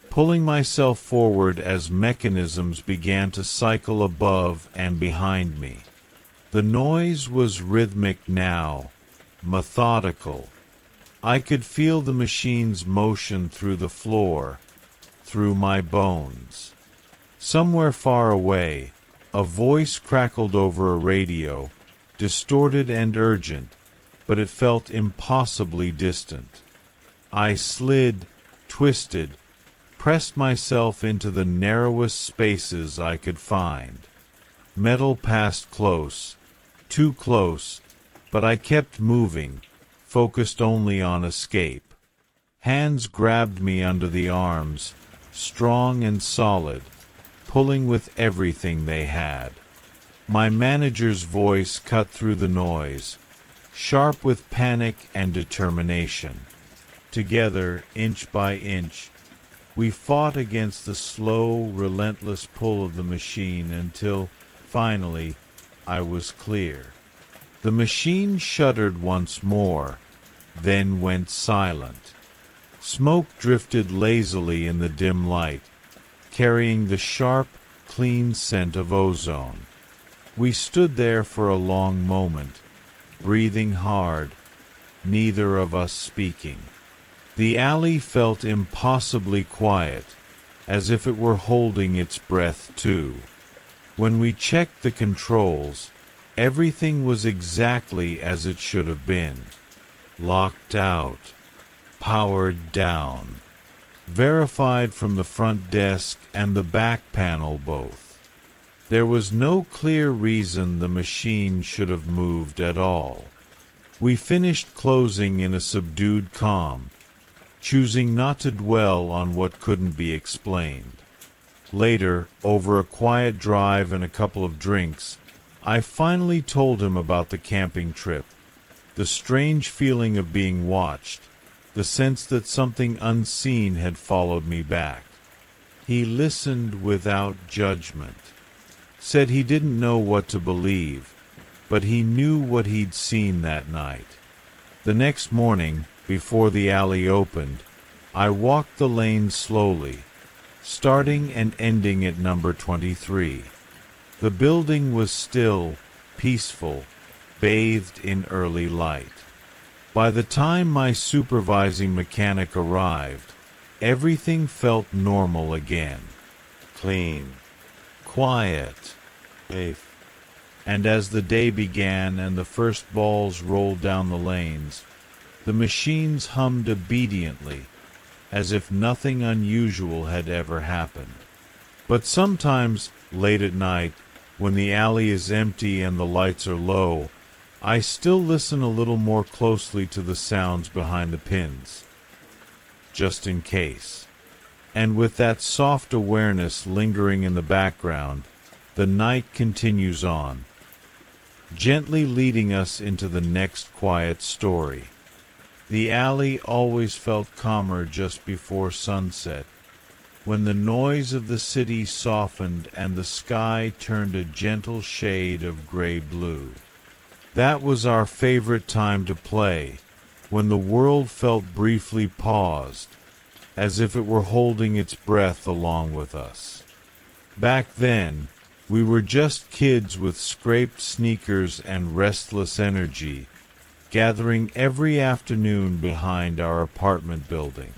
pulling myself forward as mechanisms began to cycle above and behind me. The noise was rhythmic now, methodical. I could feel the machine's motion through the floor, through my bones. Somewhere far away, a voice crackled over a radio, distorted and urgent, but it felt impossibly distant. I slid, twisted, pressed myself into the narrowest spaces I could find. Metal passed close, too close, but I kept moving, focused only on escape. Hands grabbed me under the arms, strong and solid, pulling with everything they had. My manager's voice cut through the noise, sharp with panic and determination. Together, inch by inch, we fought against the slow, relentless pull of the machine until, finally, I was clear. The machine shuddered once more, then went silent. Smoke drifted lazily in the dim light, carrying the sharp, clean scent of ozone. We stood there for a long moment, breathing hard, neither of us speaking. The alley felt impossibly quiet, as if it were holding its breath too. When we checked the controls, everything was exactly as it should have been. Locked out, powered down, verified from the front desk and the back panel both. There was no clear reason the machine should have moved at all. We finished closing in a subdued calm, choosing not to dwell on what couldn't be explained. Later, over a quiet drive and a couple of drinks, I finally told him about the camping trip, the strange feeling of being watched, the sense that something unseen had followed me back. He listened without judgment, said he didn't know what to believe, but he knew what he'd seen that night. The next morning, before the alley opened, I walked the lane slowly, starting and ending at number 23. The building was still, peaceful, bathed in early light. By the time my supervising mechanic arrived, everything felt normal again. Clean, quiet, safe. And as the day began and the first balls rolled down the lanes, the machines hummed obediently, as if nothing unusual had ever happened. But sometimes, late at night, when the alley is empty and the lights are low, I still listen a little more closely to the sounds behind the pins, just in case. And with that soft awareness lingering in the background, the night continues on, gently leading us into the next quiet story. The alley always felt calmer just before sunset, when the noise of the city softened and the sky turned a gentle shade of gray-blue. That was our favorite time to play, when the world felt briefly paused, as if it were holding its breath along with us. Back then, We were just kids with scraped sneakers and restless energy, gathering every afternoon behind our apartment building.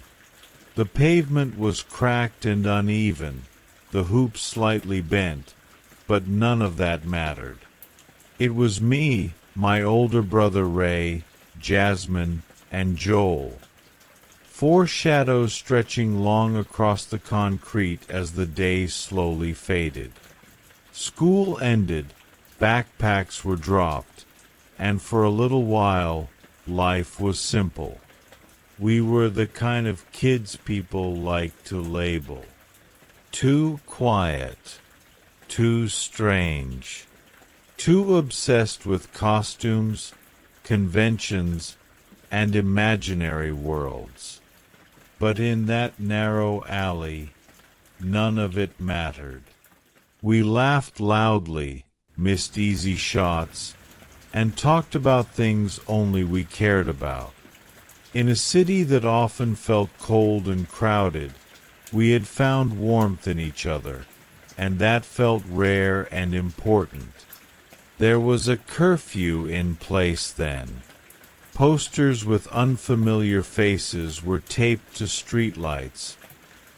The pavement was cracked and uneven, the hoops slightly bent, but none of that mattered. It was me, my older brother Ray, Jasmine, and Joel. 4 shadows stretching long across the concrete as the day slowly faded. School ended, backpacks were dropped, and for a little while, life was simple. We were the kind of kids people like to label. Too quiet, too strange, too obsessed with costumes, conventions, and imaginary worlds. But in that narrow alley, none of it mattered. We laughed loudly, missed easy shots, and talked about things only we cared about. In a city that often felt cold and crowded, we had found warmth in each other, and that felt rare and important. There was a curfew in place then. Posters with unfamiliar faces were taped to streetlights,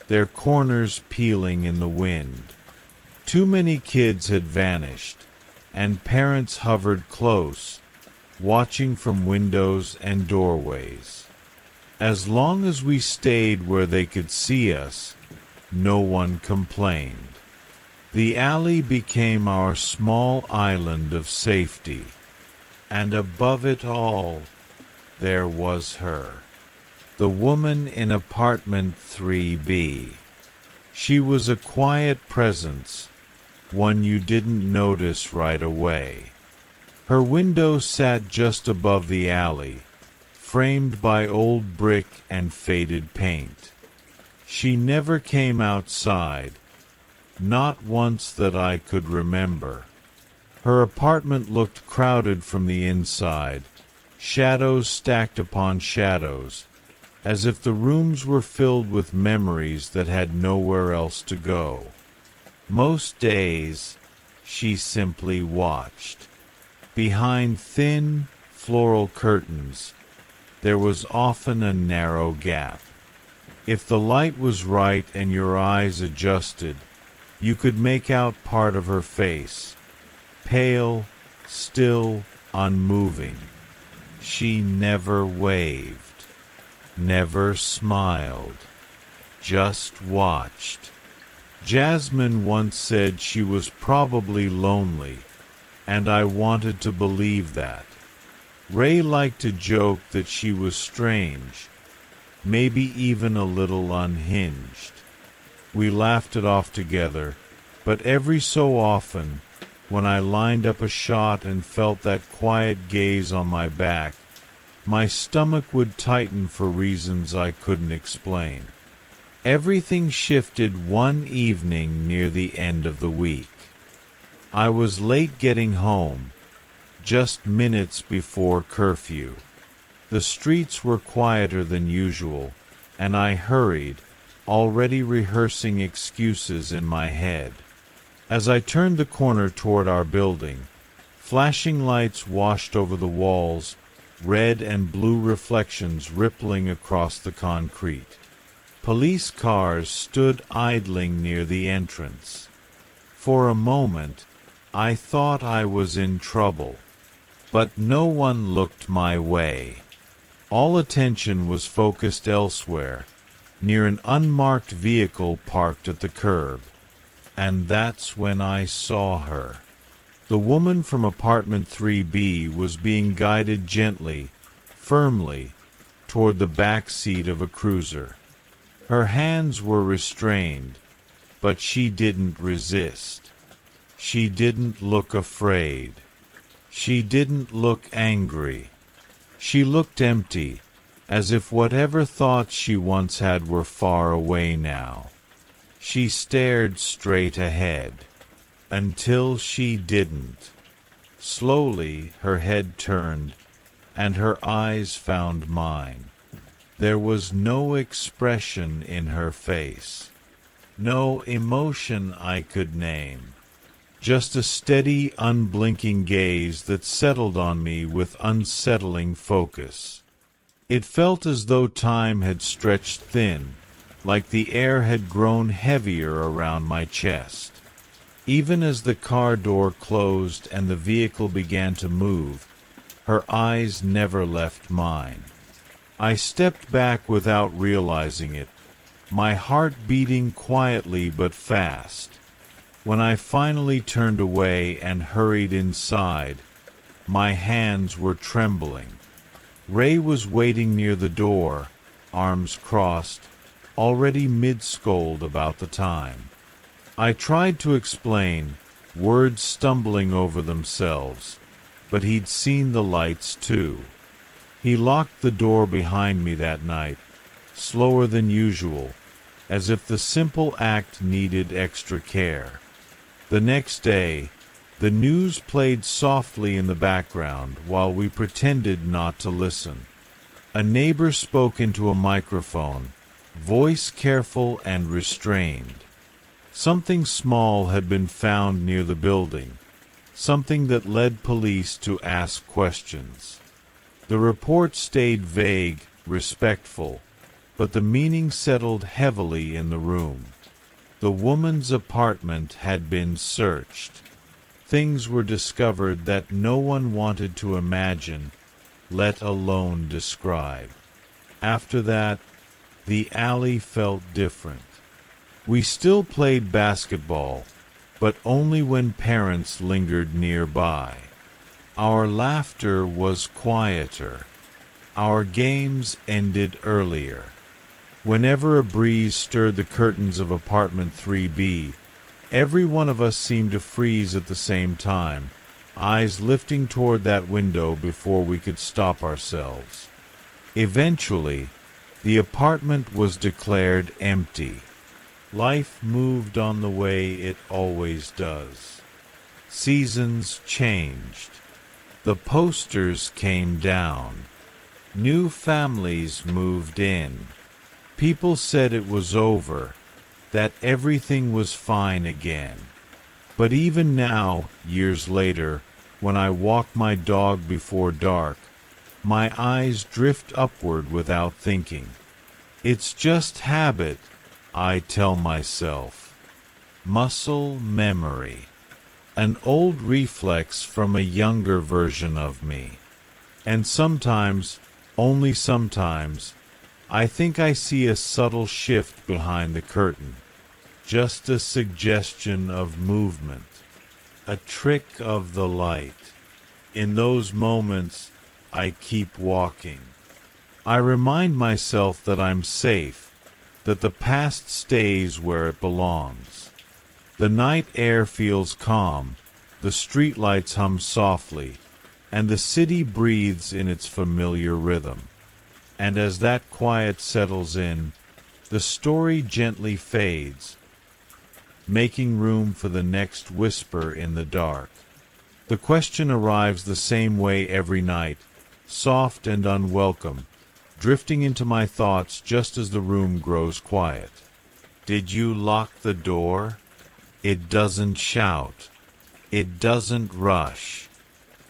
their corners peeling in the wind. Too many kids had vanished, and parents hovered close, watching from windows and doorways. As long as we stayed where they could see us, no one complained. The alley became our small island of safety, and above it all, there was her, the woman in apartment 3B. She was a quiet presence, one you didn't notice right away. Her window sat just above the alley, framed by old brick and faded paint. She never came outside, not once that I could remember. Her apartment looked crowded from the inside, shadows stacked upon shadows, as if the rooms were filled with memories that had nowhere else to go. Most days, she simply watched. Behind thin, floral curtains, there was often a narrow gap. If the light was right and your eyes adjusted, you could make out part of her face, pale, still, unmoving. She never waved, never smiled, just watched. Jasmine once said she was probably lonely, and I wanted to believe that. Ray liked to joke that she was strange, maybe even a little unhinged. We laughed it off together, but every so often, when I lined up a shot and felt that quiet gaze on my back, my stomach would tighten for reasons I couldn't explain. Everything shifted one evening near the end of the week. I was late getting home, just minutes before curfew. The streets were quieter than usual, and I hurried, already rehearsing excuses in my head. As I turned the corner toward our building, flashing lights washed over the walls, red and blue reflections rippling across the concrete. Police cars stood idling near the entrance. For a moment, I thought I was in trouble, but no one looked my way. All attention was focused elsewhere, near an unmarked vehicle parked at the curb. And that's when I saw her. The woman from apartment 3B was being guided gently, firmly, toward the back seat of a cruiser. Her hands were restrained, but she didn't resist. She didn't look afraid. She didn't look angry. She looked empty, as if whatever thoughts she once had were far away now. She stared straight ahead, until she didn't. Slowly her head turned, and her eyes found mine. There was no expression in her face, no emotion I could name, just a steady, unblinking gaze that settled on me with unsettling focus. It felt as though time had stretched thin, like the air had grown heavier around my chest. Even as the car door closed and the vehicle began to move, her eyes never left mine. I stepped back without realizing it, my heart beating quietly but fast. When I finally turned away and hurried inside, my hands were trembling. Ray was waiting near the door, arms crossed, already mid-scold about the time. I tried to explain, words stumbling over themselves, but he'd seen the lights too. He locked the door behind me that night, slower than usual, as if the simple act needed extra care. The next day, the news played softly in the background while we pretended not to listen. A neighbor spoke into a microphone, voice careful and restrained. Something small had been found near the building, something that led police to ask questions. The report stayed vague, respectful, but the meaning settled heavily in the room. The woman's apartment had been searched. Things were discovered that no one wanted to imagine, let alone describe. After that, the alley felt different. We still played basketball, but only when parents lingered nearby. Our laughter was quieter. Our games ended earlier. Whenever a breeze stirred the curtains of apartment 3B, every one of us seemed to freeze at the same time, eyes lifting toward that window before we could stop ourselves. Eventually, the apartment was declared empty. Life moved on the way it always does. Seasons changed. The posters came down. New families moved in. People said it was over, that everything was fine again. But even now, years later, when I walk my dog before dark, my eyes drift upward without thinking. It's just habit, I tell myself. Muscle memory. An old reflex from a younger version of me. And sometimes, only sometimes, I think I see a subtle shift behind the curtain. Just a suggestion of movement. A trick of the light. In those moments, I keep walking. I remind myself that I'm safe, that the past stays where it belongs. The night air feels calm, the streetlights hum softly, and the city breathes in its familiar rhythm. And as that quiet settles in, the story gently fades, making room for the next whisper in the dark. The question arrives the same way every night, soft and unwelcome, drifting into my thoughts just as the room grows quiet. Did you lock the door? It doesn't shout. It doesn't rush.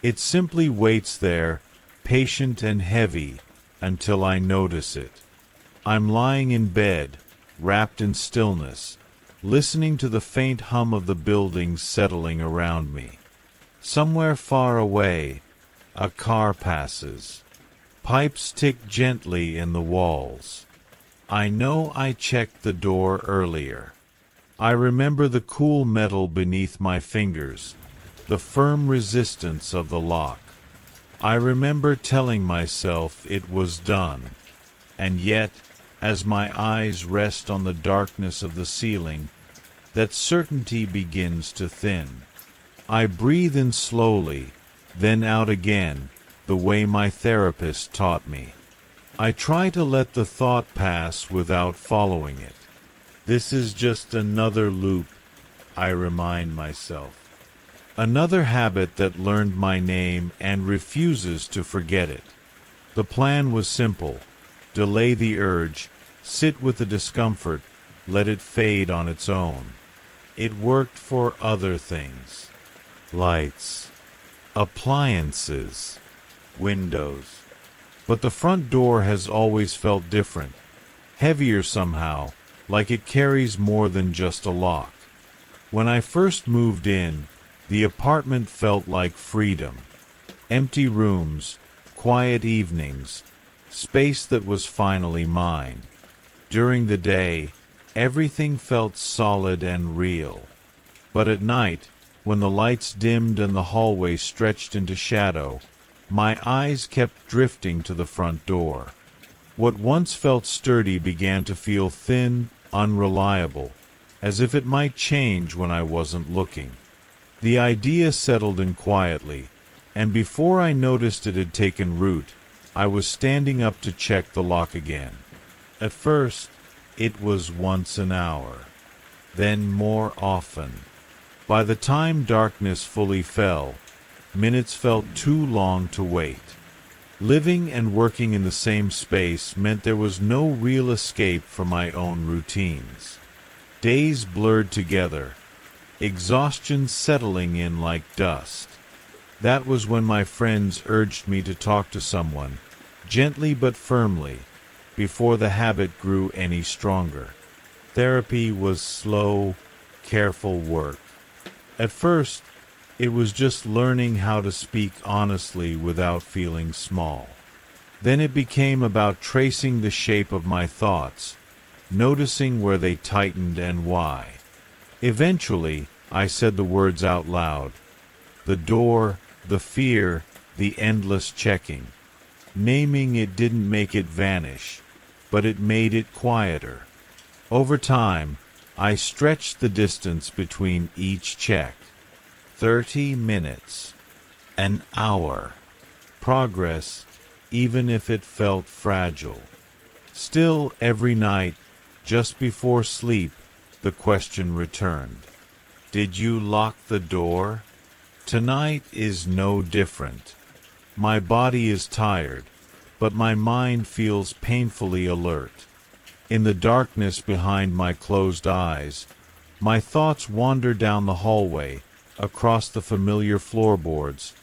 It simply waits there, patient and heavy, until I notice it. I'm lying in bed, wrapped in stillness, listening to the faint hum of the buildings settling around me. Somewhere far away, a car passes. Pipes tick gently in the walls. I know I checked the door earlier. I remember the cool metal beneath my fingers, the firm resistance of the lock. I remember telling myself it was done. And yet, as my eyes rest on the darkness of the ceiling, that certainty begins to thin. I breathe in slowly, then out again, the way my therapist taught me. I try to let the thought pass without following it. This is just another loop, I remind myself. Another habit that learned my name and refuses to forget it. The plan was simple. Delay the urge, sit with the discomfort, let it fade on its own. It worked for other things. Lights, appliances, windows. But the front door has always felt different, heavier somehow, like it carries more than just a lock. When I first moved in, the apartment felt like freedom. Empty rooms, quiet evenings, space that was finally mine. During the day, everything felt solid and real. But at night, when the lights dimmed and the hallway stretched into shadow, my eyes kept drifting to the front door. What once felt sturdy began to feel thin, unreliable, as if it might change when I wasn't looking. The idea settled in quietly, and before I noticed it had taken root, I was standing up to check the lock again. At first, it was once an hour, then more often. By the time darkness fully fell, minutes felt too long to wait. Living and working in the same space meant there was no real escape from my own routines. Days blurred together, exhaustion settling in like dust. That was when my friends urged me to talk to someone, gently but firmly, before the habit grew any stronger. Therapy was slow, careful work. At first, it was just learning how to speak honestly without feeling small. Then it became about tracing the shape of my thoughts, noticing where they tightened and why. Eventually, I said the words out loud. The door, the fear, the endless checking. Naming it didn't make it vanish, but it made it quieter. Over time, I stretched the distance between each check. 30 minutes. An hour. Progress, even if it felt fragile. Still, every night, just before sleep, the question returned. Did you lock the door? Tonight is no different. My body is tired, but my mind feels painfully alert. In the darkness behind my closed eyes, my thoughts wander down the hallway, across the familiar floorboards,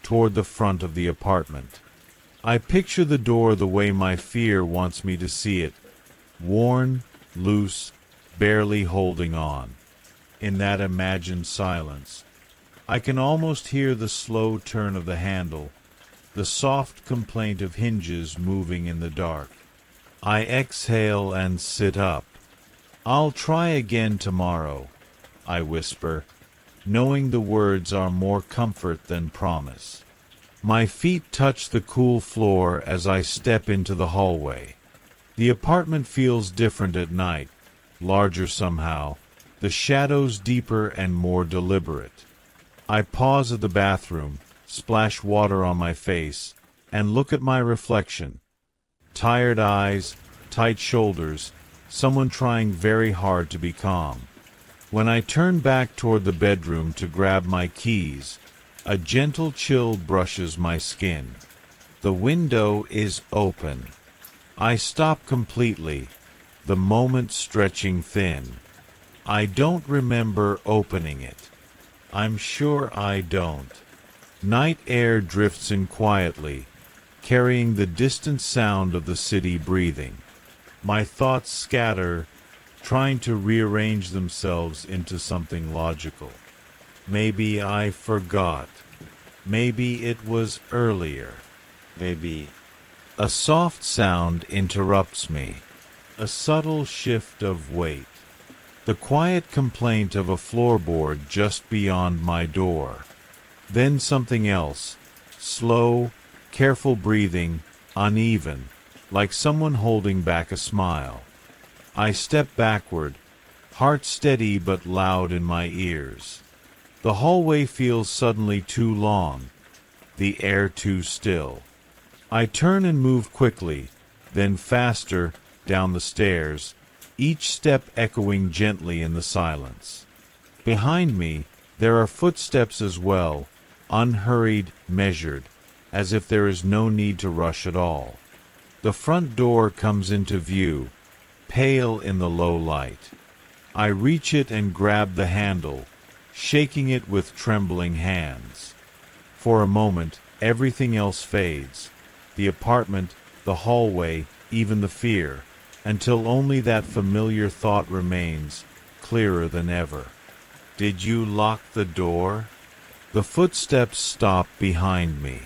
toward the front of the apartment. I picture the door the way my fear wants me to see it, worn, loose, barely holding on. In that imagined silence, I can almost hear the slow turn of the handle, the soft complaint of hinges moving in the dark. I exhale and sit up. I'll try again tomorrow, I whisper, knowing the words are more comfort than promise. My feet touch the cool floor as I step into the hallway. The apartment feels different at night, larger somehow, the shadows deeper and more deliberate. I pause at the bathroom, splash water on my face, and look at my reflection. Tired eyes, tight shoulders, someone trying very hard to be calm. When I turn back toward the bedroom to grab my keys, a gentle chill brushes my skin. The window is open. I stop completely, the moment stretching thin. I don't remember opening it. I'm sure I don't. Night air drifts in quietly, carrying the distant sound of the city breathing. My thoughts scatter, trying to rearrange themselves into something logical. Maybe I forgot. Maybe it was earlier. Maybe. A soft sound interrupts me. A subtle shift of weight. The quiet complaint of a floorboard just beyond my door. Then something else. Slow, careful breathing, uneven, like someone holding back a smile. I step backward, heart steady but loud in my ears. The hallway feels suddenly too long, the air too still. I turn and move quickly, then faster, down the stairs, each step echoing gently in the silence. Behind me, there are footsteps as well, unhurried, measured, as if there is no need to rush at all. The front door comes into view, pale in the low light. I reach it and grab the handle, shaking it with trembling hands. For a moment, everything else fades. The apartment, the hallway, even the fear, until only that familiar thought remains, clearer than ever. Did you lock the door? The footsteps stop behind me.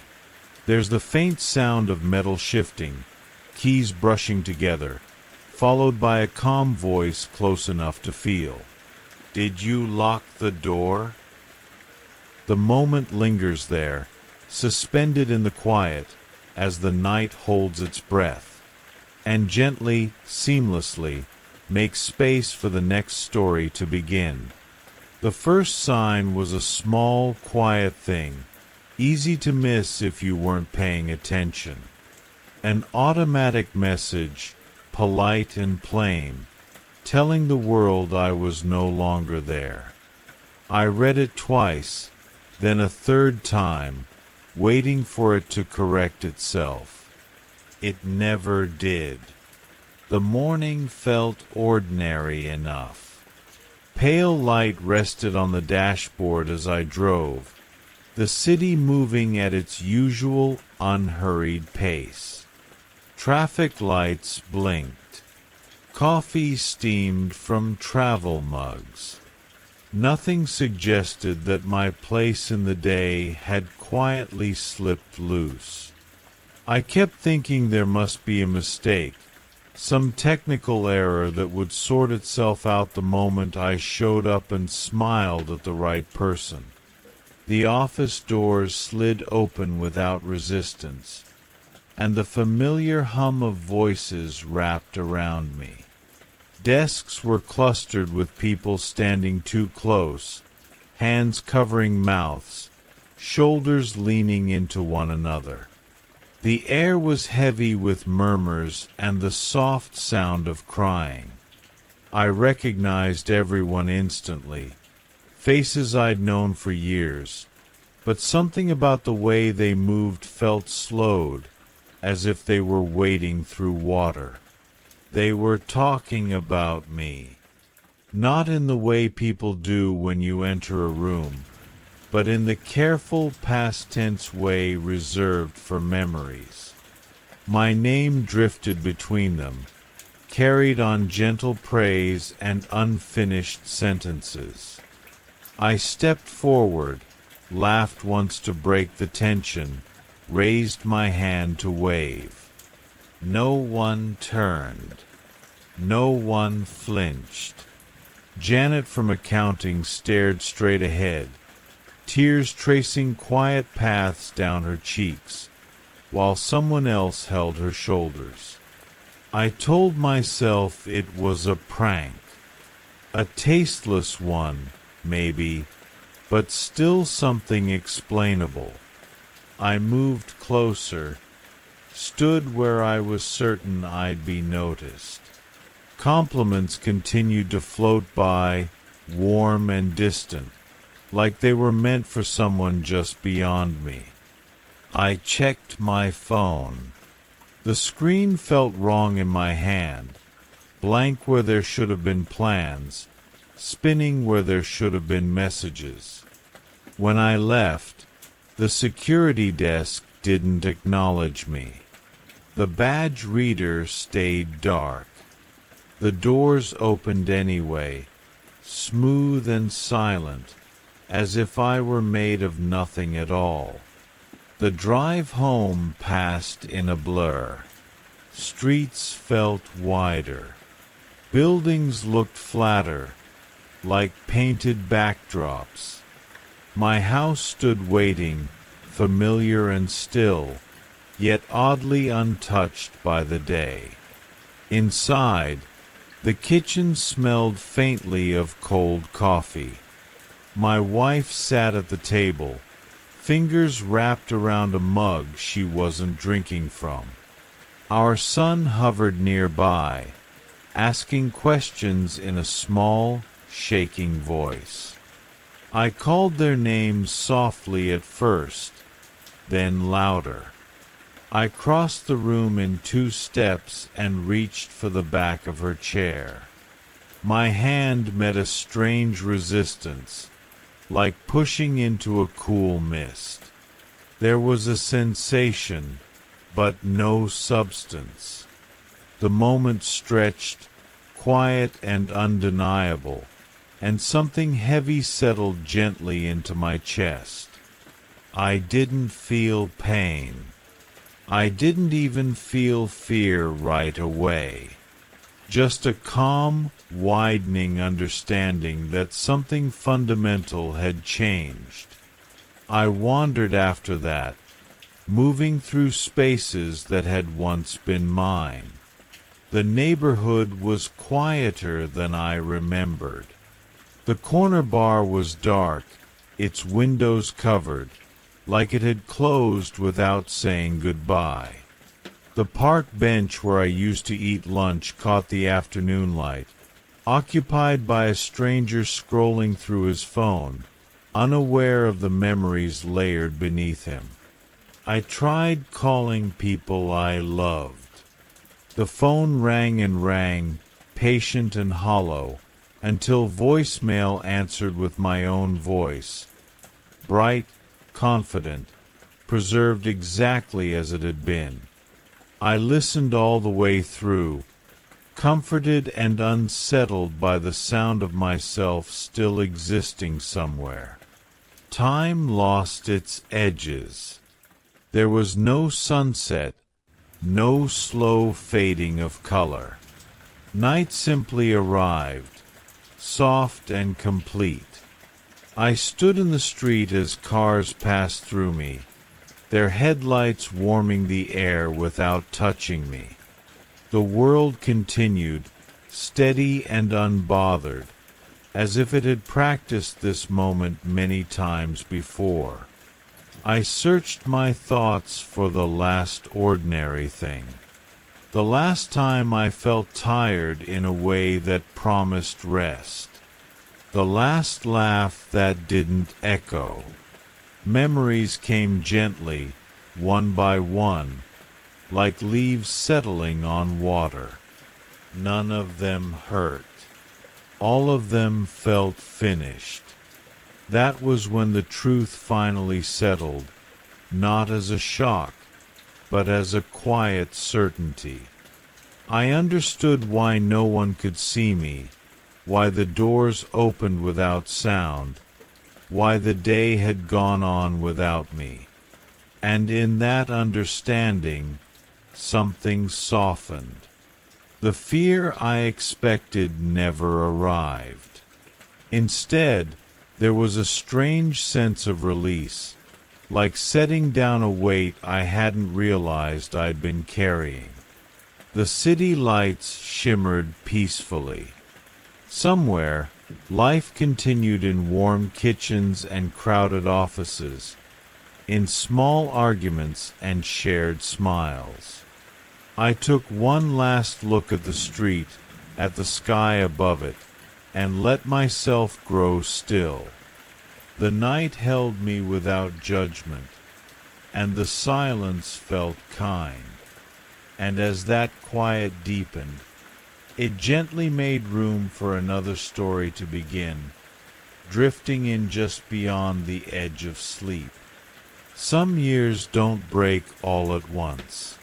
There's the faint sound of metal shifting, keys brushing together, followed by a calm voice close enough to feel. Did you lock the door? The moment lingers there, suspended in the quiet, as the night holds its breath, and gently, seamlessly, makes space for the next story to begin. The first sign was a small, quiet thing, easy to miss if you weren't paying attention. An automatic message, polite and plain, telling the world I was no longer there. I read it twice, then a third time, waiting for it to correct itself. It never did. The morning felt ordinary enough. Pale light rested on the dashboard as I drove, the city moving at its usual unhurried pace. Traffic lights blinked. Coffee steamed from travel mugs. Nothing suggested that my place in the day had quietly slipped loose. I kept thinking there must be a mistake, some technical error that would sort itself out the moment I showed up and smiled at the right person. The office doors slid open without resistance, and the familiar hum of voices wrapped around me. Desks were clustered with people standing too close, hands covering mouths, shoulders leaning into one another. The air was heavy with murmurs and the soft sound of crying. I recognized everyone instantly, faces I'd known for years, but something about the way they moved felt slowed, as if they were wading through water. They were talking about me, not in the way people do when you enter a room, but in the careful past tense way reserved for memories. My name drifted between them, carried on gentle praise and unfinished sentences. I stepped forward, laughed once to break the tension, raised my hand to wave. No one turned. No one flinched. Janet from accounting stared straight ahead, tears tracing quiet paths down her cheeks, while someone else held her shoulders. I told myself it was a prank, a tasteless one, maybe, but still something explainable. I moved closer, stood where I was certain I'd be noticed. Compliments continued to float by, warm and distant, like they were meant for someone just beyond me. I checked my phone. The screen felt wrong in my hand, blank where there should have been plans, spinning where there should have been messages. When I left, the security desk didn't acknowledge me. The badge reader stayed dark. The doors opened anyway, smooth and silent, as if I were made of nothing at all. The drive home passed in a blur. Streets felt wider. Buildings looked flatter, like painted backdrops. My house stood waiting, familiar and still, yet oddly untouched by the day. Inside, the kitchen smelled faintly of cold coffee. My wife sat at the table, fingers wrapped around a mug she wasn't drinking from. Our son hovered nearby, asking questions in a small, shaking voice. I called their names softly at first, then louder. I crossed the room in 2 steps and reached for the back of her chair. My hand met a strange resistance, like pushing into a cool mist. There was a sensation, but no substance. The moment stretched, quiet and undeniable, and something heavy settled gently into my chest. I didn't feel pain. I didn't even feel fear right away. Just a calm, widening understanding that something fundamental had changed. I wandered after that, moving through spaces that had once been mine. The neighborhood was quieter than I remembered. The corner bar was dark, its windows covered, like it had closed without saying goodbye. The park bench where I used to eat lunch caught the afternoon light, occupied by a stranger scrolling through his phone, unaware of the memories layered beneath him. I tried calling people I loved. The phone rang and rang, patient and hollow, until voicemail answered with my own voice, bright, confident, preserved exactly as it had been. I listened all the way through, comforted and unsettled by the sound of myself still existing somewhere. Time lost its edges. There was no sunset, no slow fading of color. Night simply arrived, soft and complete. I stood in the street as cars passed through me, their headlights warming the air without touching me. The world continued, steady and unbothered, as if it had practiced this moment many times before. I searched my thoughts for the last ordinary thing. The last time I felt tired in a way that promised rest. The last laugh that didn't echo. Memories came gently, one by one, like leaves settling on water. None of them hurt. All of them felt finished. That was when the truth finally settled, not as a shock, but as a quiet certainty. I understood why no one could see me, why the doors opened without sound, why the day had gone on without me. And in that understanding, something softened. The fear I expected never arrived. Instead, there was a strange sense of release, like setting down a weight I hadn't realized I'd been carrying. The city lights shimmered peacefully. Somewhere, life continued in warm kitchens and crowded offices, in small arguments and shared smiles. I took one last look at the street, at the sky above it, and let myself grow still. The night held me without judgment, and the silence felt kind. And as that quiet deepened, it gently made room for another story to begin, drifting in just beyond the edge of sleep. Some years don't break all at once.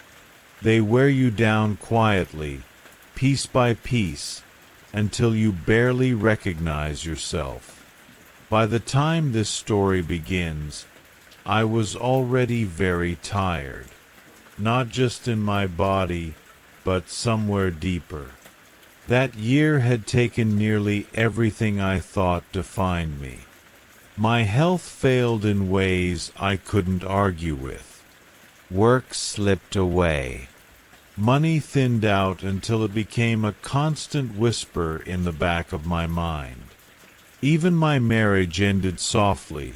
They wear you down quietly, piece by piece, until you barely recognize yourself. By the time this story begins, I was already very tired, not just in my body, but somewhere deeper. That year had taken nearly everything I thought defined me. My health failed in ways I couldn't argue with. Work slipped away. Money thinned out until it became a constant whisper in the back of my mind. Even my marriage ended softly,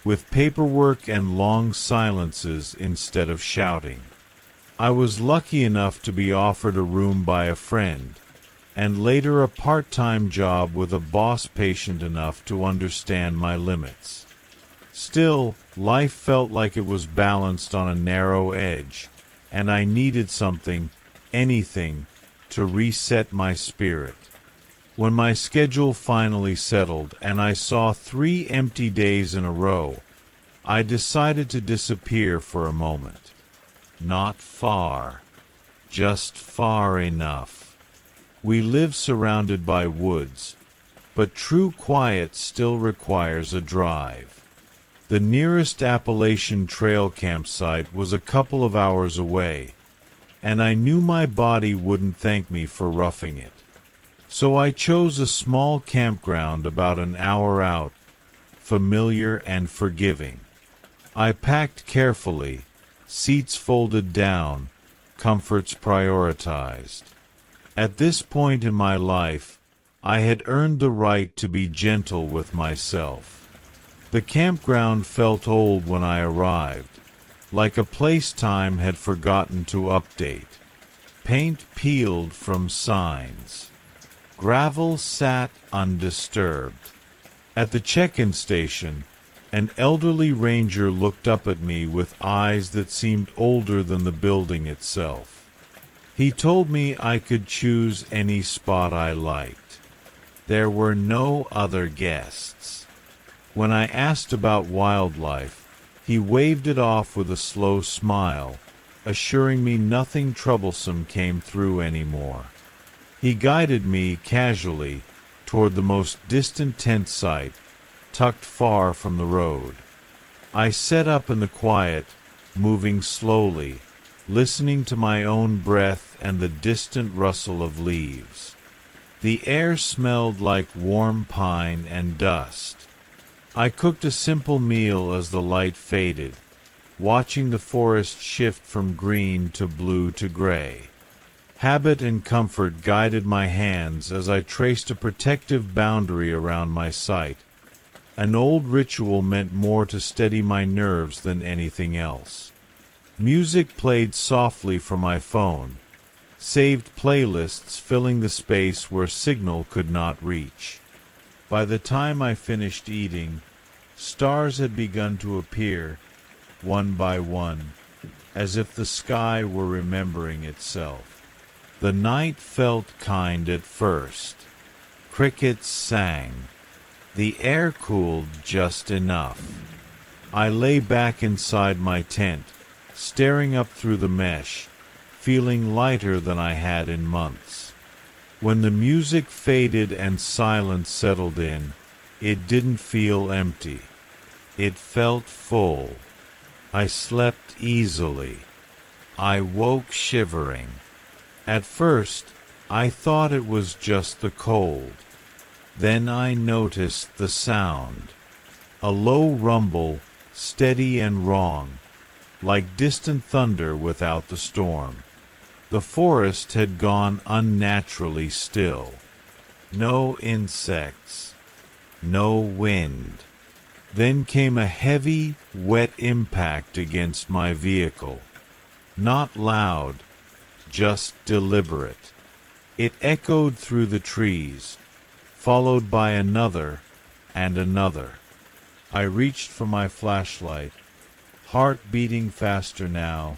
with paperwork and long silences instead of shouting. I was lucky enough to be offered a room by a friend, and later a part-time job with a boss patient enough to understand my limits. Still, life felt like it was balanced on a narrow edge, and I needed something, anything, to reset my spirit. When my schedule finally settled and I saw 3 empty days in a row, I decided to disappear for a moment. Not far, just far enough. We live surrounded by woods, but true quiet still requires a drive. The nearest Appalachian Trail campsite was a couple of hours away, and I knew my body wouldn't thank me for roughing it. So I chose a small campground about an hour out, familiar and forgiving. I packed carefully, seats folded down, comforts prioritized. At this point in my life, I had earned the right to be gentle with myself. The campground felt old when I arrived, like a place time had forgotten to update. Paint peeled from signs. Gravel sat undisturbed. At the check-in station, an elderly ranger looked up at me with eyes that seemed older than the building itself. He told me I could choose any spot I liked. There were no other guests. When I asked about wildlife, he waved it off with a slow smile, assuring me nothing troublesome came through anymore. He guided me casually toward the most distant tent site, tucked far from the road. I set up in the quiet, moving slowly, listening to my own breath and the distant rustle of leaves. The air smelled like warm pine and dust. I cooked a simple meal as the light faded, watching the forest shift from green to blue to gray. Habit and comfort guided my hands as I traced a protective boundary around my site. An old ritual meant more to steady my nerves than anything else. Music played softly from my phone, saved playlists filling the space where signal could not reach. By the time I finished eating, stars had begun to appear, one by one, as if the sky were remembering itself. The night felt kind at first. Crickets sang. The air cooled just enough. I lay back inside my tent, staring up through the mesh, feeling lighter than I had in months. When the music faded and silence settled in, it didn't feel empty. It felt full. I slept easily. I woke shivering. At first, I thought it was just the cold. Then I noticed the sound. A low rumble, steady and wrong, like distant thunder without the storm. The forest had gone unnaturally still. No insects. No wind. Then came a heavy, wet impact against my vehicle. Not loud, just deliberate. It echoed through the trees, followed by another and another. I reached for my flashlight, heart beating faster now,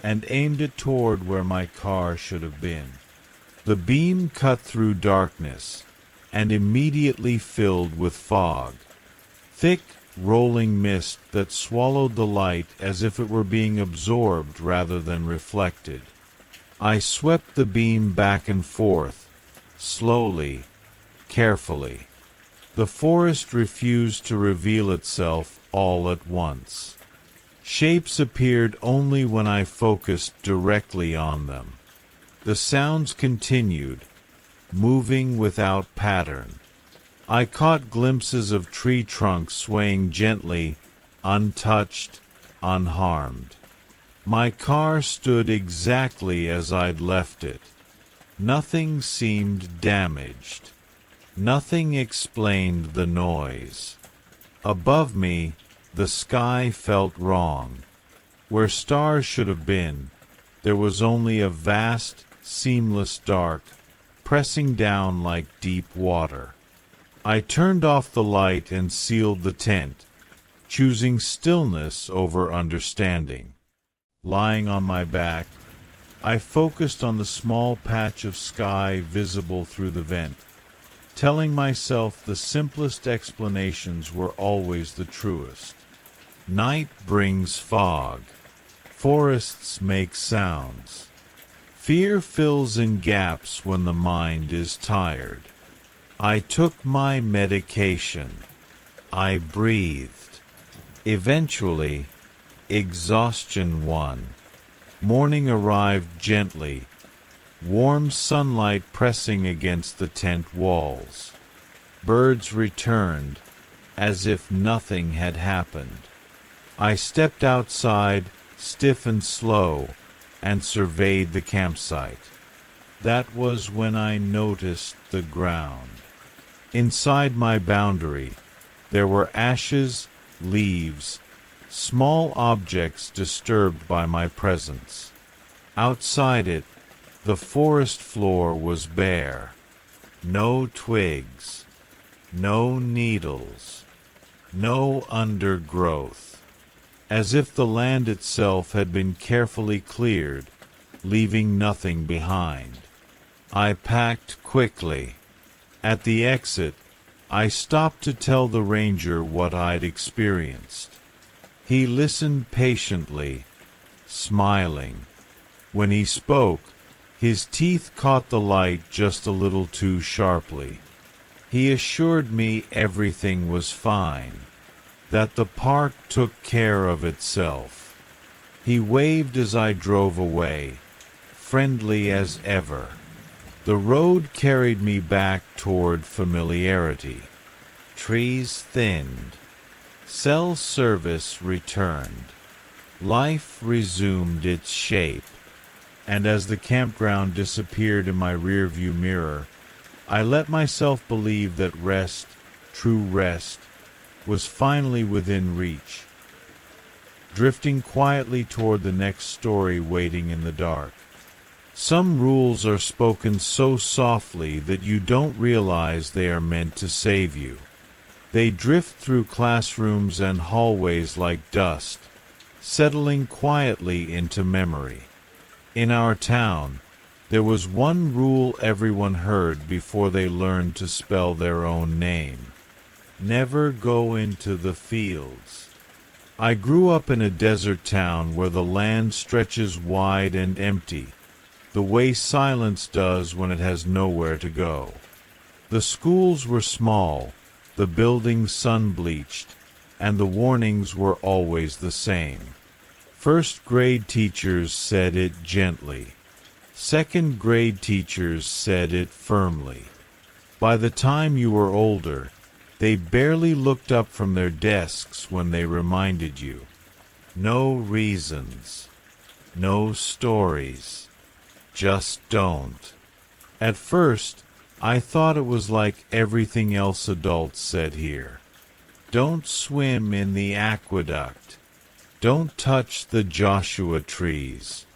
and aimed it toward where my car should have been. The beam cut through darkness and immediately filled with fog. Thick, rolling mist that swallowed the light as if it were being absorbed rather than reflected. I swept the beam back and forth, slowly, carefully. The forest refused to reveal itself all at once. Shapes appeared only when I focused directly on them. The sounds continued, moving without pattern. I caught glimpses of tree trunks swaying gently, untouched, unharmed. My car stood exactly as I'd left it. Nothing seemed damaged. Nothing explained the noise. Above me, the sky felt wrong. Where stars should have been, there was only a vast, seamless dark, pressing down like deep water. I turned off the light and sealed the tent, choosing stillness over understanding. Lying on my back, I focused on the small patch of sky visible through the vent. telling myself the simplest explanations were always the truest. Night brings fog. Forests make sounds. Fear fills in gaps when the mind is tired. I took my medication. I breathed. Eventually, exhaustion won. Morning arrived gently, warm sunlight pressing against the tent walls. Birds returned, as if nothing had happened. I stepped outside, stiff and slow, and surveyed the campsite. That was when I noticed the ground. Inside my boundary, there were ashes, leaves, small objects disturbed by my presence. Outside it, the forest floor was bare. No twigs, no needles, no undergrowth. As if the land itself had been carefully cleared, leaving nothing behind. I packed quickly. At the exit, I stopped to tell the ranger what I'd experienced. He listened patiently, smiling. When he spoke, his teeth caught the light just a little too sharply. He assured me everything was fine, that the park took care of itself. He waved as I drove away, friendly as ever. The road carried me back toward familiarity. Trees thinned. Cell service returned. Life resumed its shape. And as the campground disappeared in my rearview mirror, I let myself believe that rest, true rest, was finally within reach, drifting quietly toward the next story waiting in the dark. Some rules are spoken so softly that you don't realize they are meant to save you. They drift through classrooms and hallways like dust, settling quietly into memory. In our town, there was one rule everyone heard before they learned to spell their own name. Never go into the fields. I grew up in a desert town where the land stretches wide and empty, the way silence does when it has nowhere to go. The schools were small, the buildings sun-bleached, and the warnings were always the same. First-grade teachers said it gently. Second-grade teachers said it firmly. By the time you were older, they barely looked up from their desks when they reminded you. No reasons. No stories. Just don't. At first, I thought it was like everything else adults said here. Don't swim in the aqueduct. Don't touch the Joshua trees.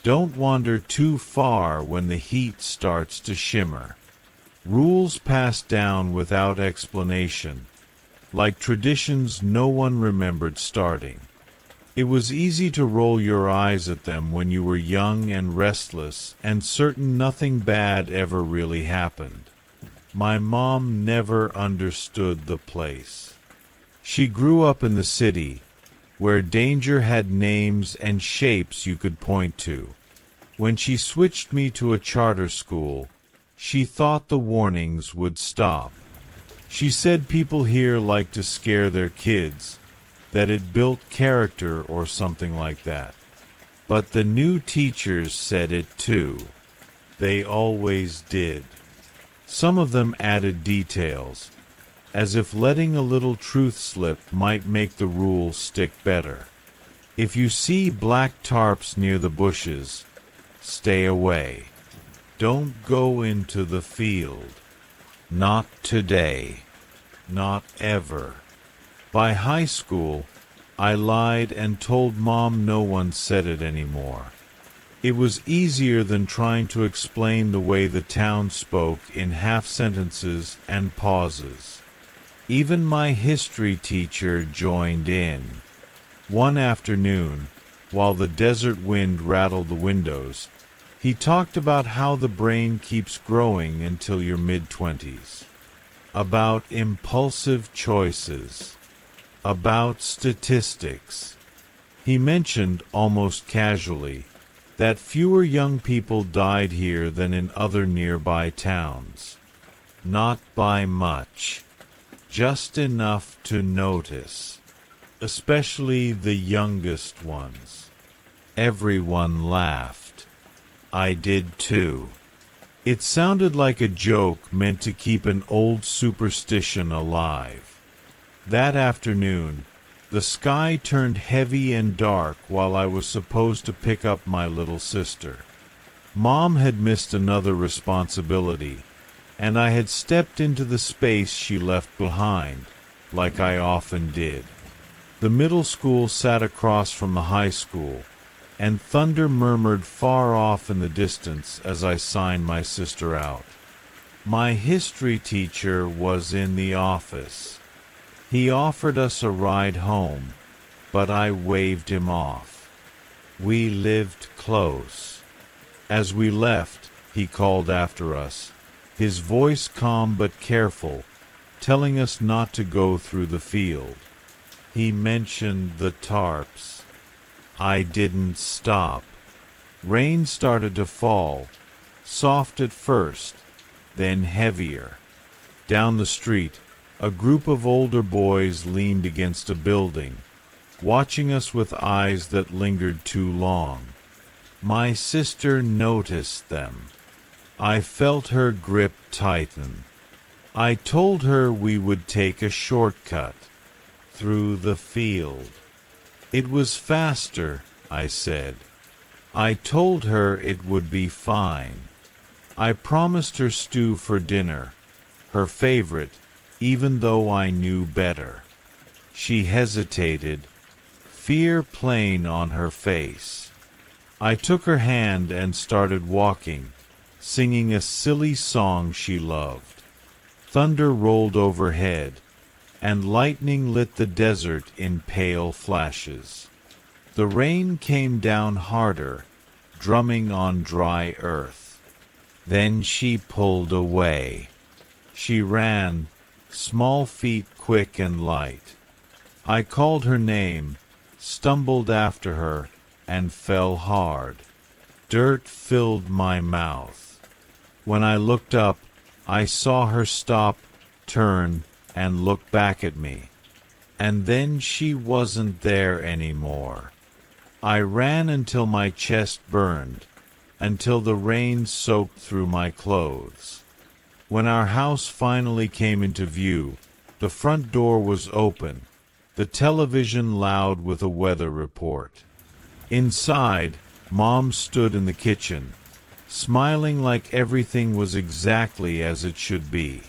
Don't wander too far when the heat starts to shimmer. Rules passed down without explanation, like traditions no one remembered starting. It was easy to roll your eyes at them when you were young and restless and certain nothing bad ever really happened. My mom never understood the place. She grew up in the city, where danger had names and shapes you could point to. When she switched me to a charter school, she thought the warnings would stop. She said people here like to scare their kids, that it built character or something like that. But the new teachers said it too. They always did. Some of them added details, as if letting a little truth slip might make the rules stick better. If you see black tarps near the bushes, stay away. Don't go into the field. Not today. Not ever. By high school, I lied and told Mom no one said it anymore. It was easier than trying to explain the way the town spoke in half-sentences and pauses. Even my history teacher joined in. One afternoon, while the desert wind rattled the windows, he talked about how the brain keeps growing until your mid-20s. about impulsive choices, about statistics. He mentioned, almost casually, that fewer young people died here than in other nearby towns. Not by much, just enough to notice, especially the youngest ones. Everyone laughed. I did too. It sounded like a joke meant to keep an old superstition alive. That afternoon, the sky turned heavy and dark while I was supposed to pick up my little sister. Mom had missed another responsibility, and I had stepped into the space she left behind, like I often did. The middle school sat across from the high school, and thunder murmured far off in the distance as I signed my sister out. My history teacher was in the office. He offered us a ride home, but I waved him off. We lived close. As we left, he called after us, his voice calm but careful, telling us not to go through the field. He mentioned the tarps. I didn't stop. Rain started to fall, soft at first, then heavier. Down the street, a group of older boys leaned against a building, watching us with eyes that lingered too long. My sister noticed them. I felt her grip tighten. I told her we would take a shortcut through the field. It was faster, I said. I told her it would be fine. I promised her stew for dinner, her favorite, even though I knew better. She hesitated, fear plain on her face. I took her hand and started walking, singing a silly song she loved. Thunder rolled overhead, and lightning lit the desert in pale flashes. The rain came down harder, drumming on dry earth. Then she pulled away. She ran, small feet quick and light. I called her name, stumbled after her, and fell hard. Dirt filled my mouth. When I looked up, I saw her stop, turn, and look back at me. And then she wasn't there anymore. I ran until my chest burned, until the rain soaked through my clothes. When our house finally came into view, the front door was open, the television loud with a weather report. Inside, Mom stood in the kitchen, smiling like everything was exactly as it should be.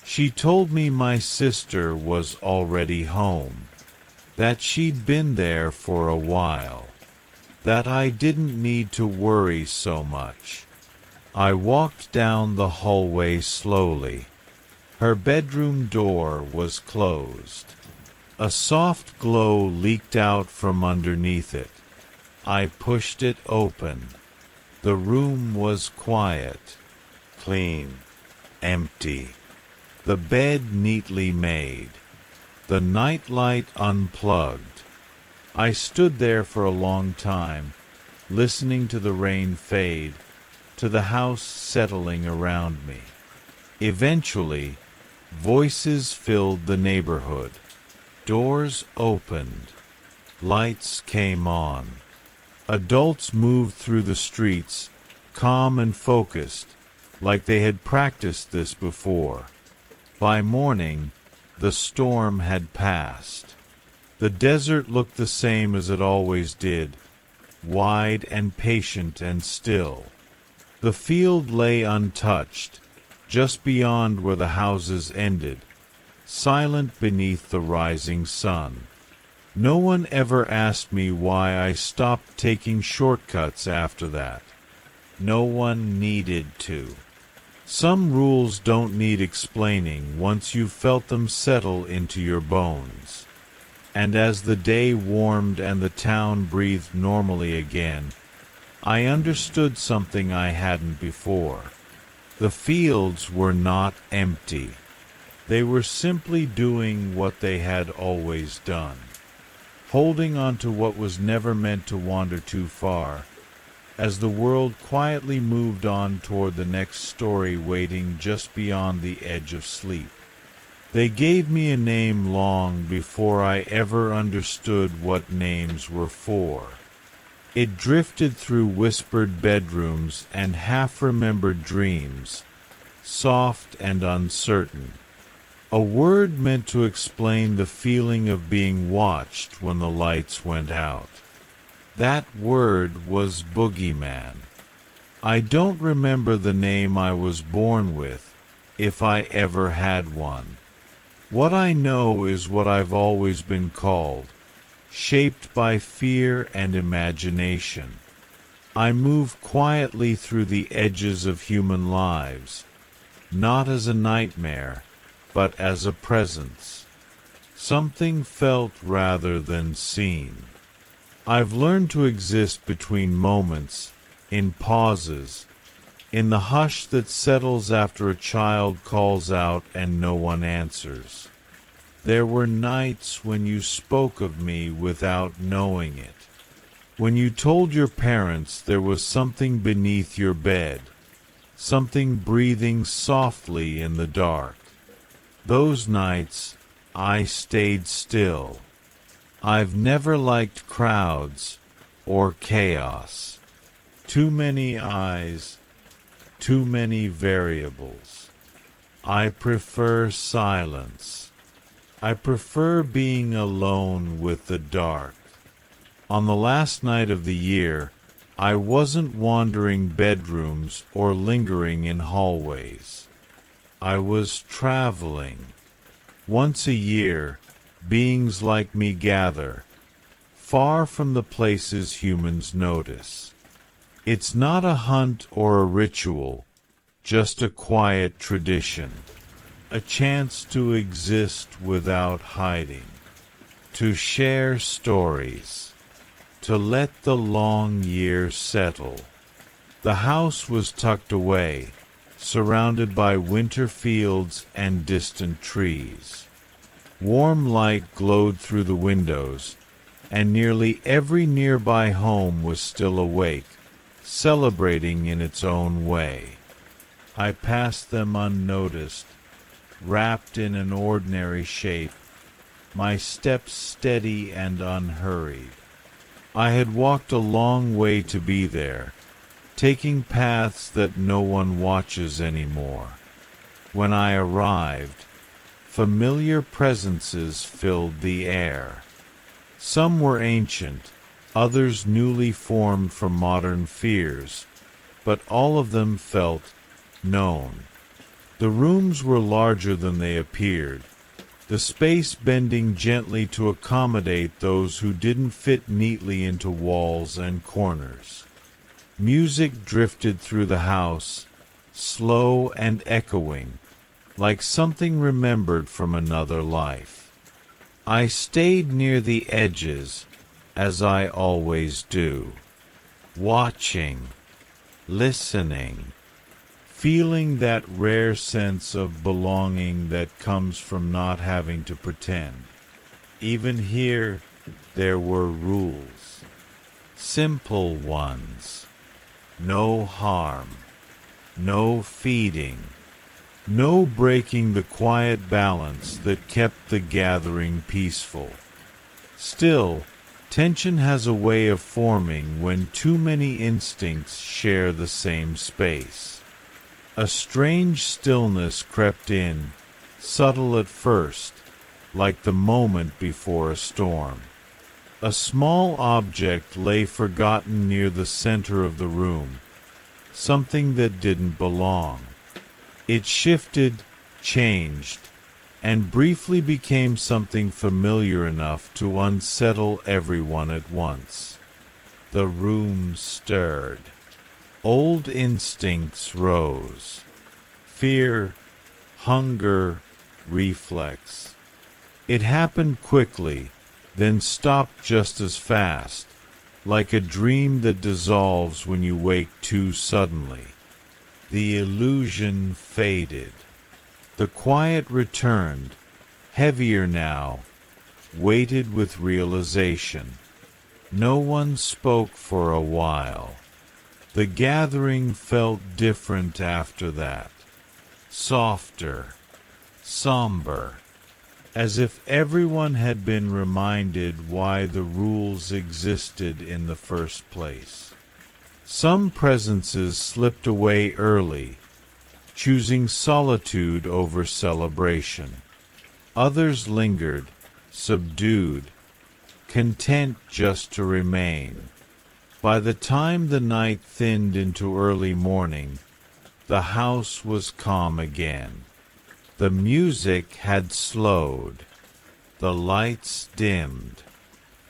She told me my sister was already home, that she'd been there for a while, that I didn't need to worry so much. I walked down the hallway slowly. Her bedroom door was closed. A soft glow leaked out from underneath it. I pushed it open. The room was quiet, clean, empty. The bed neatly made. The nightlight unplugged. I stood there for a long time, listening to the rain fade, to the house settling around me. Eventually, voices filled the neighborhood. Doors opened. Lights came on. Adults moved through the streets, calm and focused, like they had practiced this before. By morning, the storm had passed. The desert looked the same as it always did, wide and patient and still. The field lay untouched, just beyond where the houses ended, silent beneath the rising sun. No one ever asked me why I stopped taking shortcuts after that. No one needed to. Some rules don't need explaining once you've felt them settle into your bones. And as the day warmed and the town breathed normally again, I understood something I hadn't before. The fields were not empty. They were simply doing what they had always done, holding on to what was never meant to wander too far, as the world quietly moved on toward the next story waiting just beyond the edge of sleep. They gave me a name long before I ever understood what names were for. It drifted through whispered bedrooms and half-remembered dreams, soft and uncertain. A word meant to explain the feeling of being watched when the lights went out. That word was boogeyman. I don't remember the name I was born with, if I ever had one. What I know is what I've always been called, shaped by fear and imagination. I move quietly through the edges of human lives, not as a nightmare, but as a presence. Something felt rather than seen. I've learned to exist between moments, in pauses, in the hush that settles after a child calls out and no one answers. There were nights when you spoke of me without knowing it. When you told your parents there was something beneath your bed, something breathing softly in the dark. Those nights, I stayed still. I've never liked crowds or chaos. Too many eyes, too many variables. I prefer silence. I prefer being alone with the dark. On the last night of the year, I wasn't wandering bedrooms or lingering in hallways. I was traveling. Once a year, beings like me gather, far from the places humans notice. It's not a hunt or a ritual, just a quiet tradition, a chance to exist without hiding, to share stories, to let the long year settle. The house was tucked away, surrounded by winter fields and distant trees. Warm light glowed through the windows, and nearly every nearby home was still awake, celebrating in its own way. I passed them unnoticed, wrapped in an ordinary shape, my steps steady and unhurried. I had walked a long way to be there, taking paths that no one watches anymore. When I arrived, familiar presences filled the air. Some were ancient, others newly formed from modern fears, but all of them felt known. The rooms were larger than they appeared, the space bending gently to accommodate those who didn't fit neatly into walls and corners. Music drifted through the house, slow and echoing, like something remembered from another life. I stayed near the edges, as I always do, watching, listening, feeling that rare sense of belonging that comes from not having to pretend. Even here, there were rules, simple ones. No harm, no feeding, no breaking the quiet balance that kept the gathering peaceful. Still, tension has a way of forming when too many instincts share the same space. A strange stillness crept in, subtle at first, like the moment before a storm. A small object lay forgotten near the center of the room, something that didn't belong. It shifted, changed, and briefly became something familiar enough to unsettle everyone at once. The room stirred. Old instincts rose. Fear, hunger, reflex. It happened quickly, then stopped just as fast, like a dream that dissolves when you wake too suddenly. The illusion faded. The quiet returned, heavier now, weighted with realization. No one spoke for a while. The gathering felt different after that. Softer, somber, as if everyone had been reminded why the rules existed in the first place. Some presences slipped away early, choosing solitude over celebration. Others lingered, subdued, content just to remain. By the time the night thinned into early morning, the house was calm again. The music had slowed. The lights dimmed.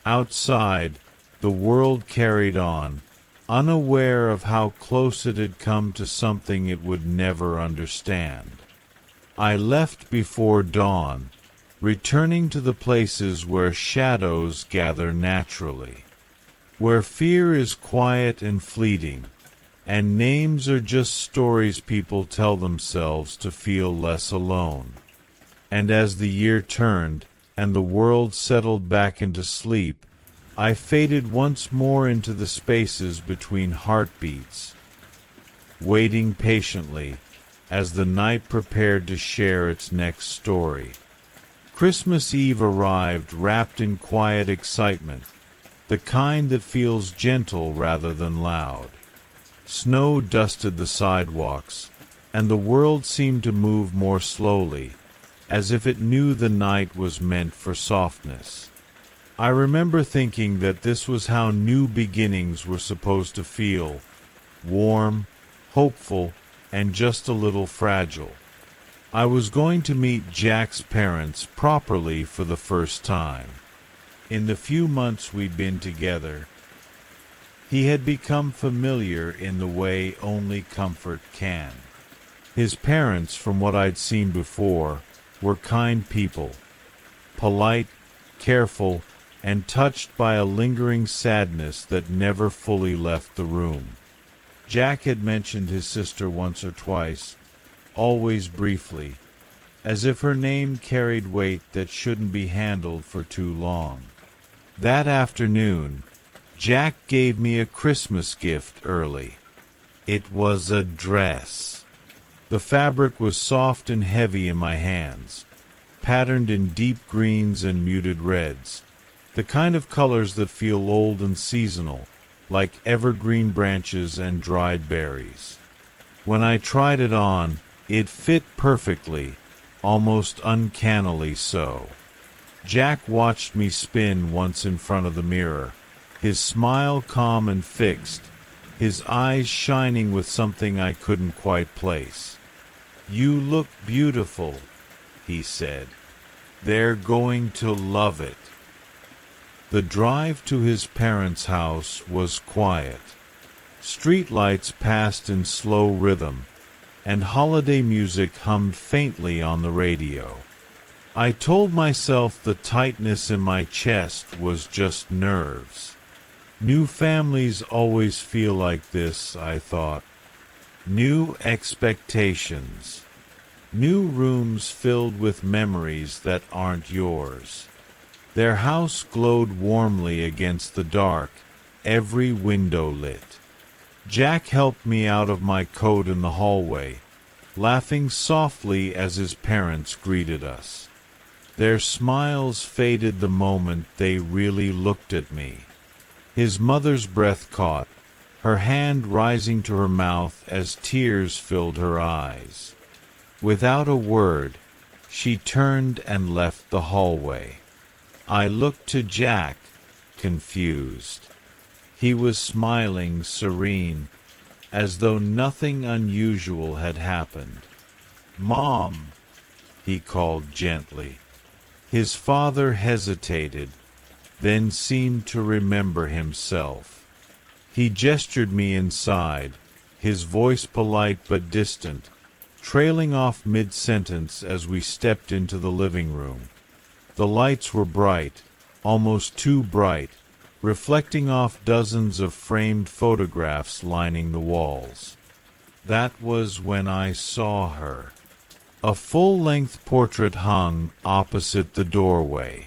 Outside, the world carried on, unaware of how close it had come to something it would never understand. I left before dawn, returning to the places where shadows gather naturally, where fear is quiet and fleeting, and names are just stories people tell themselves to feel less alone. And as the year turned, and the world settled back into sleep, I faded once more into the spaces between heartbeats, waiting patiently as the night prepared to share its next story. Christmas Eve arrived wrapped in quiet excitement, the kind that feels gentle rather than loud. Snow dusted the sidewalks, and the world seemed to move more slowly, as if it knew the night was meant for softness. I remember thinking that this was how new beginnings were supposed to feel, warm, hopeful, and just a little fragile. I was going to meet Jack's parents properly for the first time. In the few months we'd been together, he had become familiar in the way only comfort can. His parents, from what I'd seen before, were kind people, polite, careful, and touched by a lingering sadness that never fully left the room. Jack had mentioned his sister once or twice, always briefly, as if her name carried weight that shouldn't be handled for too long. That afternoon, Jack gave me a Christmas gift early. It was a dress. The fabric was soft and heavy in my hands, patterned in deep greens and muted reds, the kind of colors that feel old and seasonal, like evergreen branches and dried berries. When I tried it on, it fit perfectly, almost uncannily so. Jack watched me spin once in front of the mirror, his smile calm and fixed, his eyes shining with something I couldn't quite place. "You look beautiful," he said. "They're going to love it." The drive to his parents' house was quiet. Streetlights passed in slow rhythm, and holiday music hummed faintly on the radio. I told myself the tightness in my chest was just nerves. New families always feel like this, I thought. New expectations. New rooms filled with memories that aren't yours. Their house glowed warmly against the dark, every window lit. Jack helped me out of my coat in the hallway, laughing softly as his parents greeted us. Their smiles faded the moment they really looked at me. His mother's breath caught, her hand rising to her mouth as tears filled her eyes. Without a word, she turned and left the hallway. I looked to Jack, confused. He was smiling, serene, as though nothing unusual had happened. "Mom," he called gently. His father hesitated, then seemed to remember himself. He gestured me inside, his voice polite but distant, trailing off mid-sentence as we stepped into the living room. The lights were bright, almost too bright, reflecting off dozens of framed photographs lining the walls. That was when I saw her. A full-length portrait hung opposite the doorway.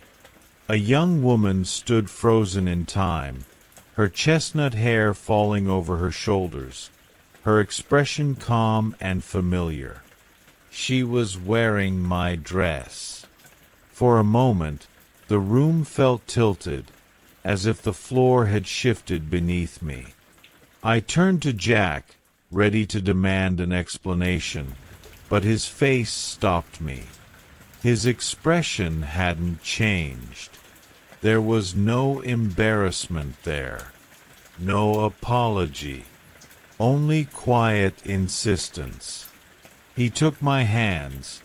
A young woman stood frozen in time, her chestnut hair falling over her shoulders, her expression calm and familiar. She was wearing my dress. For a moment, the room felt tilted, as if the floor had shifted beneath me. I turned to Jack, ready to demand an explanation, but his face stopped me. His expression hadn't changed. There was no embarrassment there, no apology, only quiet insistence. He took my hands,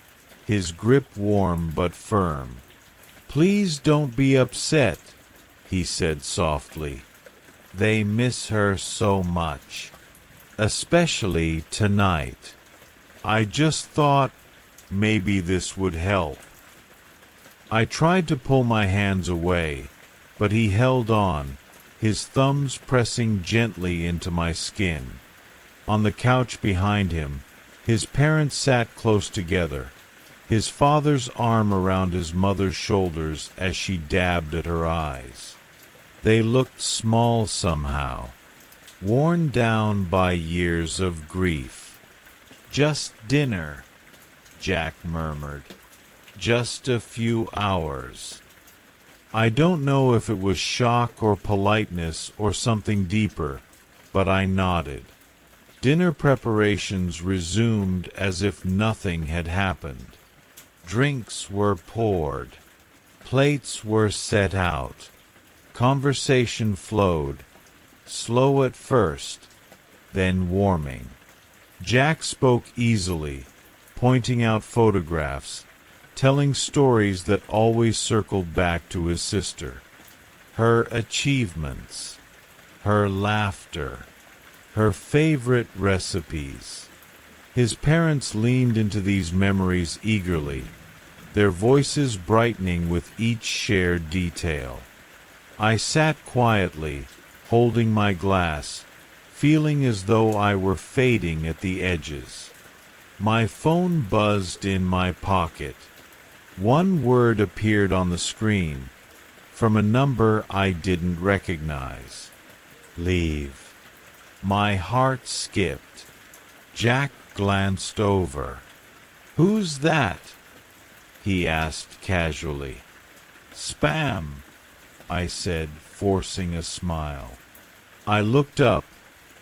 his grip warm but firm. "Please don't be upset," he said softly. "They miss her so much, especially tonight. I just thought maybe this would help." I tried to pull my hands away, but he held on, his thumbs pressing gently into my skin. On the couch behind him, his parents sat close together, his father's arm around his mother's shoulders as she dabbed at her eyes. They looked small somehow, worn down by years of grief. "Just dinner," Jack murmured. "Just a few hours." I don't know if it was shock or politeness or something deeper, but I nodded. Dinner preparations resumed as if nothing had happened. Drinks were poured. Plates were set out. Conversation flowed, slow at first, then warming. Jack spoke easily, pointing out photographs, telling stories that always circled back to his sister. Her achievements, her laughter, her favorite recipes. His parents leaned into these memories eagerly, their voices brightening with each shared detail. I sat quietly, holding my glass, feeling as though I were fading at the edges. My phone buzzed in my pocket. One word appeared on the screen, from a number I didn't recognize. "Leave." My heart skipped. Jack glanced over. "Who's that?" he asked casually. "Spam," I said, forcing a smile. I looked up,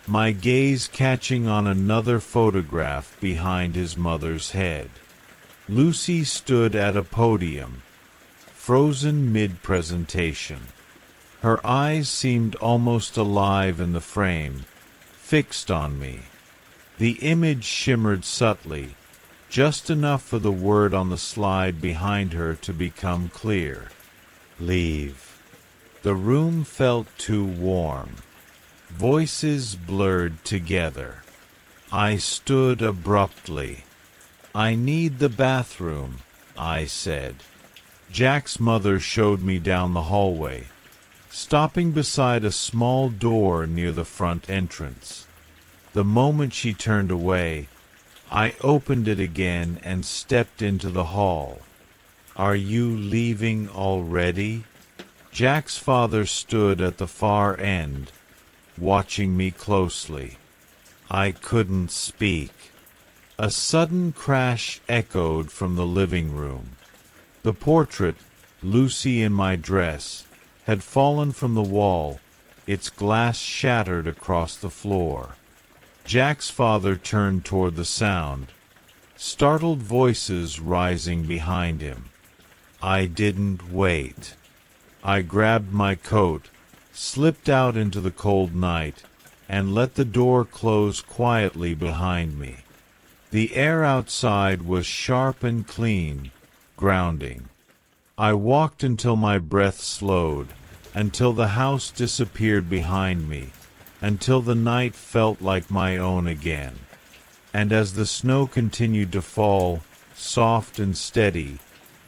my gaze catching on another photograph behind his mother's head. Lucy stood at a podium, frozen mid-presentation. Her eyes seemed almost alive in the frame, fixed on me. The image shimmered subtly, just enough for the word on the slide behind her to become clear. "Leave." The room felt too warm. Voices blurred together. I stood abruptly. "I need the bathroom," I said. Jack's mother showed me down the hallway, stopping beside a small door near the front entrance. The moment she turned away, I opened it again and stepped into the hall. "Are you leaving already?" Jack's father stood at the far end, watching me closely. I couldn't speak. A sudden crash echoed from the living room. The portrait, Lucy in my dress, had fallen from the wall, its glass shattered across the floor. Jack's father turned toward the sound, startled voices rising behind him. I didn't wait. I grabbed my coat, slipped out into the cold night, and let the door close quietly behind me. The air outside was sharp and clean, grounding. I walked until my breath slowed, until the house disappeared behind me, until the night felt like my own again. And as the snow continued to fall, soft and steady,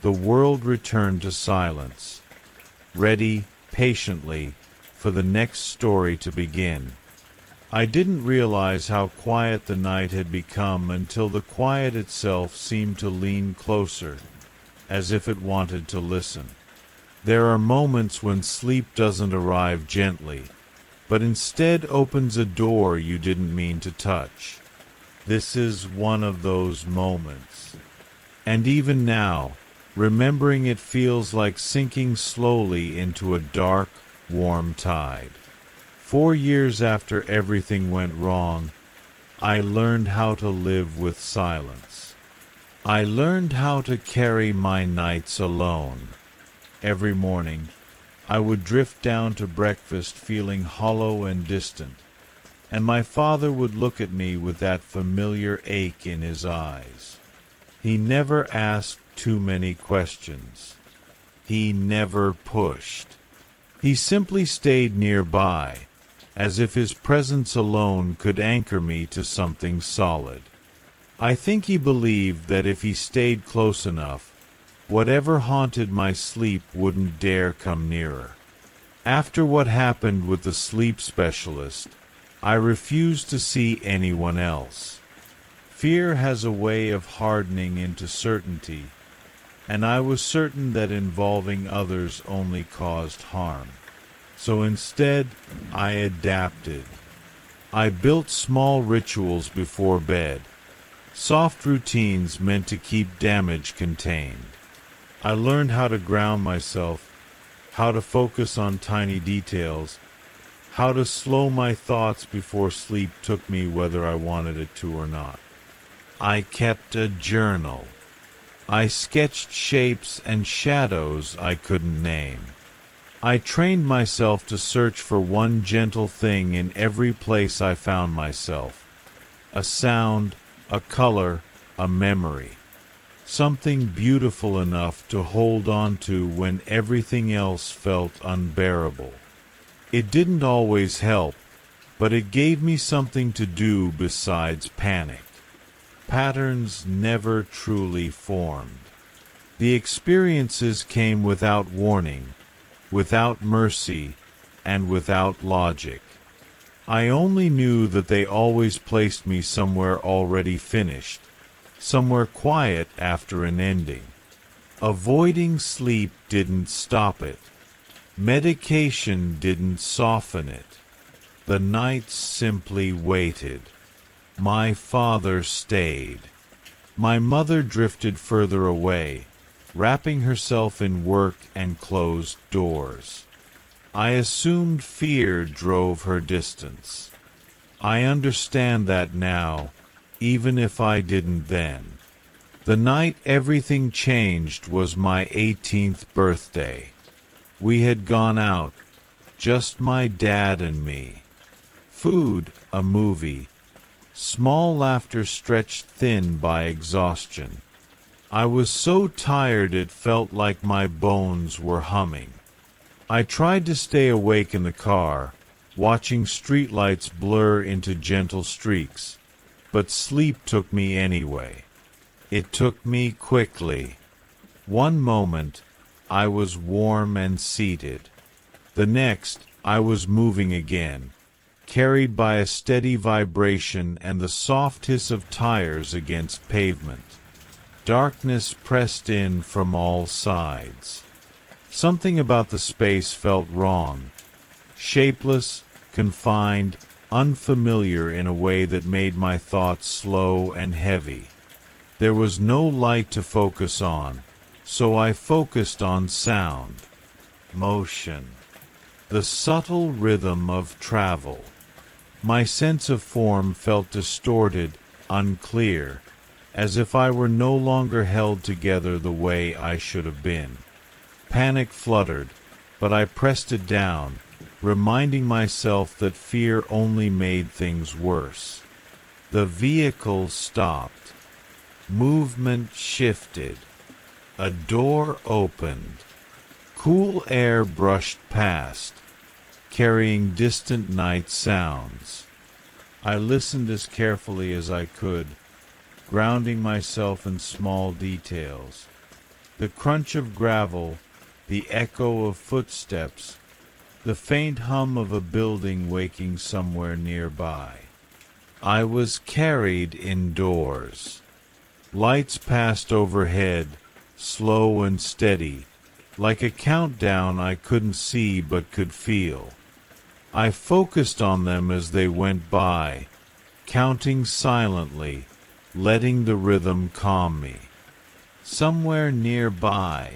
the world returned to silence, ready, patiently, for the next story to begin. I didn't realize how quiet the night had become until the quiet itself seemed to lean closer, as if it wanted to listen. There are moments when sleep doesn't arrive gently, but instead opens a door you didn't mean to touch. This is one of those moments. And even now, remembering it feels like sinking slowly into a dark, warm tide. 4 years after everything went wrong, I learned how to live with silence. I learned how to carry my nights alone. Every morning, I would drift down to breakfast feeling hollow and distant, and my father would look at me with that familiar ache in his eyes. He never asked too many questions. He never pushed. He simply stayed nearby, as if his presence alone could anchor me to something solid. I think he believed that if he stayed close enough, whatever haunted my sleep wouldn't dare come nearer. After what happened with the sleep specialist, I refused to see anyone else. Fear has a way of hardening into certainty, and I was certain that involving others only caused harm. So instead, I adapted. I built small rituals before bed, soft routines meant to keep damage contained. I learned how to ground myself, how to focus on tiny details, how to slow my thoughts before sleep took me whether I wanted it to or not. I kept a journal. I sketched shapes and shadows I couldn't name. I trained myself to search for one gentle thing in every place I found myself. A sound, a color, a memory. Something beautiful enough to hold on to when everything else felt unbearable. It didn't always help, but it gave me something to do besides panic. Patterns never truly formed. The experiences came without warning, without mercy, and without logic. I only knew that they always placed me somewhere already finished, somewhere quiet after an ending. Avoiding sleep didn't stop it. Medication didn't soften it. The nights simply waited. My father stayed. My mother drifted further away, wrapping herself in work and closed doors. I assumed fear drove her distance. I understand that now, even if I didn't then. The night everything changed was my 18th birthday. We had gone out, just my dad and me. Food, a movie. Small laughter stretched thin by exhaustion. I was so tired it felt like my bones were humming. I tried to stay awake in the car, watching streetlights blur into gentle streaks, but sleep took me anyway. It took me quickly. One moment, I was warm and seated. The next, I was moving again, carried by a steady vibration and the soft hiss of tires against pavement. Darkness pressed in from all sides. Something about the space felt wrong, shapeless, confined, unfamiliar in a way that made my thoughts slow and heavy. There was no light to focus on, so I focused on sound, motion, the subtle rhythm of travel. My sense of form felt distorted, unclear, as if I were no longer held together the way I should have been. Panic fluttered, but I pressed it down, reminding myself that fear only made things worse. The vehicle stopped. Movement shifted. A door opened. Cool air brushed past, carrying distant night sounds. I listened as carefully as I could, grounding myself in small details. The crunch of gravel, the echo of footsteps, the faint hum of a building waking somewhere nearby. I was carried indoors. Lights passed overhead, slow and steady, like a countdown I couldn't see but could feel. I focused on them as they went by, counting silently, letting the rhythm calm me. Somewhere nearby,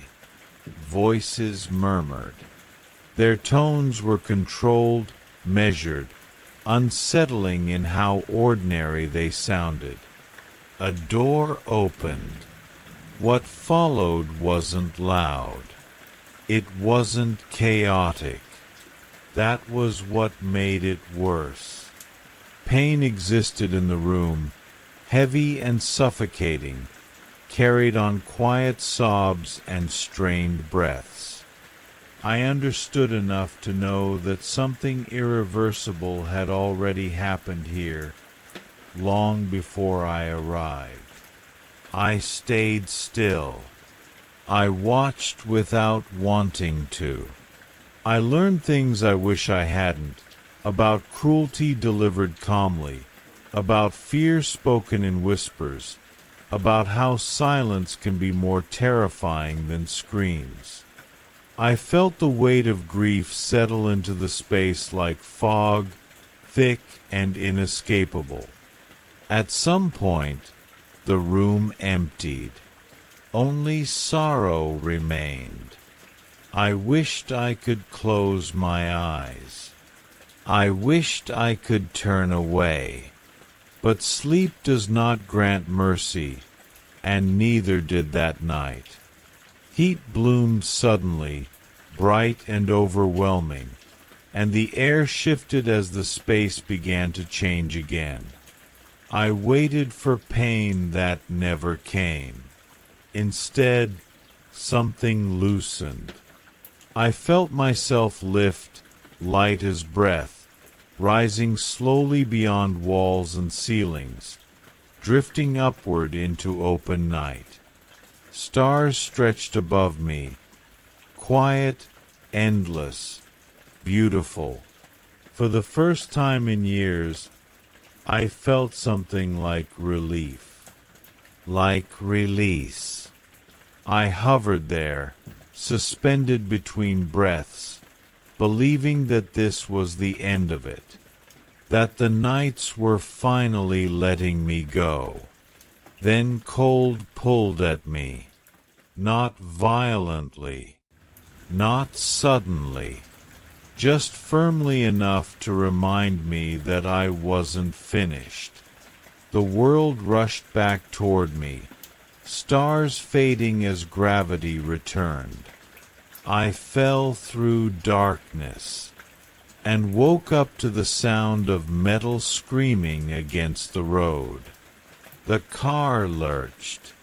voices murmured. Their tones were controlled, measured, unsettling in how ordinary they sounded. A door opened. What followed wasn't loud. It wasn't chaotic. That was what made it worse. Pain existed in the room, heavy and suffocating, carried on quiet sobs and strained breaths. I understood enough to know that something irreversible had already happened here, long before I arrived. I stayed still. I watched without wanting to. I learned things I wish I hadn't, about cruelty delivered calmly, about fear spoken in whispers, about how silence can be more terrifying than screams. I felt the weight of grief settle into the space like fog, thick and inescapable. At some point, the room emptied. Only sorrow remained. I wished I could close my eyes. I wished I could turn away. But sleep does not grant mercy, and neither did that night. Heat bloomed suddenly, bright and overwhelming, and the air shifted as the space began to change again. I waited for pain that never came. Instead, something loosened. I felt myself lift, light as breath, rising slowly beyond walls and ceilings, drifting upward into open night. Stars stretched above me, quiet, endless, beautiful. For the first time in years, I felt something like relief, like release. I hovered there, suspended between breaths, believing that this was the end of it, that the nights were finally letting me go. Then cold pulled at me, not violently, not suddenly, just firmly enough to remind me that I wasn't finished. The world rushed back toward me, stars fading as gravity returned. I fell through darkness and woke up to the sound of metal screaming against the road. The car lurched.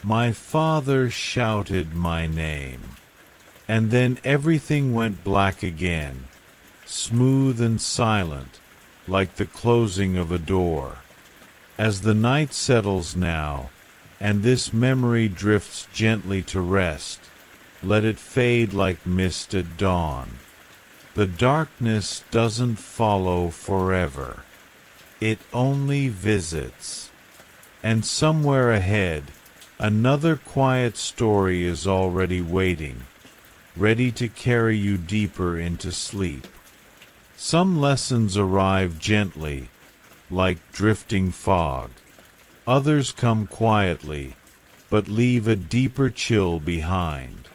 My father shouted my name. And then everything went black again, smooth and silent, like the closing of a door. As the night settles now, and this memory drifts gently to rest, let it fade like mist at dawn. The darkness doesn't follow forever. It only visits. And somewhere ahead, another quiet story is already waiting, ready to carry you deeper into sleep. Some lessons arrive gently, like drifting fog. Others come quietly, but leave a deeper chill behind.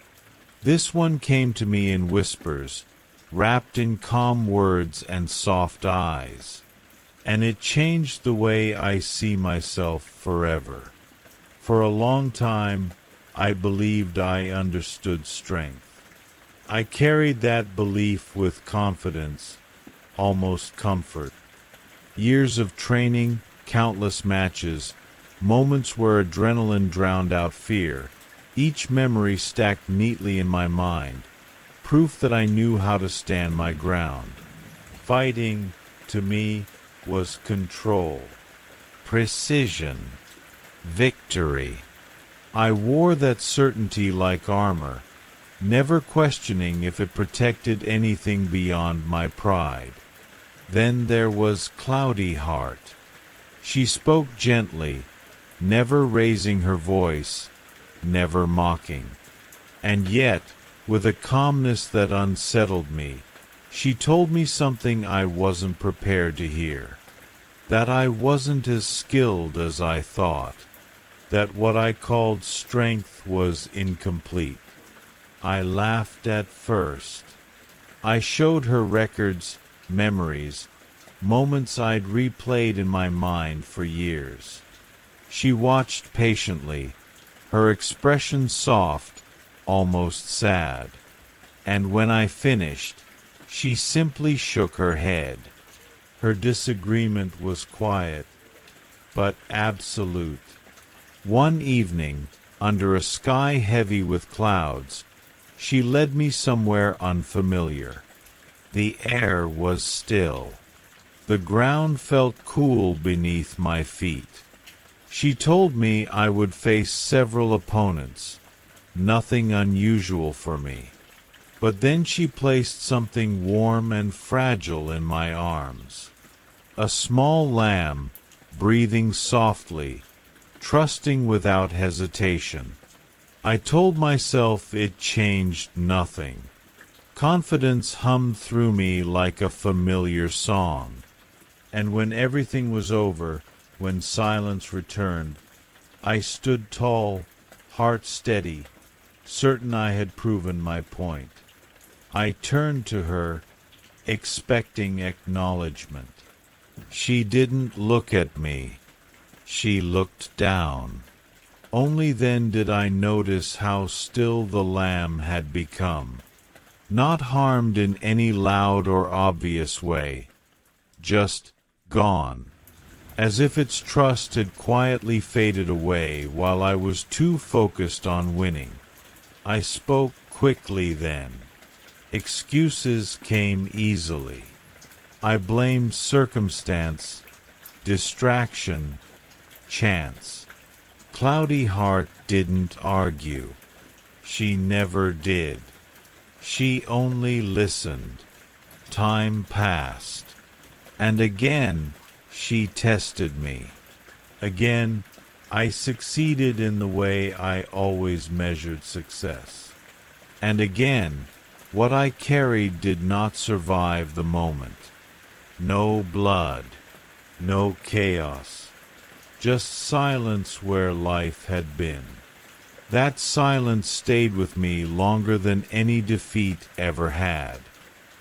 This one came to me in whispers, wrapped in calm words and soft eyes, and it changed the way I see myself forever. For a long time, I believed I understood strength. I carried that belief with confidence, almost comfort. Years of training, countless matches, moments where adrenaline drowned out fear, each memory stacked neatly in my mind, proof that I knew how to stand my ground. Fighting, to me, was control, precision, victory. I wore that certainty like armor, never questioning if it protected anything beyond my pride. Then there was Cloudy Heart. She spoke gently, never raising her voice, never mocking. And yet, with a calmness that unsettled me, she told me something I wasn't prepared to hear. That I wasn't as skilled as I thought. That what I called strength was incomplete. I laughed at first. I showed her records, memories, moments I'd replayed in my mind for years. She watched patiently, her expression soft, almost sad. And when I finished, she simply shook her head. Her disagreement was quiet, but absolute. One evening, under a sky heavy with clouds, she led me somewhere unfamiliar. The air was still. The ground felt cool beneath my feet. She told me I would face several opponents, nothing unusual for me. But then she placed something warm and fragile in my arms. A small lamb, breathing softly, trusting without hesitation. I told myself it changed nothing. Confidence hummed through me like a familiar song. And when everything was over, when silence returned, I stood tall, heart steady, certain I had proven my point. I turned to her, expecting acknowledgement. She didn't look at me. She looked down. Only then did I notice how still the lamb had become. Not harmed in any loud or obvious way. Just gone. As if its trust had quietly faded away while I was too focused on winning. I spoke quickly then. Excuses came easily. I blamed circumstance, distraction, chance. Cloudy Heart didn't argue. She never did. She only listened. Time passed. And again, she tested me. Again, I succeeded in the way I always measured success. And again, what I carried did not survive the moment. No blood, no chaos, just silence where life had been. That silence stayed with me longer than any defeat ever had.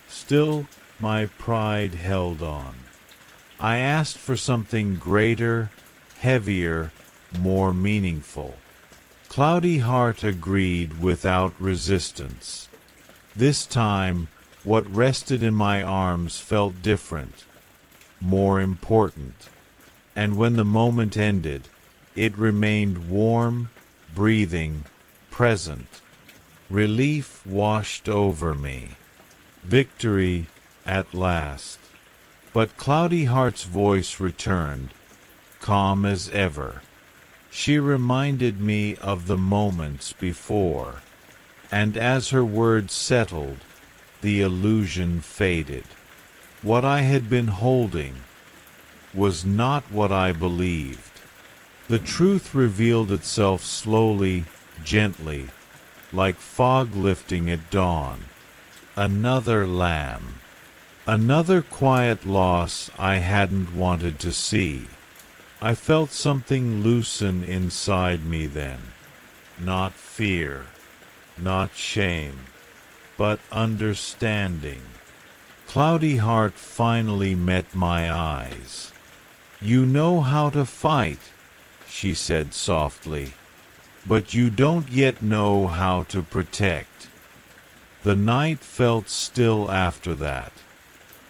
Still, my pride held on. I asked for something greater, heavier, more meaningful. Cloudy Heart agreed without resistance. This time, what rested in my arms felt different, more important. And when the moment ended, it remained warm, breathing, present. Relief washed over me. Victory at last. But Cloudy Heart's voice returned, calm as ever. She reminded me of the moments before, and as her words settled, the illusion faded. What I had been holding was not what I believed. The truth revealed itself slowly, gently, like fog lifting at dawn. Another lamb. Another quiet loss I hadn't wanted to see. I felt something loosen inside me then. Not fear, not shame, but understanding. Cloudy Heart finally met my eyes. "You know how to fight," she said softly, "but you don't yet know how to protect." The night felt still after that.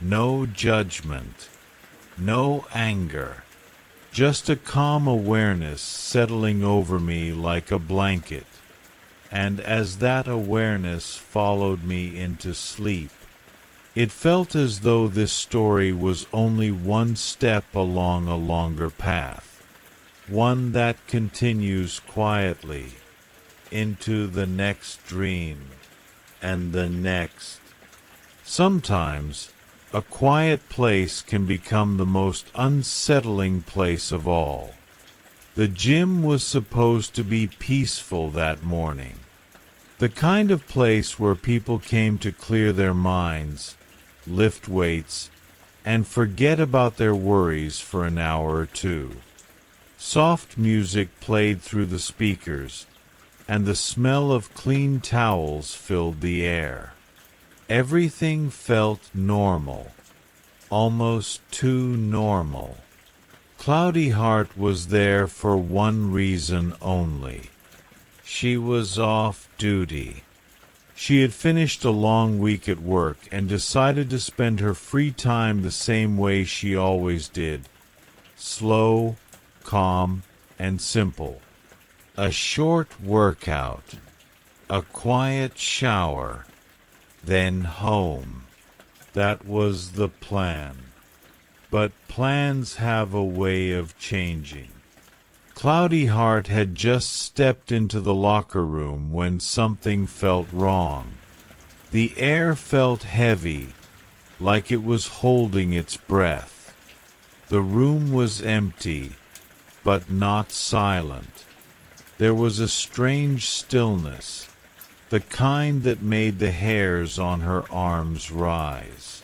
No judgment, no anger, just a calm awareness settling over me like a blanket. And as that awareness followed me into sleep, it felt as though this story was only one step along a longer path, one that continues quietly into the next dream. and the next. Sometimes, a quiet place can become the most unsettling place of all. The gym was supposed to be peaceful that morning. The kind of place where people came to clear their minds, lift weights, and forget about their worries for an hour or two. Soft music played through the speakers, and the smell of clean towels filled the air. Everything felt normal, almost too normal. Cloudy Heart was there for one reason only. She was off duty. She had finished a long week at work and decided to spend her free time the same way she always did. Slow, calm, and simple. A short workout, a quiet shower, then home. That was the plan. But plans have a way of changing. Cloudy Heart had just stepped into the locker room when something felt wrong. The air felt heavy, like it was holding its breath. The room was empty, but not silent. There was a strange stillness, the kind that made the hairs on her arms rise.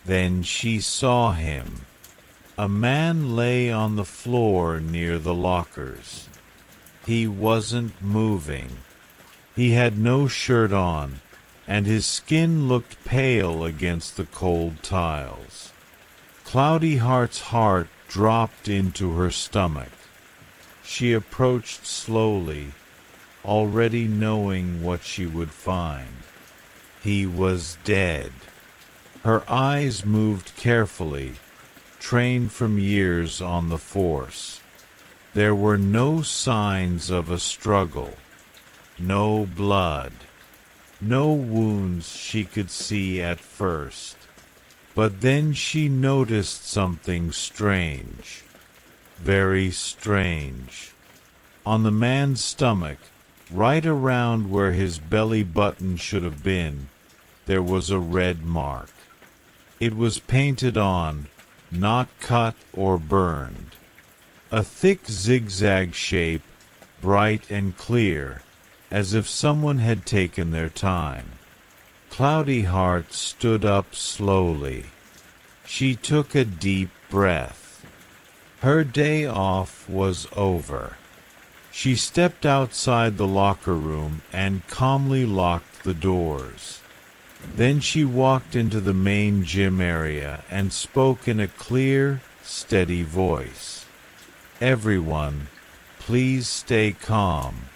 Then she saw him. A man lay on the floor near the lockers. He wasn't moving. He had no shirt on, and his skin looked pale against the cold tiles. Cloudy Heart's heart dropped into her stomach. She approached slowly, already knowing what she would find. He was dead. Her eyes moved carefully, trained from years on the force. There were no signs of a struggle, no blood, no wounds she could see at first. But then she noticed something strange, very strange. On the man's stomach, right around where his belly button should have been, there was a red mark. It was painted on, not cut or burned. A thick zigzag shape, bright and clear, as if someone had taken their time. Cloudy Heart stood up slowly. She took a deep breath. Her day off was over. She stepped outside the locker room and calmly locked the doors. Then she walked into the main gym area and spoke in a clear, steady voice. "Everyone, please stay calm.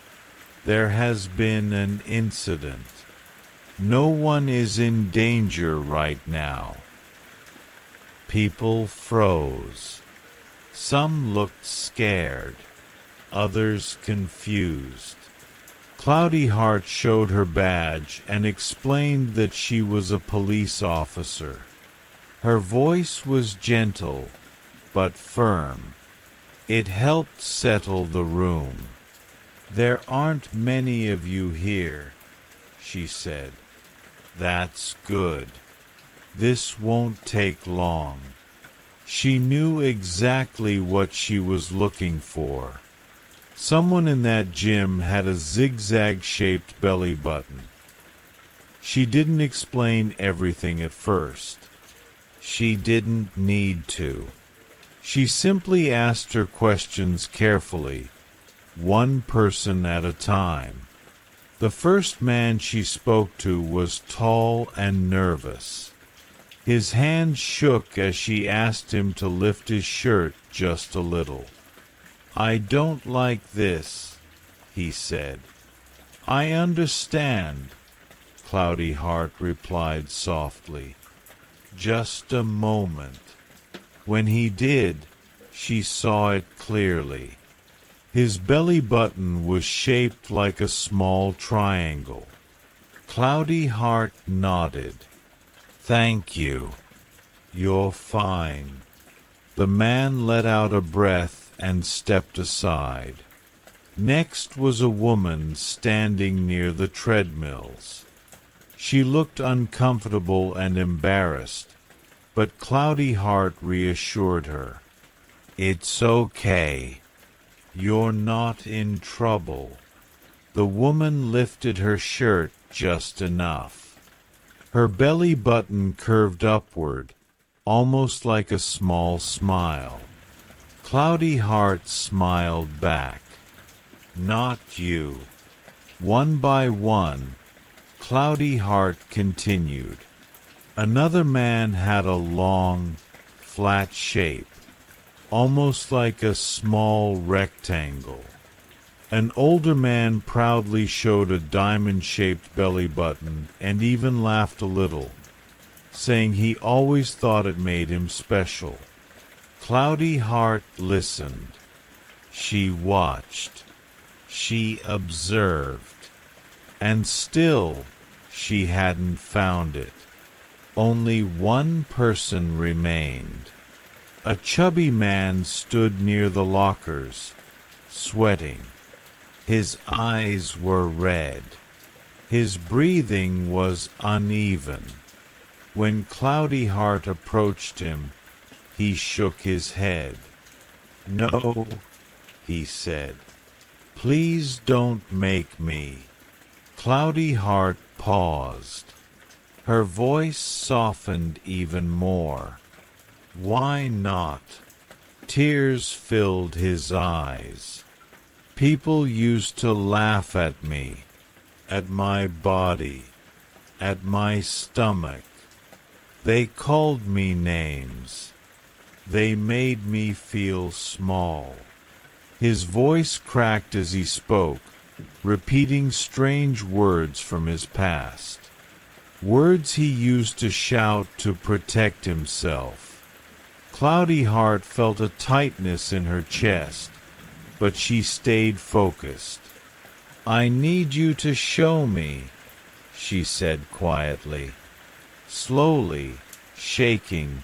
There has been an incident. No one is in danger right now." People froze. Some looked scared, others confused. Cloudy Heart showed her badge and explained that she was a police officer. Her voice was gentle, but firm. It helped settle the room. "There aren't many of you here," she said. "That's good. This won't take long." She knew exactly what she was looking for. Someone in that gym had a zigzag-shaped belly button. She didn't explain everything at first. She didn't need to. She simply asked her questions carefully, one person at a time. The first man she spoke to was tall and nervous. His hands shook as she asked him to lift his shirt just a little. "I don't like this," he said. "I understand," Cloudy Heart replied softly. "Just a moment." When he did, she saw it clearly. His belly button was shaped like a small triangle. Cloudy Heart nodded. "Thank you. You're fine." The man let out a breath and stepped aside. Next was a woman standing near the treadmills. She looked uncomfortable and embarrassed, but Cloudy Heart reassured her. "It's okay. You're not in trouble." The woman lifted her shirt just enough. Her belly button curved upward, almost like a small smile. Cloudy Heart smiled back. "Not you." One by one, Cloudy Heart continued. Another man had a long, flat shape, almost like a small rectangle. An older man proudly showed a diamond-shaped belly button and even laughed a little, saying he always thought it made him special. Cloudy Heart listened. She watched. She observed. And still, she hadn't found it. Only one person remained. A chubby man stood near the lockers, sweating. His eyes were red. His breathing was uneven. When Cloudy Heart approached him, he shook his head. "No," he said. "Please don't make me." Cloudy Heart paused. Her voice softened even more. "Why not?" Tears filled his eyes. "People used to laugh at me, at my body, at my stomach. They called me names. They made me feel small." His voice cracked as he spoke, repeating strange words from his past. Words he used to shout to protect himself. Cloudy Heart felt a tightness in her chest, but she stayed focused. "I need you to show me," she said quietly. Slowly, shaking,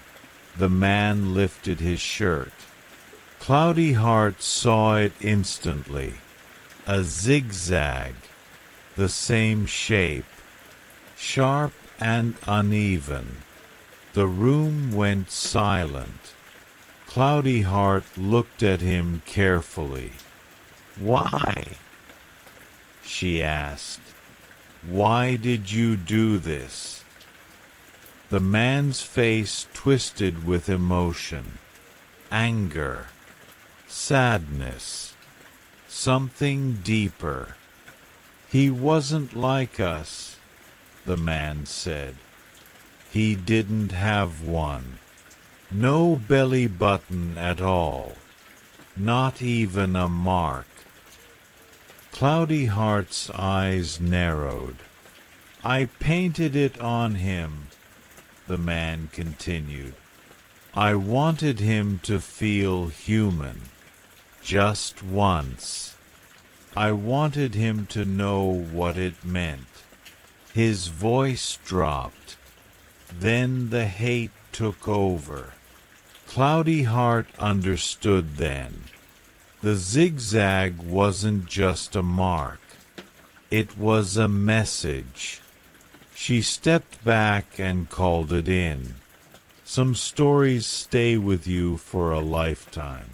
the man lifted his shirt. Cloudy Heart saw it instantly. A zigzag, the same shape, sharp and uneven. The room went silent. Cloudy Heart looked at him carefully. "Why?" she asked. "Why did you do this?" The man's face twisted with emotion. Anger. Sadness. Something deeper. "He wasn't like us," the man said. "He didn't have one. No belly button at all. Not even a mark." Cloudy Heart's eyes narrowed. "I painted it on him," the man continued. "I wanted him to feel human. Just once. I wanted him to know what it meant." His voice dropped. Then the hate took over. Cloudy Heart understood then. The zigzag wasn't just a mark. It was a message. She stepped back and called it in. Some stories stay with you for a lifetime.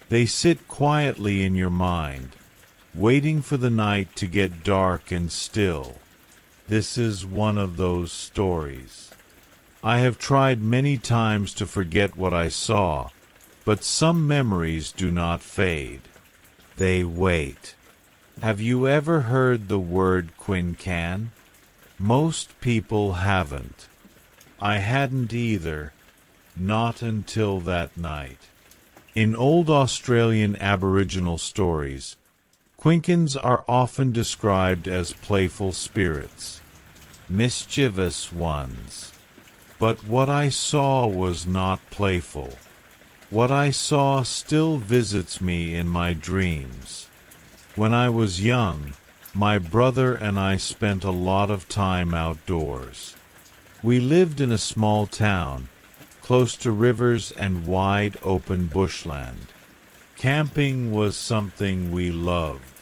They sit quietly in your mind, waiting for the night to get dark and still. This is one of those stories. I have tried many times to forget what I saw, but some memories do not fade. They wait. Have you ever heard the word quincan? Most people haven't. I hadn't either, not until that night. In old Australian Aboriginal stories, quinkans are often described as playful spirits, mischievous ones. But what I saw was not playful. What I saw still visits me in my dreams. When I was young, my brother and I spent a lot of time outdoors. We lived in a small town, close to rivers and wide open bushland. Camping was something we loved.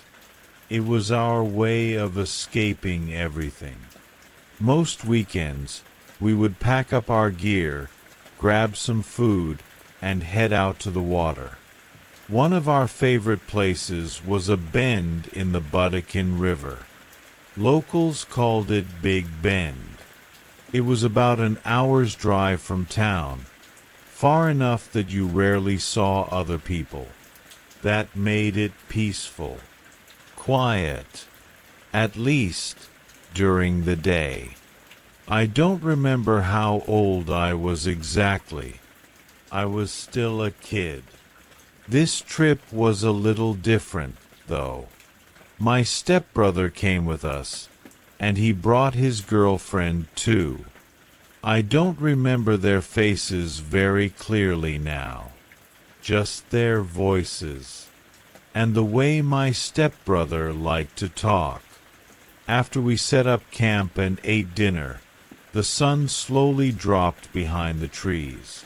It was our way of escaping everything. Most weekends, we would pack up our gear, grab some food, and head out to the water. One of our favorite places was a bend in the Buttakin River. Locals called it Big Bend. It was about an hour's drive from town, far enough that you rarely saw other people. That made it peaceful, quiet, at least during the day. I don't remember how old I was exactly. I was still a kid. This trip was a little different, though. My stepbrother came with us, and he brought his girlfriend too. I don't remember their faces very clearly now, just their voices, and the way my stepbrother liked to talk. After we set up camp and ate dinner, the sun slowly dropped behind the trees.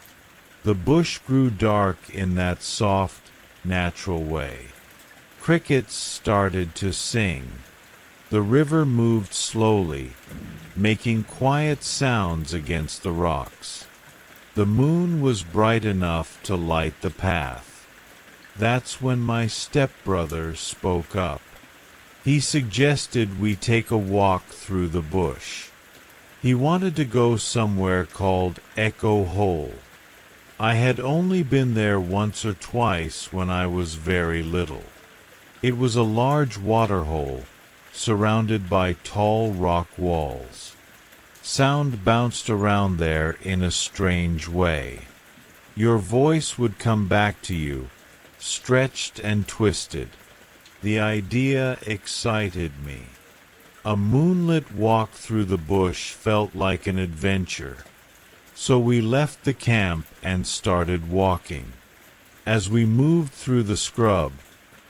The bush grew dark in that soft, natural way. Crickets started to sing. The river moved slowly, making quiet sounds against the rocks. The moon was bright enough to light the path. That's when my stepbrother spoke up. He suggested we take a walk through the bush. He wanted to go somewhere called Echo Hole. I had only been there once or twice when I was very little. It was a large water hole, surrounded by tall rock walls. Sound bounced around there in a strange way. Your voice would come back to you, stretched and twisted. The idea excited me. A moonlit walk through the bush felt like an adventure. So we left the camp and started walking. As we moved through the scrub,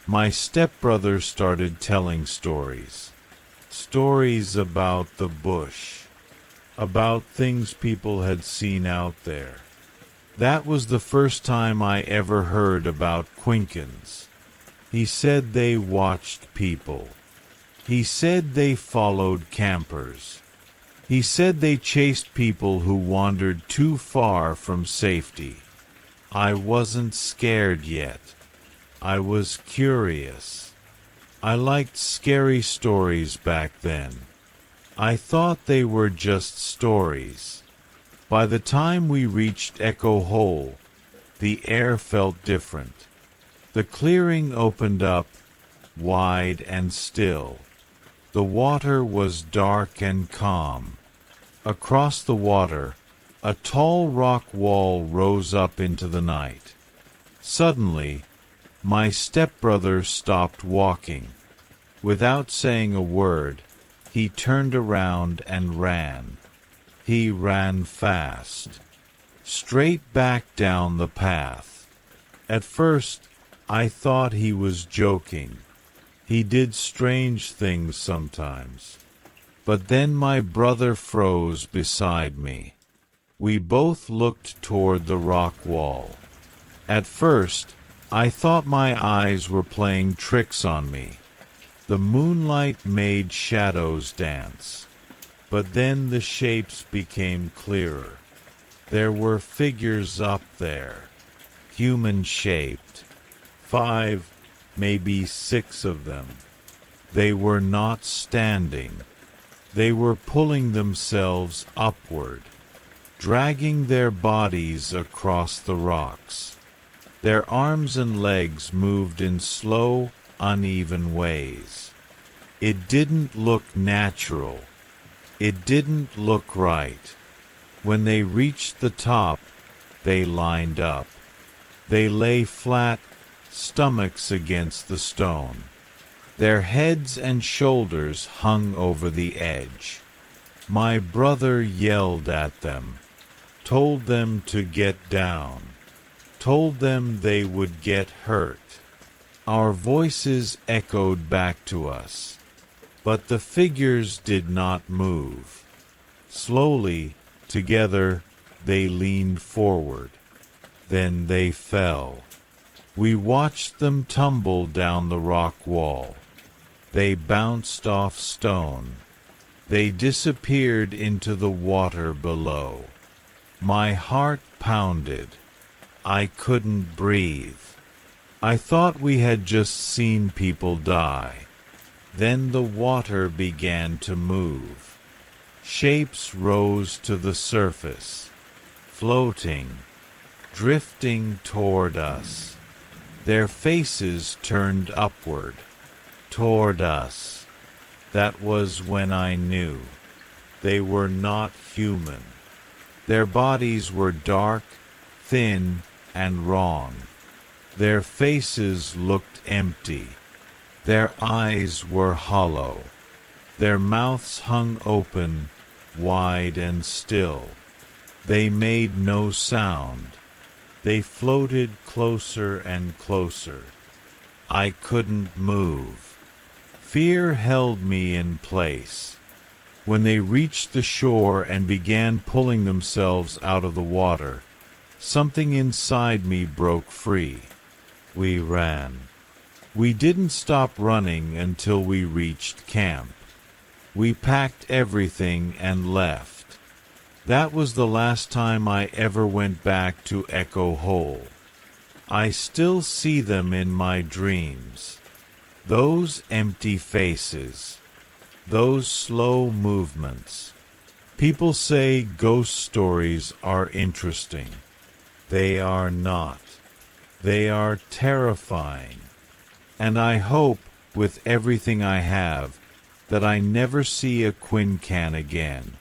my stepbrother started telling stories. Stories about the bush. About things people had seen out there. That was the first time I ever heard about Quinkins. He said they watched people. He said they followed campers. He said they chased people who wandered too far from safety. I wasn't scared yet. I was curious. I liked scary stories back then. I thought they were just stories. By the time we reached Echo Hole, the air felt different. The clearing opened up, wide and still. The water was dark and calm. Across the water, a tall rock wall rose up into the night. Suddenly, my stepbrother stopped walking. Without saying a word, he turned around and ran. He ran fast, straight back down the path. At first, I thought he was joking. He did strange things sometimes. But then my brother froze beside me. We both looked toward the rock wall. At first, I thought my eyes were playing tricks on me. The moonlight made shadows dance. But then the shapes became clearer. There were figures up there, human-shaped. 5, maybe 6 of them. They were not standing. They were pulling themselves upward, dragging their bodies across the rocks. Their arms and legs moved in slow, uneven ways. It didn't look natural. It didn't look right. When they reached the top, they lined up. They lay flat, stomachs against the stone. Their heads and shoulders hung over the edge. My brother yelled at them, told them to get down, told them they would get hurt. Our voices echoed back to us, but the figures did not move. Slowly, together, they leaned forward. Then they fell. We watched them tumble down the rock wall. They bounced off stone. They disappeared into the water below. My heart pounded. I couldn't breathe. I thought we had just seen people die. Then the water began to move. Shapes rose to the surface, floating, drifting toward us. Their faces turned upward, toward us. That was when I knew. They were not human. Their bodies were dark, thin, and wrong. Their faces looked empty. Their eyes were hollow. Their mouths hung open, wide and still. They made no sound. They floated closer and closer. I couldn't move. Fear held me in place. When they reached the shore and began pulling themselves out of the water, something inside me broke free. We ran. We didn't stop running until we reached camp. We packed everything and left. That was the last time I ever went back to Echo Hole. I still see them in my dreams. Those empty faces. Those slow movements. People say ghost stories are interesting. They are not. They are terrifying. And I hope, with everything I have, that I never see a Quincan again.